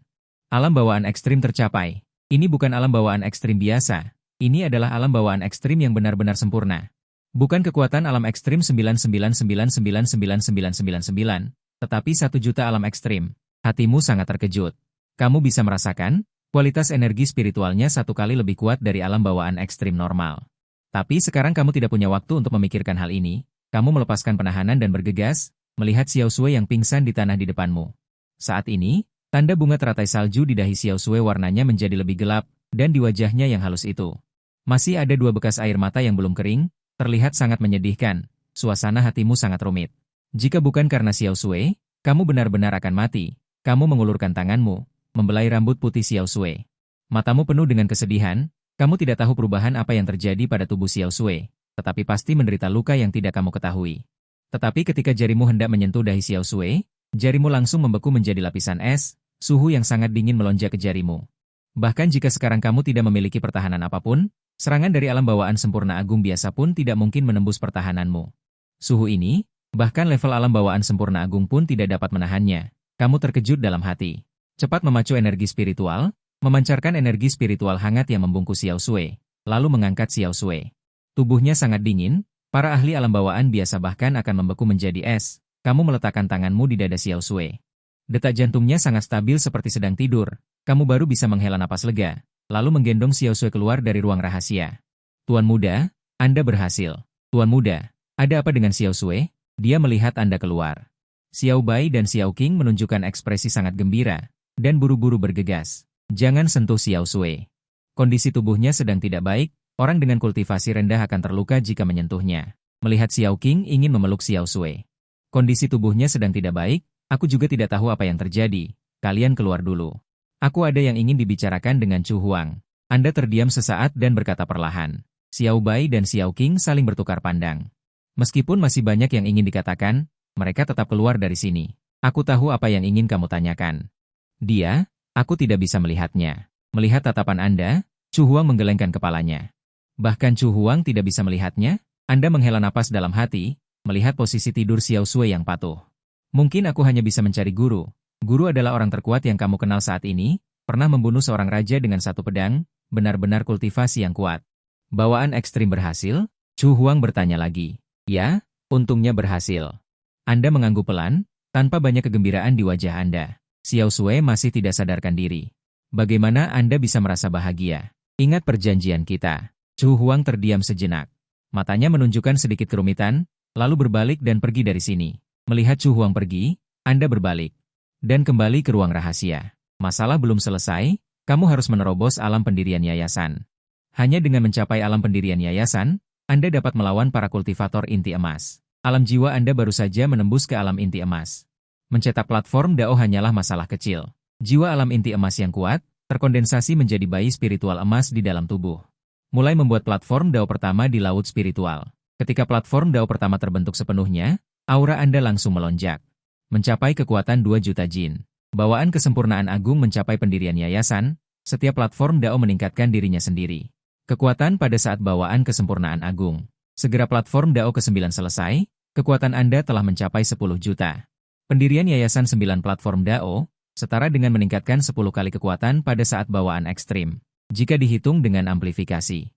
Alam bawaan ekstrim tercapai. Ini bukan alam bawaan ekstrim biasa. Ini adalah alam bawaan ekstrim yang benar-benar sempurna. Bukan kekuatan alam ekstrim 999999999, tetapi 1.000.000 alam ekstrim. Hatimu sangat terkejut. Kamu bisa merasakan, kualitas energi spiritualnya 1 kali lebih kuat dari alam bawaan ekstrim normal. Tapi sekarang kamu tidak punya waktu untuk memikirkan hal ini. Kamu melepaskan penahanan dan bergegas, melihat Xiao Sui yang pingsan di tanah di depanmu. Saat ini, tanda bunga teratai salju di dahi Xiao Sui warnanya menjadi lebih gelap, dan di wajahnya yang halus itu masih ada 2 bekas air mata yang belum kering, terlihat sangat menyedihkan. Suasana hatimu sangat rumit. Jika bukan karena Xiao Sui, kamu benar-benar akan mati. Kamu mengulurkan tanganmu, membelai rambut putih Xiao Sui. Matamu penuh dengan kesedihan, kamu tidak tahu perubahan apa yang terjadi pada tubuh Xiao Sui, tetapi pasti menderita luka yang tidak kamu ketahui. Tetapi ketika jarimu hendak menyentuh dahi Xiao Sui, jarimu langsung membeku menjadi lapisan es, suhu yang sangat dingin melonjak ke jarimu. Bahkan jika sekarang kamu tidak memiliki pertahanan apapun, serangan dari alam bawaan sempurna agung biasa pun tidak mungkin menembus pertahananmu. Suhu ini, Bahkan level alam bawaan sempurna agung pun tidak dapat menahannya. Kamu terkejut dalam hati. Cepat memacu energi spiritual, memancarkan energi spiritual hangat yang membungkus Xiao Shui, lalu mengangkat Xiao Shui. Tubuhnya sangat dingin, para ahli alam bawaan biasa bahkan akan membeku menjadi es. Kamu meletakkan tanganmu di dada Xiao Shui. Detak jantungnya sangat stabil seperti sedang tidur. Kamu baru bisa menghela napas lega, lalu menggendong Xiao Shui keluar dari ruang rahasia. Tuan muda, Anda berhasil. Tuan muda, ada apa dengan Xiao Shui? Dia melihat Anda keluar. Xiao Bai dan Xiao Qing menunjukkan ekspresi sangat gembira, dan buru-buru bergegas. Jangan sentuh Xiao Shui. Kondisi tubuhnya sedang tidak baik, orang dengan kultivasi rendah akan terluka jika menyentuhnya. Melihat Xiao Qing ingin memeluk Xiao Shui. Kondisi tubuhnya sedang tidak baik, aku juga tidak tahu apa yang terjadi. Kalian keluar dulu. Aku ada yang ingin dibicarakan dengan Chu Huang. Anda terdiam sesaat dan berkata perlahan. Xiao Bai dan Xiao Qing saling bertukar pandang. Meskipun masih banyak yang ingin dikatakan, mereka tetap keluar dari sini. Aku tahu apa yang ingin kamu tanyakan. Dia, aku tidak bisa melihatnya. Melihat tatapan Anda, Chu Huang menggelengkan kepalanya. Bahkan Chu Huang tidak bisa melihatnya. Anda menghela napas dalam hati, melihat posisi tidur Xiao Shui yang patuh. Mungkin aku hanya bisa mencari guru. Guru adalah orang terkuat yang kamu kenal saat ini, pernah membunuh seorang raja dengan satu pedang, benar-benar kultivasi yang kuat. Bawaan ekstrim berhasil? Chu Huang bertanya lagi. Ya, untungnya berhasil. Anda mengangguk pelan, tanpa banyak kegembiraan di wajah Anda. Xiao Shui masih tidak sadarkan diri. Bagaimana Anda bisa merasa bahagia? Ingat perjanjian kita. Chu Huang terdiam sejenak. Matanya menunjukkan sedikit kerumitan, lalu berbalik dan pergi dari sini. Melihat Chu Huang pergi, Anda berbalik. Dan kembali ke ruang rahasia. Masalah belum selesai, kamu harus menerobos alam pendirian yayasan. Hanya dengan mencapai alam pendirian yayasan, Anda dapat melawan para kultivator inti emas. Alam jiwa Anda baru saja menembus ke alam inti emas. Mencetak platform Dao hanyalah masalah kecil. Jiwa alam inti emas yang kuat, terkondensasi menjadi bayi spiritual emas di dalam tubuh. Mulai membuat platform Dao pertama di laut spiritual. Ketika platform Dao pertama terbentuk sepenuhnya, aura Anda langsung melonjak. Mencapai kekuatan 2 juta jin. Bawaan kesempurnaan agung mencapai pendirian yayasan, setiap platform Dao meningkatkan dirinya sendiri. Kekuatan pada saat bawaan kesempurnaan agung. Segera platform Dao ke-9 selesai, kekuatan Anda telah mencapai 10 juta. Pendirian yayasan 9 platform Dao, setara dengan meningkatkan 10 kali kekuatan pada saat bawaan ekstrim. Jika dihitung dengan amplifikasi,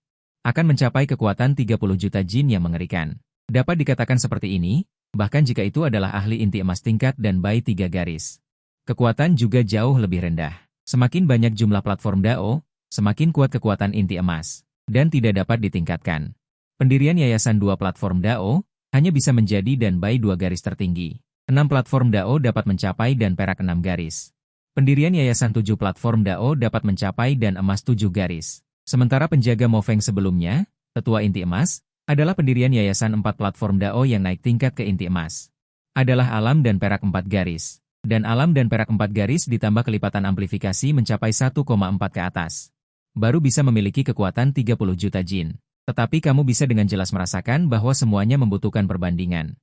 akan mencapai kekuatan 30 juta jin yang mengerikan. Dapat dikatakan seperti ini, bahkan jika itu adalah ahli inti emas tingkat dan Bai 3 garis. Kekuatan juga jauh lebih rendah. Semakin banyak jumlah platform Dao, semakin kuat kekuatan inti emas, dan tidak dapat ditingkatkan. Pendirian yayasan 2 platform Dao, hanya bisa menjadi dan Bai 2 garis tertinggi. 6 platform Dao dapat mencapai dan perak 6 garis. Pendirian yayasan 7 platform Dao dapat mencapai dan emas 7 garis. Sementara penjaga Mofeng sebelumnya, tetua inti emas, adalah pendirian yayasan 4 platform Dao yang naik tingkat ke inti emas. Adalah alam dan perak 4 garis. Dan alam dan perak 4 garis ditambah kelipatan amplifikasi mencapai 1,4 ke atas. Baru bisa memiliki kekuatan 30 juta jin. Tetapi kamu bisa dengan jelas merasakan bahwa semuanya membutuhkan perbandingan.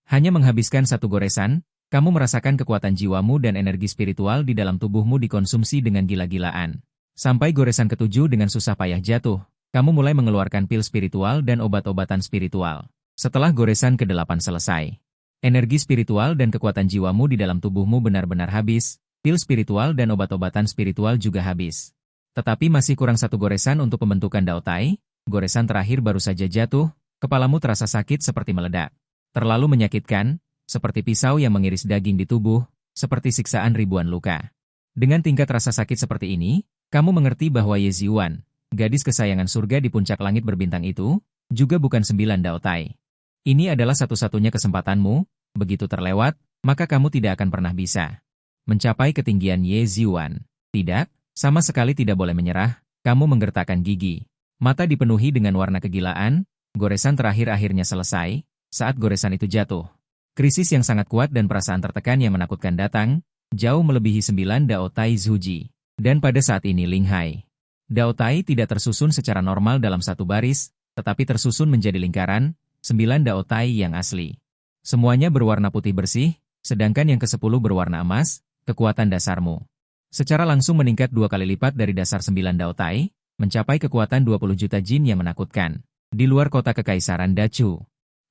Hanya menghabiskan satu goresan, kamu merasakan kekuatan jiwamu dan energi spiritual di dalam tubuhmu dikonsumsi dengan gila-gilaan. Sampai goresan ke-7 dengan susah payah jatuh, kamu mulai mengeluarkan pil spiritual dan obat-obatan spiritual. Setelah goresan ke-8 selesai, energi spiritual dan kekuatan jiwamu di dalam tubuhmu benar-benar habis, pil spiritual dan obat-obatan spiritual juga habis. Tetapi masih kurang satu goresan untuk pembentukan Dao Tai, goresan terakhir baru saja jatuh, kepalamu terasa sakit seperti meledak. Terlalu menyakitkan, seperti pisau yang mengiris daging di tubuh, seperti siksaan ribuan luka. Dengan tingkat rasa sakit seperti ini, kamu mengerti bahwa Ye Ziwan, gadis kesayangan surga di puncak langit berbintang itu, juga bukan 9 Dao Tai. Ini adalah satu-satunya kesempatanmu, begitu terlewat, maka kamu tidak akan pernah bisa mencapai ketinggian Ye Ziwan. Tidak, sama sekali tidak boleh menyerah, kamu menggertakkan gigi. Mata dipenuhi dengan warna kegilaan, goresan terakhir akhirnya selesai, saat goresan itu jatuh. Krisis yang sangat kuat dan perasaan tertekan yang menakutkan datang, jauh melebihi 9 Dao Tai Zuji. Dan pada saat ini Ling Hai. Dao Tai tidak tersusun secara normal dalam satu baris, tetapi tersusun menjadi lingkaran, 9 Dao Tai yang asli. Semuanya berwarna putih bersih, sedangkan yang ke-10 berwarna emas, kekuatan dasarmu. Secara langsung meningkat 2 kali lipat dari dasar 9 Dao Tai, mencapai kekuatan 20 juta jin yang menakutkan. Di luar kota kekaisaran Dachu.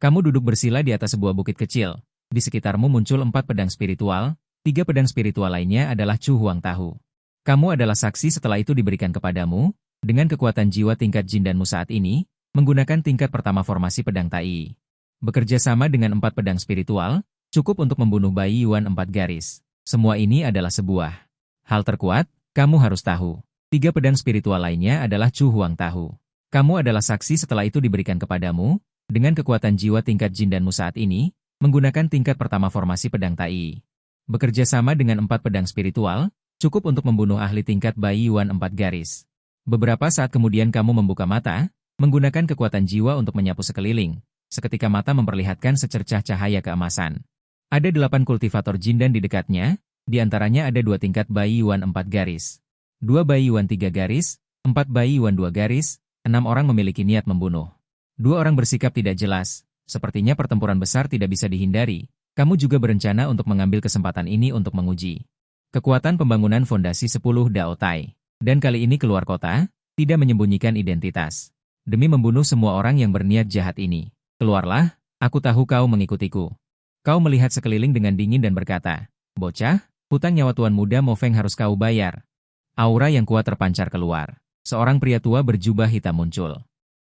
Kamu duduk bersila di atas sebuah bukit kecil. Di sekitarmu muncul 4 pedang spiritual, 3 pedang spiritual lainnya adalah Chu Huang Tahu. Kamu adalah saksi setelah itu diberikan kepadamu, dengan kekuatan jiwa tingkat jin danmu saat ini, menggunakan tingkat pertama formasi pedang Tai. Bekerja sama dengan 4 pedang spiritual, cukup untuk membunuh Bai Yuan 4 garis. Semua ini adalah sebuah hal terkuat, kamu harus tahu. 3 pedang spiritual lainnya adalah Chu Huang Tahu. Kamu adalah saksi setelah itu diberikan kepadamu, dengan kekuatan jiwa tingkat jin danmu saat ini, menggunakan tingkat pertama formasi pedang Tai. Bekerja sama dengan 4 pedang spiritual, cukup untuk membunuh ahli tingkat Bai Yuan 4 garis. Beberapa saat kemudian kamu membuka mata, menggunakan kekuatan jiwa untuk menyapu sekeliling. Seketika mata memperlihatkan secercah cahaya keemasan. Ada 8 kultivator jin dan di dekatnya, di antaranya ada 2 tingkat Bai Yuan 4 garis. 2 Bai Yuan 3 garis, 4 Bai Yuan 2 garis, 6 orang memiliki niat membunuh. 2 orang bersikap tidak jelas, sepertinya pertempuran besar tidak bisa dihindari. Kamu juga berencana untuk mengambil kesempatan ini untuk menguji kekuatan pembangunan fondasi 10 Dao Tai. Dan kali ini keluar kota, tidak menyembunyikan identitas. Demi membunuh semua orang yang berniat jahat ini. Keluarlah, aku tahu kau mengikutiku. Kau melihat sekeliling dengan dingin dan berkata, bocah, hutang nyawa tuan muda Mo Feng harus kau bayar. Aura yang kuat terpancar keluar. Seorang pria tua berjubah hitam muncul.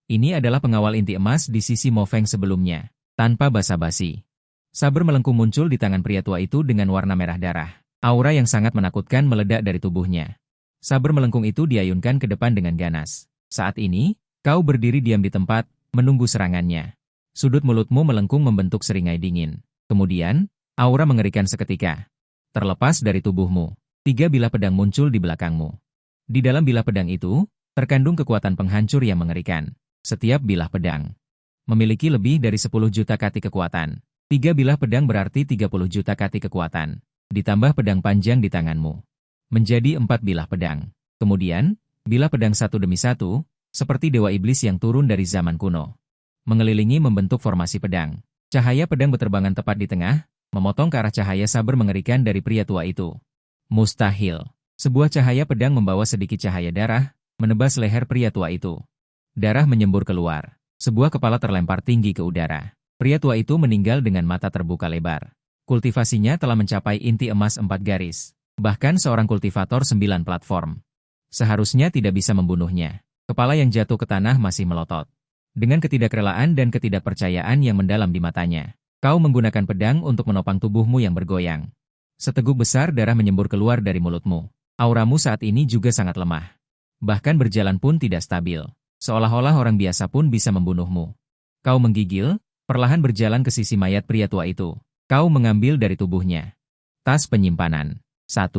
Ini adalah pengawal inti emas di sisi Mo Feng sebelumnya. Tanpa basa-basi, saber melengkung muncul di tangan pria tua itu dengan warna merah darah. Aura yang sangat menakutkan meledak dari tubuhnya. Saber melengkung itu diayunkan ke depan dengan ganas. Saat ini, kau berdiri diam di tempat, menunggu serangannya. Sudut mulutmu melengkung membentuk seringai dingin. Kemudian, aura mengerikan seketika. Terlepas dari tubuhmu, 3 bilah pedang muncul di belakangmu. Di dalam bilah pedang itu, terkandung kekuatan penghancur yang mengerikan. Setiap bilah pedang memiliki lebih dari 10 juta kati kekuatan. 3 bilah pedang berarti 30 juta kati kekuatan. Ditambah pedang panjang di tanganmu. Menjadi 4 bilah pedang. Kemudian, bilah pedang satu demi satu, seperti dewa iblis yang turun dari zaman kuno. Mengelilingi membentuk formasi pedang. Cahaya pedang berterbangan tepat di tengah, memotong ke arah cahaya saber mengerikan dari pria tua itu. Mustahil. Sebuah cahaya pedang membawa sedikit cahaya darah, menebas leher pria tua itu. Darah menyembur keluar. Sebuah kepala terlempar tinggi ke udara. Pria tua itu meninggal dengan mata terbuka lebar. Kultivasinya telah mencapai inti emas 4 garis. Bahkan seorang kultivator 9 platform. Seharusnya tidak bisa membunuhnya. Kepala yang jatuh ke tanah masih melotot. Dengan ketidakrelaan dan ketidakpercayaan yang mendalam di matanya. Kau menggunakan pedang untuk menopang tubuhmu yang bergoyang. Seteguk besar darah menyembur keluar dari mulutmu. Auramu saat ini juga sangat lemah. Bahkan berjalan pun tidak stabil. Seolah-olah orang biasa pun bisa membunuhmu. Kau menggigil, perlahan berjalan ke sisi mayat pria tua itu. Kau mengambil dari tubuhnya tas penyimpanan. 1,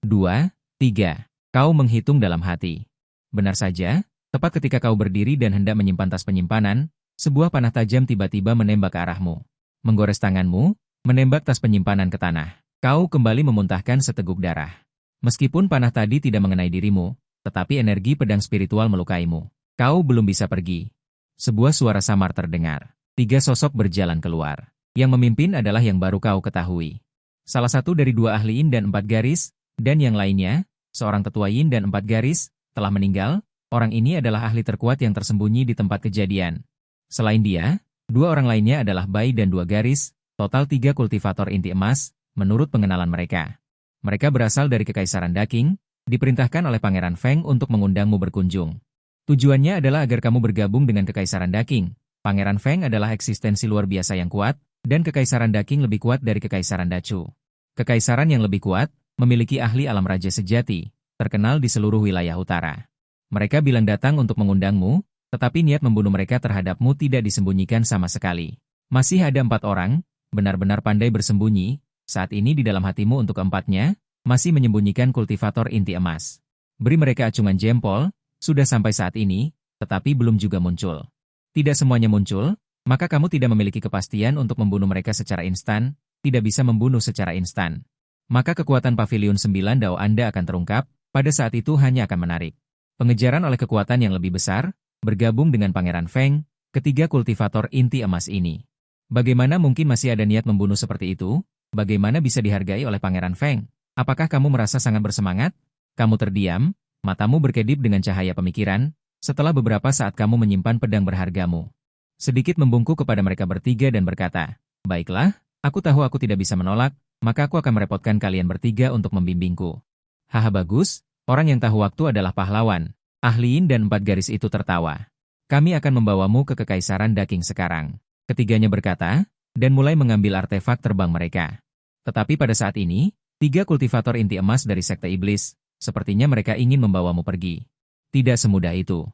2, 3. Kau menghitung dalam hati. Benar saja, tepat ketika kau berdiri dan hendak menyimpan tas penyimpanan, sebuah panah tajam tiba-tiba menembak ke arahmu. Menggores tanganmu, menembak tas penyimpanan ke tanah. Kau kembali memuntahkan seteguk darah. Meskipun panah tadi tidak mengenai dirimu, tetapi energi pedang spiritual melukaimu. Kau belum bisa pergi. Sebuah suara samar terdengar. 3 sosok berjalan keluar. Yang memimpin adalah yang baru kau ketahui. Salah satu dari 2 ahli Yin dan 4 garis, dan yang lainnya, seorang tetua Yin dan 4 garis, telah meninggal. Orang ini adalah ahli terkuat yang tersembunyi di tempat kejadian. Selain dia, 2 orang lainnya adalah Bai dan 2 garis, total 3 kultivator inti emas, menurut pengenalan mereka. Mereka berasal dari Kekaisaran Daking, diperintahkan oleh Pangeran Feng untuk mengundangmu berkunjung. Tujuannya adalah agar kamu bergabung dengan Kekaisaran Daking. Pangeran Feng adalah eksistensi luar biasa yang kuat, dan Kekaisaran Daking lebih kuat dari Kekaisaran Dacu. Kekaisaran yang lebih kuat, memiliki ahli alam raja sejati, terkenal di seluruh wilayah utara. Mereka bilang datang untuk mengundangmu, tetapi niat membunuh mereka terhadapmu tidak disembunyikan sama sekali. Masih ada 4 orang, benar-benar pandai bersembunyi, saat ini di dalam hatimu untuk keempatnya, masih menyembunyikan kultivator inti emas. Beri mereka acungan jempol. Sudah sampai saat ini, tetapi belum juga muncul. Tidak semuanya muncul, maka kamu tidak memiliki kepastian untuk membunuh mereka secara instan, tidak bisa membunuh secara instan. Maka kekuatan Pavilion 9 Dao Anda akan terungkap, pada saat itu hanya akan menarik pengejaran oleh kekuatan yang lebih besar, bergabung dengan Pangeran Feng, ketiga kultivator inti emas ini. Bagaimana mungkin masih ada niat membunuh seperti itu? Bagaimana bisa dihargai oleh Pangeran Feng? Apakah kamu merasa sangat bersemangat? Kamu terdiam. Matamu berkedip dengan cahaya pemikiran, setelah beberapa saat kamu menyimpan pedang berhargamu. Sedikit membungkuk kepada mereka bertiga dan berkata, "Baiklah, aku tahu aku tidak bisa menolak, maka aku akan merepotkan kalian bertiga untuk membimbingku." "Haha bagus, orang yang tahu waktu adalah pahlawan." Ahliin dan 4 garis itu tertawa. "Kami akan membawamu ke Kekaisaran Daking sekarang." Ketiganya berkata, dan mulai mengambil artefak terbang mereka. Tetapi pada saat ini, 3 kultivator inti emas dari Sekte Iblis, sepertinya mereka ingin membawamu pergi. Tidak semudah itu.